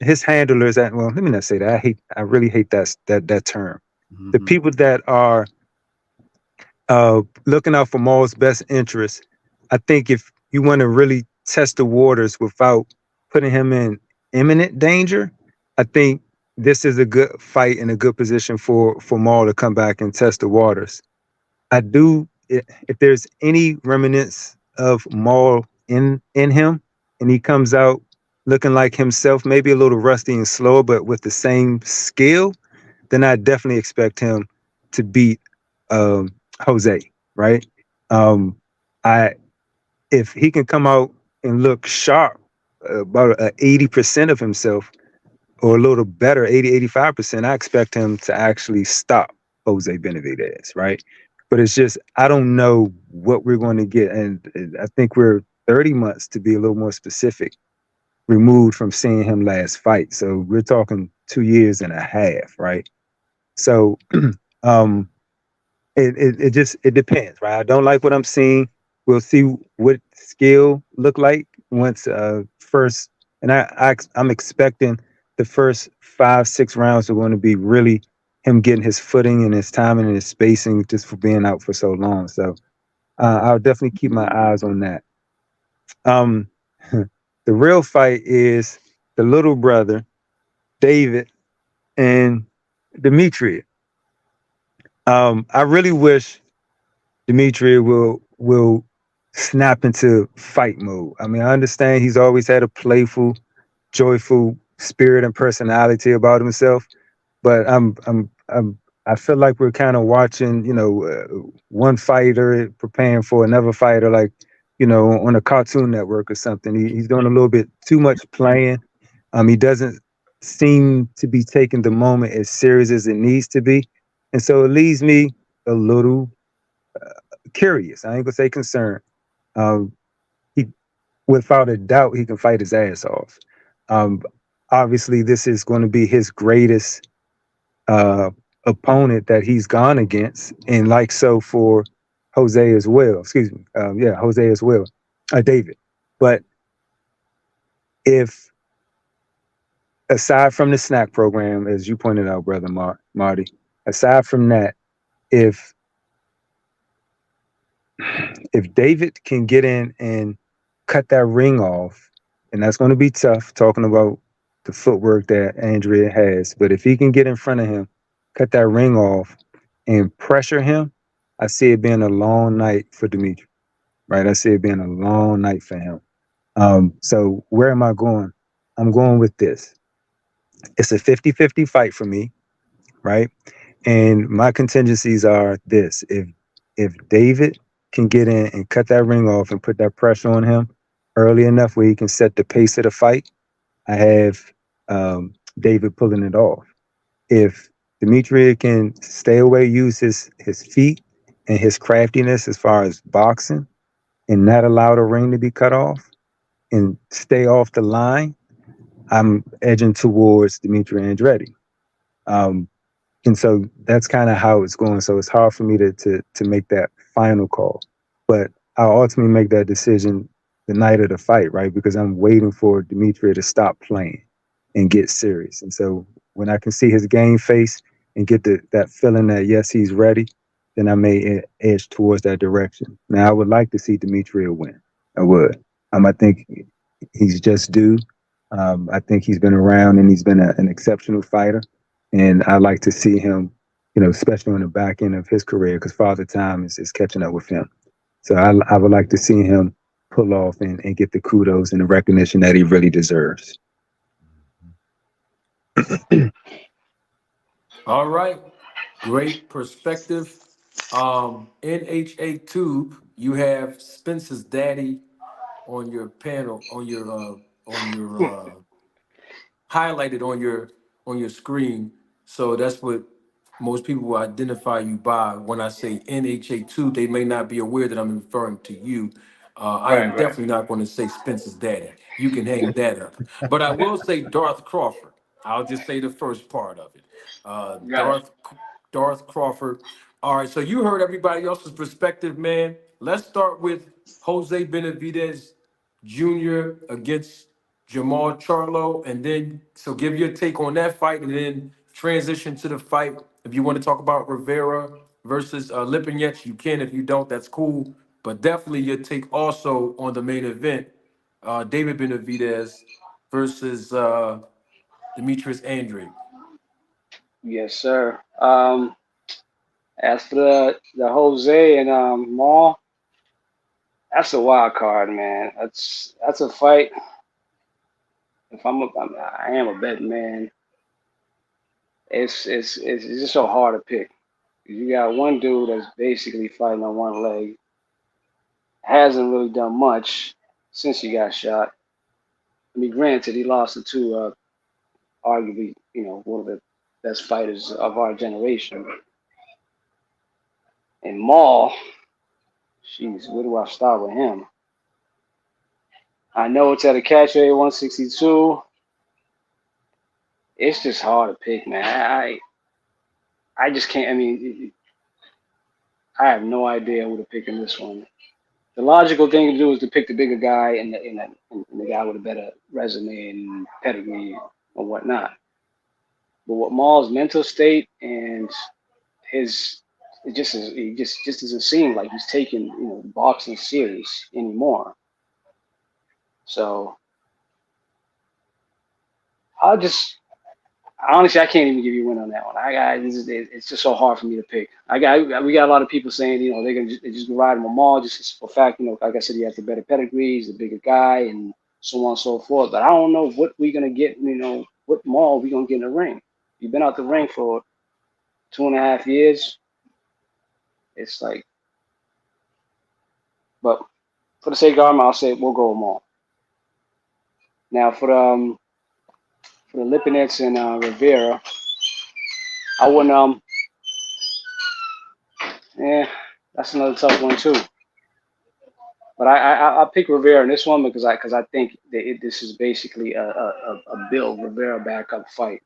his handlers, let me not say that. I really hate that term. Mm-hmm. The people that are looking out for Maul's best interest. I think if you want to really test the waters without putting him in imminent danger, I think this is a good fight and a good position for Maul to come back and test the waters. I do. If there's any remnants of Maul in him, and he comes out looking like himself, maybe a little rusty and slower, but with the same skill, then I definitely expect him to beat Jose. Right? If he can come out and look sharp, about 80% of himself, or a little better, 85%, I expect him to actually stop Jose Benavidez. Right? But it's just, I don't know what we're going to get. And I think we're 30 months, to be a little more specific, removed from seeing him last fight. So we're talking 2 years and a half, right? So it depends, right? I don't like what I'm seeing. We'll see what skill look like once first. And I'm expecting the first 5-6 rounds are going to be really him getting his footing and his timing and his spacing just for being out for so long. So I'll definitely keep my eyes on that. Um, the real fight is the little brother, David, and Demetria. I really wish Demetria will snap into fight mode. I mean, I understand he's always had a playful, joyful spirit and personality about himself, but I feel like we're kind of watching, one fighter preparing for another fighter, like, on a Cartoon Network or something. He's doing a little bit too much playing. He doesn't seem to be taking the moment as serious as it needs to be, and so it leaves me a little curious. I ain't gonna say concerned. Um, he, without a doubt, he can fight his ass off. Um, Obviously, this is going to be his greatest uh, opponent that he's gone against, and like so for Jose as well. Excuse me. Yeah, Jose as well. David. But if aside from the snack program, as you pointed out, brother Marty, aside from that, if David can get in and cut that ring off, and that's going to be tough talking about the footwork that Andrea has, but if he can get in front of him, cut that ring off and pressure him, I see it being a long night for Dimitri, right? I see it being a long night for him. So where am I going? I'm going with this. It's a 50-50 fight for me, right? And my contingencies are this: if David can get in and cut that ring off and put that pressure on him early enough where he can set the pace of the fight, I have David pulling it off. If Demetria can stay away, use his feet and his craftiness as far as boxing, and not allow the ring to be cut off and stay off the line, I'm edging towards Demetria Andrade. Um, and so that's kind of how it's going. So it's hard for me to make that final call, but I'll ultimately make that decision the night of the fight, right? Because I'm waiting for Demetria to stop playing and get serious. And so when I can see his game face and get that feeling that yes, he's ready, then I may edge towards that direction. Now I would like to see Demetria win. I would. I think he's just due. I think he's been around and he's been an exceptional fighter. And I like to see him, especially on the back end of his career, because Father Time is catching up with him. So I would like to see him pull off and get the kudos and the recognition that he really deserves. All right. Great perspective. NHA Tube, you have Spencer's daddy on your panel, on your highlighted on your screen. So that's what most people will identify you by. When I say NHA2, they may not be aware that I'm referring to you. I am Right, right. definitely not going to say Spencer's daddy. You can hang that up. But I will say Darth Crawford. I'll just say the first part of it. Got it. Darth Crawford. All right, so you heard everybody else's perspective, man. Let's start with Jose Benavidez Jr. against Jermall Charlo, and then so give your take on that fight, and then transition to the fight. If you want to talk about Rivera versus Lipinets, you can. If you don't, that's cool. But definitely your take also on the main event, David Benavidez versus Demetrius Andrade. Yes, sir. As for the Jose and Maul, that's a wild card, man. That's a fight. If I am a betting man. It's just so hard to pick. You got one dude that's basically fighting on one leg, hasn't really done much since he got shot. I mean, granted, he lost to two, arguably, one of the best fighters of our generation. And Maul, jeez, where do I start with him? I know it's at a catch rate 162. It's just hard to pick, man. I just can't. I mean, I have no idea who to pick in this one. The logical thing to do is to pick the bigger guy and the guy with a better resume and pedigree or whatnot. But what Maul's mental state and his it just doesn't seem like he's taking boxing serious anymore. So I'll just honestly, I can't even give you a win on that one. It's just so hard for me to pick. We got a lot of people saying they're just gonna ride him all just for fact like I said, he has the better pedigree, he's the bigger guy, and so on and so forth. But I don't know what we're gonna get. What Maul we gonna get in the ring? You've been out the ring for 2.5 years. It's like, but for the sake of argument, I'll say we'll go with Maul. Now for the Lipinets and Rivera, I wouldn't. Yeah, that's another tough one too. But I'll pick Rivera in this one because I think that this is basically a Bill Rivera backup fight.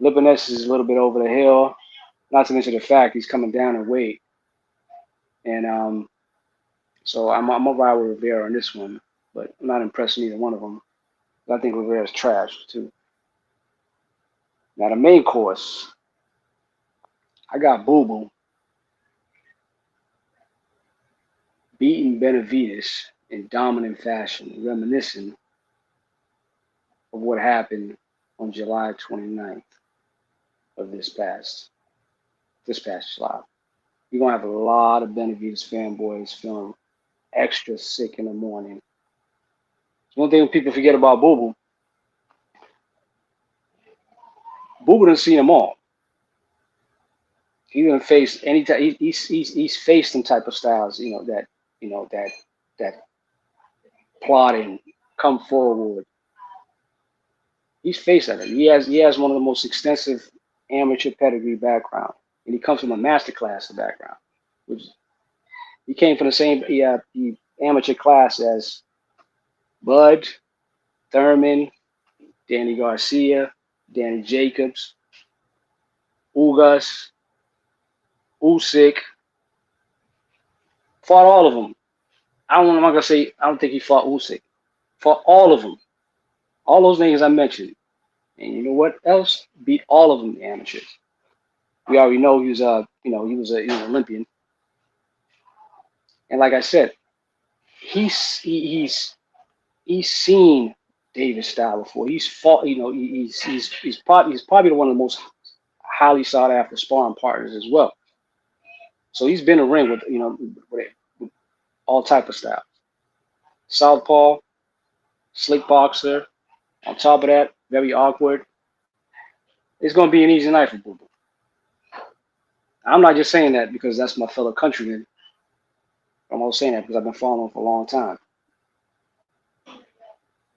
Lipinets is a little bit over the hill, not to mention the fact he's coming down in weight, and so I'm gonna ride with Rivera on this one. But I'm not impressed with either one of them. I think Rivera's trash too. Now the main course, I got Boo Boo beating Benavidez in dominant fashion, reminiscent of what happened on July 29th of this past July. You're gonna have a lot of Benavidez fanboys feeling extra sick in the morning. One thing people forget about Boo Boo. Boo Boo done seen them all. He done faced any type. He's faced some type of styles. That plotting, come forward. He's faced that. He has one of the most extensive amateur pedigree background, and he comes from a master class background, which he came from the same amateur class as Bud, Thurman, Danny Garcia, Danny Jacobs, Ugas, Usyk. Fought all of them. I'm not gonna say I don't think he fought Usyk. Fought all of them. All those names I mentioned. And you know what else? Beat all of them, the amateurs. We already know he was he was an Olympian. And like I said, he's seen David's style before. He's fought, he's probably one of the most highly sought after sparring partners as well. So he's been in the ring with all type of styles. Southpaw, slick boxer. On top of that, very awkward. It's going to be an easy night for Boo Boo. I'm not just saying that because that's my fellow countryman. I'm also saying that because I've been following him for a long time.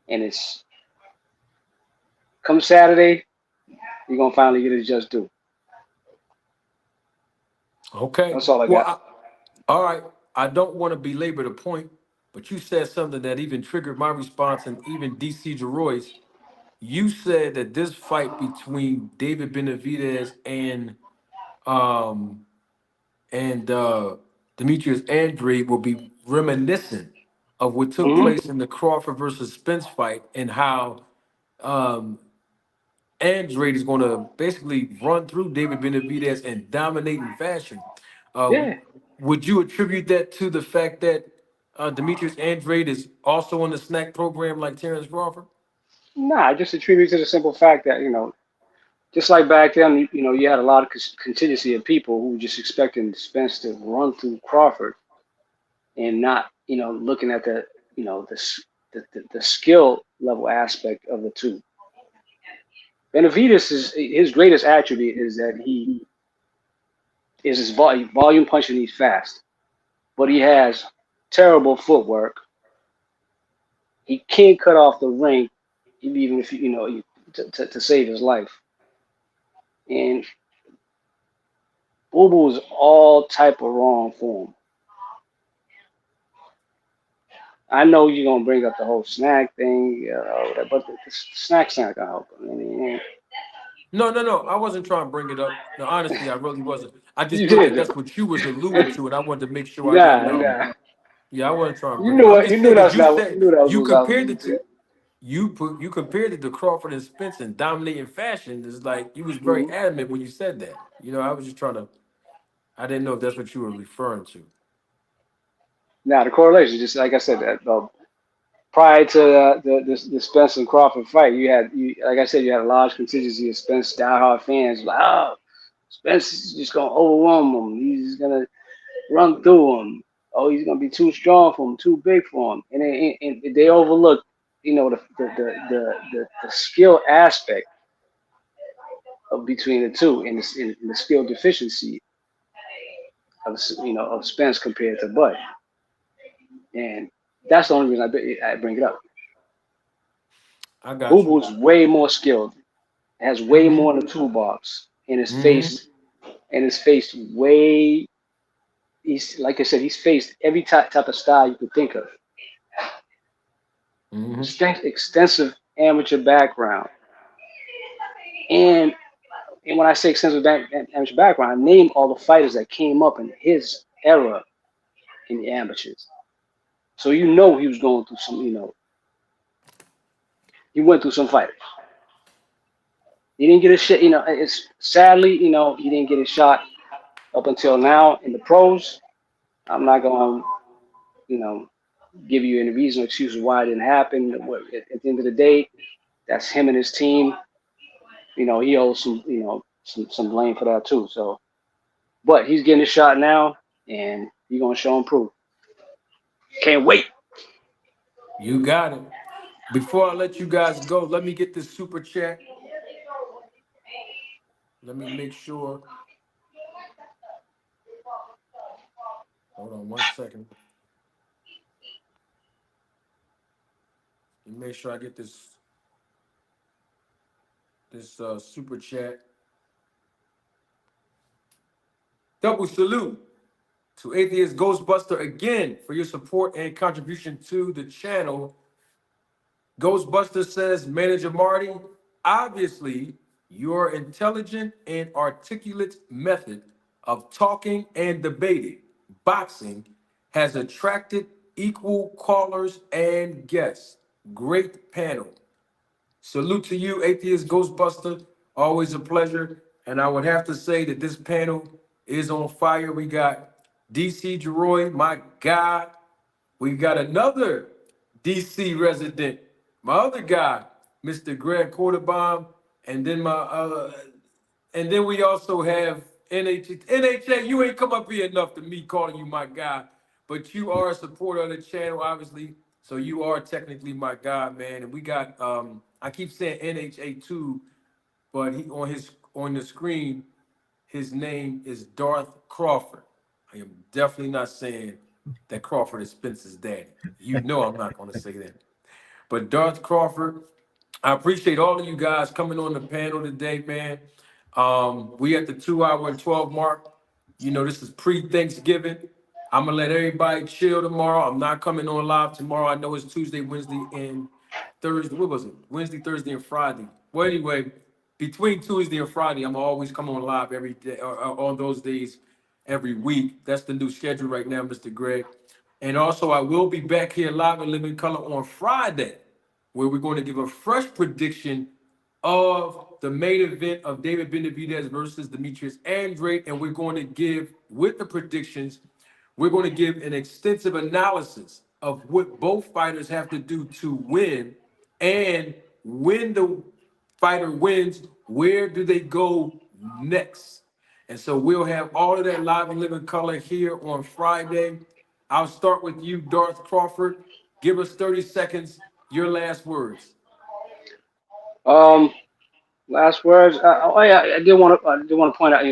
And it's come Saturday, you're going to finally get his just due. Okay. That's all I got. All right. I don't want to belabor the point, but you said something that even triggered my response, and even DC Jeroy's. You said that this fight between David Benavidez and Demetrius Andrade will be reminiscent of what took Mm-hmm. place in the Crawford versus Spence fight, and how um, Andrade is going to basically run through David Benavidez in dominating fashion. Uh, Yeah. would you attribute that to the fact that Demetrius Andrade is also on the snack program like Terrence Crawford? Nah, I just attribute to the simple fact that, just like back then, you had a lot of contingency of people who were just expecting Spence to run through Crawford and not, looking at the skill level aspect of the two. Benavidez his greatest attribute is that he is his volume punching. He's fast, but he has terrible footwork. He can't cut off the ring, even if to save his life. And Boo Boo is all type of wrong form. I know you're gonna bring up the whole snack thing, but the snack's not gonna help him. I mean, No. I wasn't trying to bring it up. No, honestly, I really wasn't. I just you feel like did. that's what you was alluding to, and I wanted to make sure I didn't. Nah. Yeah, I wasn't trying to You bring it knew up. I'm it. You just knew saying because that's you not. You said knew that was you what I was compared alluding it to to. you compared it to Crawford and Spence in dominating fashion. It's like you was very Mm-hmm. adamant when you said that. I was just trying to I didn't know if that's what you were referring to. Now the correlation, just like I said, prior to the Spence and Crawford fight, like I said, you had a large contingency of Spence diehard fans like, oh, Spence is just gonna overwhelm him. He's just gonna run through him. Oh, he's gonna be too strong for him, too big for him, and they overlook, the skill aspect of between the two, and the skill deficiency of Spence compared to Bud, and that's the only reason I bring it up. I got Boo you. Boo's way more skilled, has way Mm-hmm. more in the toolbox, and Mm-hmm. his face way. He's like I said, he's faced every type of style you could think of. Mm-hmm. Extensive amateur background, and when I say extensive amateur background, I name all the fighters that came up in his era in the amateurs. So he was going through some. He went through some fighters. He didn't get a shot. It's sadly, he didn't get a shot up until now in the pros. I'm not going to, give you any reason or excuse why it didn't happen. At the end of the day, that's him and his team. He owes some blame for that too. So, but he's getting a shot now, and he's gonna show him proof. Can't wait. You got it. Before I let you guys go, let me get this super chat. Let me make sure. Hold on 1 second. Let me make sure I get this super chat. Double salute to Atheist Ghostbuster again for your support and contribution to the channel. Ghostbuster says, Manager Marty, obviously your intelligent and articulate method of talking and debating boxing has attracted equal callers and guests. Great panel. Salute to you, Atheist Ghostbuster. Always a pleasure. And I would have to say that this panel is on fire. We got DC Jeroy, my God. We got another DC resident, my other guy, Mr. Greg Quarterbaum, and then and then we also have NHA. NHA, you ain't come up here enough to me calling you my guy, but you are a supporter of the channel, obviously. So you are technically my guy, man. And we got I keep saying NHA too, but he on the screen, his name is Darth Crawford. I am definitely not saying that Crawford is Spencer's daddy. You know I'm not going to say that. But Darth Crawford, I appreciate all of you guys coming on the panel today, man. We at the 2 hour and 12 mark. This is pre-Thanksgiving. I'm gonna let everybody chill tomorrow. I'm not coming on live tomorrow. I know it's Tuesday, Wednesday, and Thursday. What was it? Wednesday, Thursday, and Friday. Well, anyway, between Tuesday and Friday, I'm always come on live every day, or on those days every week. That's the new schedule right now, Mr. Greg. And also, I will be back here live in living color on Friday, where we're going to give a fresh prediction of the main event of David Benavidez versus Demetrius Andrade. And we're going to give, with the predictions, we're going to give an extensive analysis of what both fighters have to do to win. And when the fighter wins, where do they go next? And so we'll have all of that live and living color here on Friday. I'll start with you, Darth Crawford. Give us 30 seconds, your last words. Last words. Oh yeah, I did want to point out.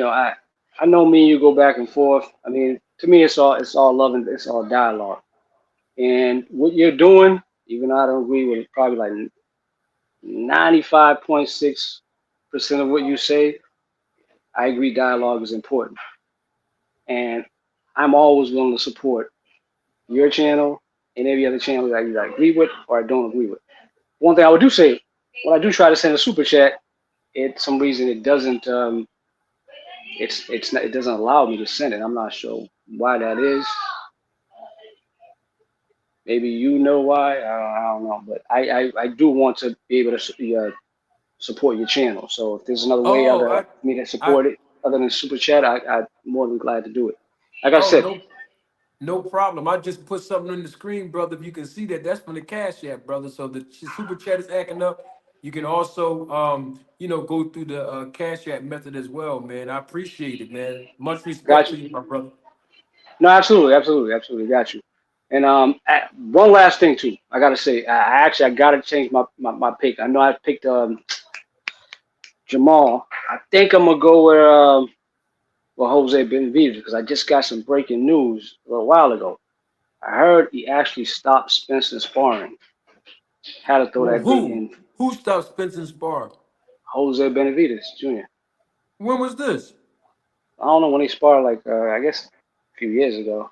I know me and you go back and forth. I mean, to me, it's all love and it's all dialogue. And what you're doing, even though I don't agree with it, probably like 95.6% of what you say, I agree dialogue is important. And I'm always willing to support your channel and every other channel that I either agree with or I don't agree with. One thing I would do say, when I do try to send a super chat, some reason it doesn't it doesn't allow me to send it. I'm not sure why that is. Maybe you know why. I don't know, but I do want to be able to support your channel. So if there's another way Oh, for me to I support it. other than super chat, I'm more than glad to do it. Like I Oh, said, no problem. I just put something on the screen, brother. If you can see that, that's from the Cash App, brother. So the super chat is acting up. You can also, go through the Cash App method as well, man. I appreciate it, man. Much respect got to you. you, my brother. No, absolutely, got you. And one last thing too, I gotta say, I gotta change my pick. I know I picked Jermall. I think I'm gonna go with Jose Benavidez because I just got some breaking news a little while ago. I heard he actually stopped Spencer sparring. Had to throw Well, that bait who? in. Who stopped Spencer Spar? Jose Benavidez Jr. When was this? I don't know when he sparred, like I guess a few years ago.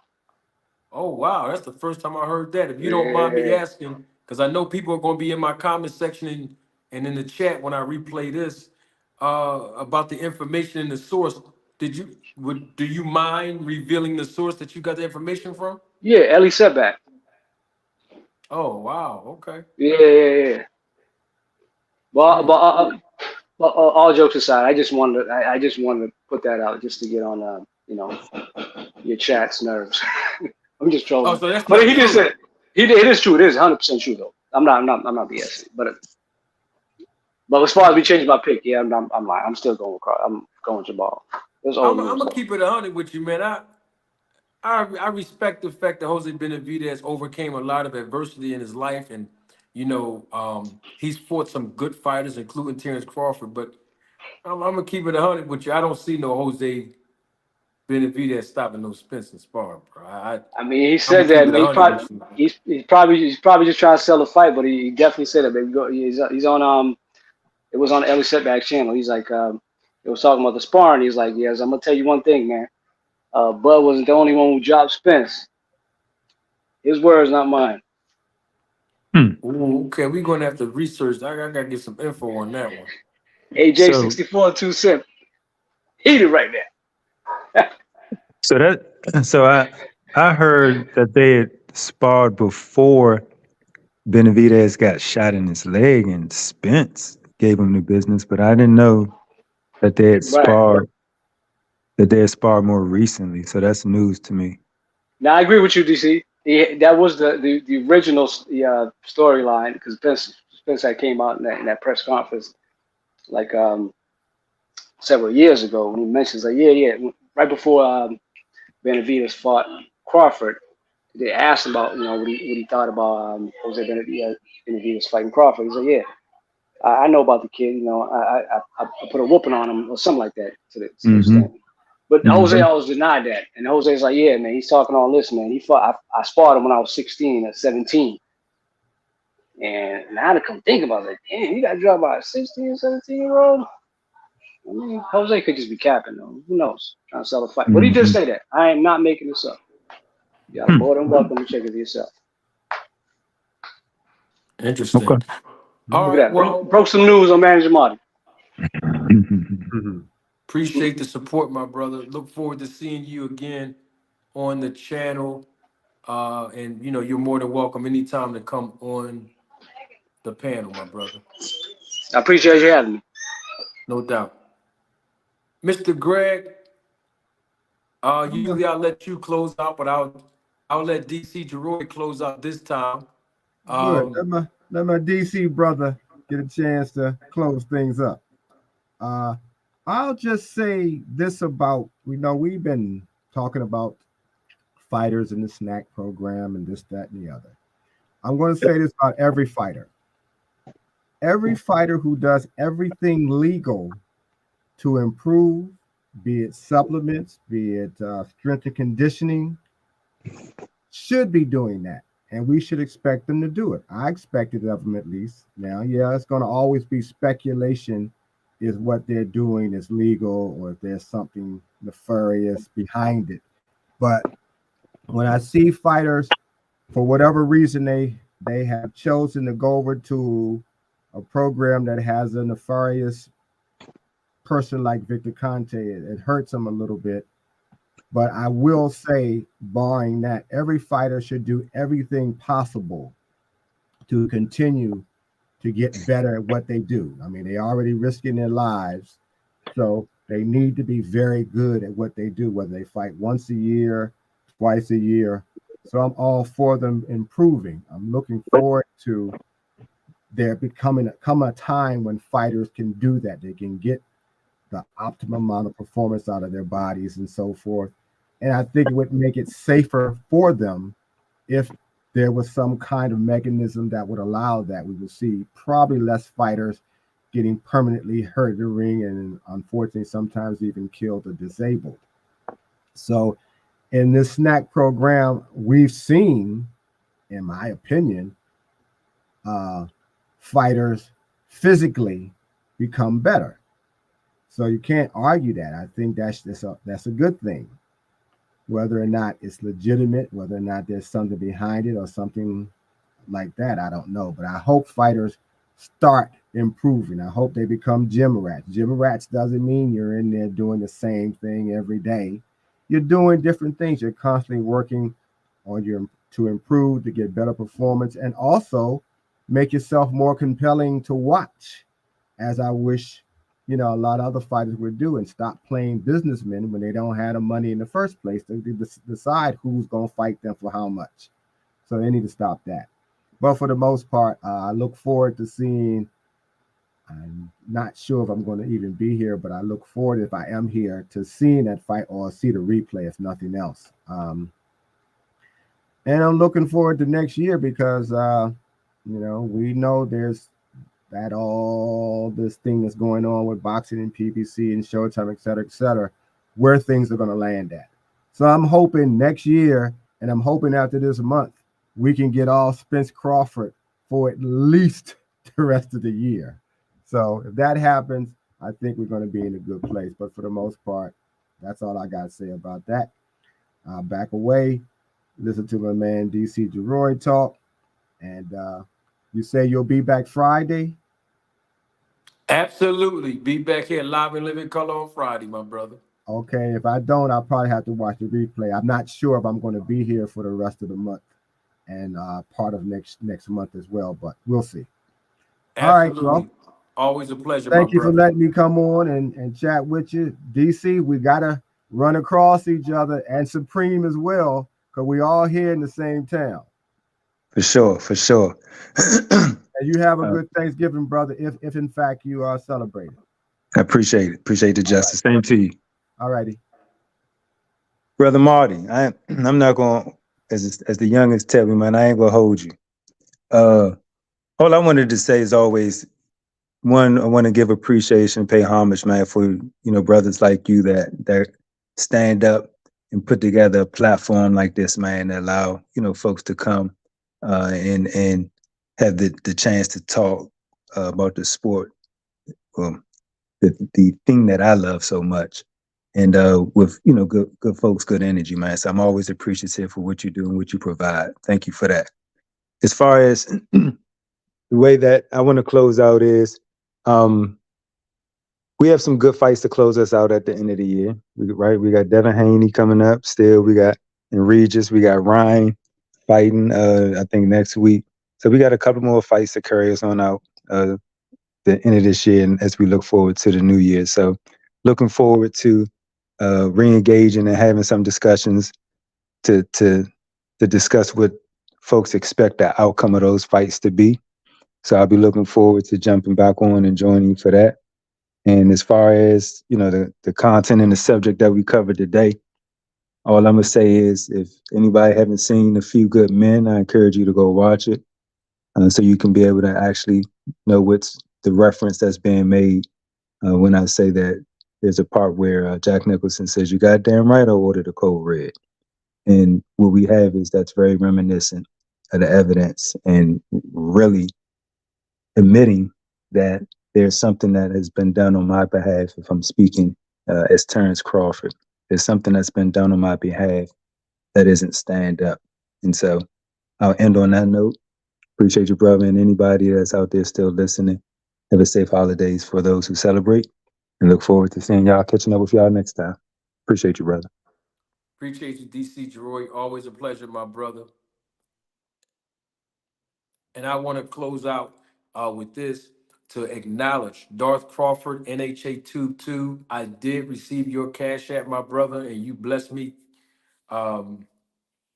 Oh, wow. That's the first time I heard that. If you don't mind me Yeah, asking, because I know people are going to be in my comment section and in the chat when I replay this about the information and the source. Do you mind revealing the source that you got the information from? yeah, Ellie setback. Oh, wow. Okay. Yeah. Well, Mm. but all jokes aside, I just wanted to put that out just to get on, your chat's nerves. I'm just Oh, trolling. so that's But not he just true. said it is true. It is 100% true though. I'm not BSing. But as far as me changing my pick, yeah, I'm lying. I'm still going with I'm going Jamal. It's I'm old news gonna though. keep it 100 with you, man. I respect the fact that Jose Benavidez overcame a lot of adversity in his life, and he's fought some good fighters, including Terrence Crawford. But I'm gonna keep it 100 with you. I don't see no Jose Benavidez stopping no Spencer sparring, bro. I mean, he I'm gonna said keep that, it man. 100 with you. He's probably just trying to sell the fight, but he definitely said it, baby. He's on it was on Ellie Setback's channel. He's like it was talking about the sparring. He's like, yes, I'm gonna tell you one thing, man. Bud wasn't the only one who dropped Spence. His words, not mine. Hmm. Ooh, okay, we're gonna have to research. I gotta get some info on that one. AJ So 64 2 cent. Eat it right there. so I heard that they had sparred before Benavidez got shot in his leg and Spence gave him the business, but I didn't know that Right. they had sparred more recently. So that's news to me. Now I agree with you, DC. That was the original storyline because Spence had came out in that press conference like several years ago when he mentions like right before Benavidez fought Crawford. They asked him about what he thought about Jose Benavidez fighting Crawford. He said, yeah, I know about the kid. I put a whooping on him or something like that to the Hmm. extent. But Jose Hmm. always denied that. And Jose's like, yeah, man, he's talking all this, man. He fought. I sparred him when I was 16 or 17. And now to come think about it, like, damn, you got dropped by a 16, 17-year-old? I mean, Jose could just be capping, though. Who knows? Trying to sell a fight. But he did Hmm. say that. I am not making this up. You are Hmm. more than welcome to check it yourself. Okay. Interesting. All Look at right. that. Well, Broke some news on Manager Marty. appreciate the support, my brother. Look forward to seeing you again on the channel. And you're more than welcome anytime to come on the panel, my brother. I appreciate you having me. No doubt. Mr. Greg, usually I'll let you close out, but I'll let DC Geroy close out this time. Good. Um, Let my DC brother get a chance to close things up. Uh, I'll just say this about, we've been talking about fighters in the snack program and this, that, and the other. I'm going to say this about every fighter. Every fighter who does everything legal to improve, be it supplements, be it strength and conditioning, should be doing that. And we should expect them to do it. I expected of them at least. Now, yeah, it's going to always be speculation is what they're doing is legal or if there's something nefarious behind it. But when I see fighters, for whatever reason, they have chosen to go over to a program that has a nefarious person like Victor Conte, it hurts them a little bit. But I will say, barring that, every fighter should do everything possible to continue to get better at what they do. I mean, they're already risking their lives. So They need to be very good at what they do, whether they fight once a year, twice a year. So I'm all for them improving. I'm looking forward to there come a time when fighters can do that. They can get the optimum amount of performance out of their bodies and so forth. And I think it would make it safer for them if there was some kind of mechanism that would allow that. We would see probably less fighters getting permanently hurt in the ring and unfortunately sometimes even killed or disabled. So in this snack program, we've seen, in my opinion, uh, fighters physically become better. So you can't argue that. I think that's a good thing. Whether or not it's legitimate, whether or not there's something behind it or something like that, I don't know. But I hope fighters start improving. I hope they become gym rats. Gym rats doesn't mean you're in there doing the same thing every day. You're doing different things. You're constantly working on your to improve, to get better performance, and also make yourself more compelling to watch. As I wish, a lot of other fighters would do, and stop playing businessmen when they don't have the money in the first place to decide who's going to fight them for how much. So they need to stop that. But for the most part, I look forward to seeing. I'm not sure if I'm going to even be here, but I look forward, if I am here, to seeing that fight or see the replay, if nothing else. And I'm looking forward to next year because, we know there's that all this thing that's going on with boxing and PBC and Showtime, et cetera, where things are going to land at. So I'm hoping next year, and I'm hoping after this month, we can get all Spence Crawford for at least the rest of the year. So if that happens, I think we're going to be in a good place. But for the most part, that's all I got to say about that. Back away, listen to my man DC Jeroy talk. And you say you'll be back Friday? Absolutely. Be back here live and live in color on Friday, my brother. Okay, if I don't, I'll probably have to watch the replay. I'm not sure if I'm going to be here for the rest of the month and part of next month as well, but we'll see. All right, Absolutely. well, Always a pleasure, my thank you for brother. letting me come on and chat with you. DC, we got to run across each other, and Supreme as well, because we all here in the same town. For sure, for sure. And you have a good Thanksgiving, brother, if in fact you are celebrating. I appreciate it. Appreciate the justice. Same to you. All righty. Brother Marty, I'm not going, as the youngest tell me, man, I ain't gonna hold you. All I wanted to say is always, one, I want to give appreciation, pay homage, man, for brothers like you that stand up and put together a platform like this, man, that allow folks to come and have the chance to talk about the sport, the thing that I love so much, and with good folks, good energy, man. So I'm always appreciative for what you do and what you provide. Thank you for that. As far as the way that I want to close out is, we have some good fights to close us out at the end of the year. We got Devin Haney coming up still. We got in Regis. We got Ryan fighting, I think next week. So we got a couple more fights to carry us on out the end of this year, and as we look forward to the new year. So looking forward to re-engaging and having some discussions to discuss what folks expect the outcome of those fights to be. So I'll be looking forward to jumping back on and joining you for that. And as far as the content and the subject that we covered today, all I'm gonna say is, if anybody haven't seen A Few Good Men, I encourage you to go watch it, so you can be able to actually know what's the reference that's being made when I say that there's a part where Jack Nicholson says, "You goddamn right, I ordered a cold red." And what we have is that's very reminiscent of the evidence, and really admitting that there's something that has been done on my behalf. If I'm speaking as Terrence Crawford, there's something that's been done on my behalf that isn't stand up. And so I'll end on that note. Appreciate you, brother, and anybody that's out there still listening. Have a safe holidays for those who celebrate, and look forward to seeing y'all, catching up with y'all next time. Appreciate you, brother. Appreciate you, DC Jeroy. Always a pleasure, my brother. And I want to close out with this. to acknowledge Darth Crawford, NHA Tube 2. I did receive your cash app, my brother, and you blessed me um,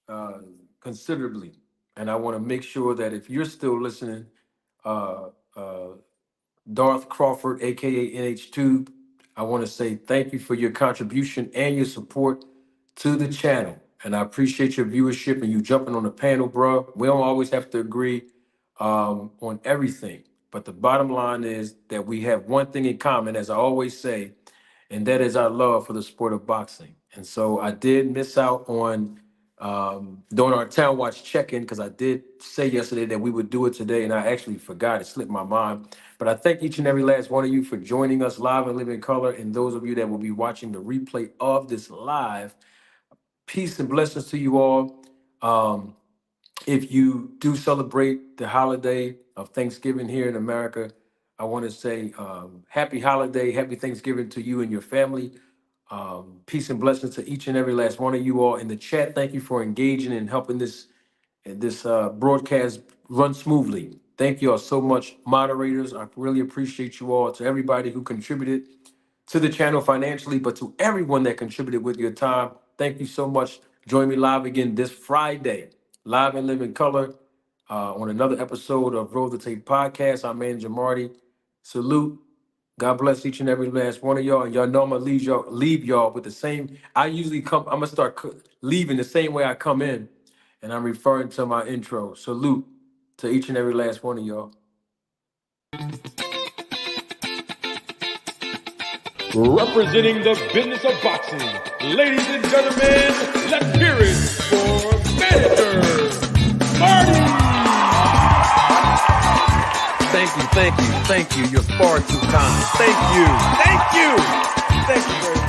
uh, considerably. And I want to make sure that if you're still listening, uh, uh, Darth Crawford, aka NH2, I want to say thank you for your contribution and your support to the channel. And I appreciate your viewership and you jumping on the panel, bro. We don't always have to agree on everything. But the bottom line is that we have one thing in common, as I always say, and that is our love for the sport of boxing. And so I did miss out on doing our Town Watch check-in because I did say yesterday that we would do it today, and I actually forgot. It slipped my mind. But I thank each and every last one of you for joining us live and living color, and those of you that will be watching the replay of this live. Peace and blessings to you all. If you do celebrate the holiday of Thanksgiving here in America, I want to say happy holiday, happy Thanksgiving to you and your family. Peace and blessings to each and every last one of you all in the chat. Thank you for engaging and helping this broadcast run smoothly. Thank you all so much, moderators. I really appreciate you all. To everybody who contributed to the channel financially, but to everyone that contributed with your time, thank you so much. Join me live again this Friday, live and live in color, on another episode of Roll the Tape Podcast. I'm Jermall. Salute. God bless each and every last one of y'all. And y'all know I'm gonna leave y'all with the same. I usually I'm gonna start leaving the same way I come in, and I'm referring to my intro. Salute to each and every last one of y'all. Representing the business of boxing, ladies and gentlemen, let's hear it for Manager Marty. Thank you. You're far too kind. Thank you. Thank you very much.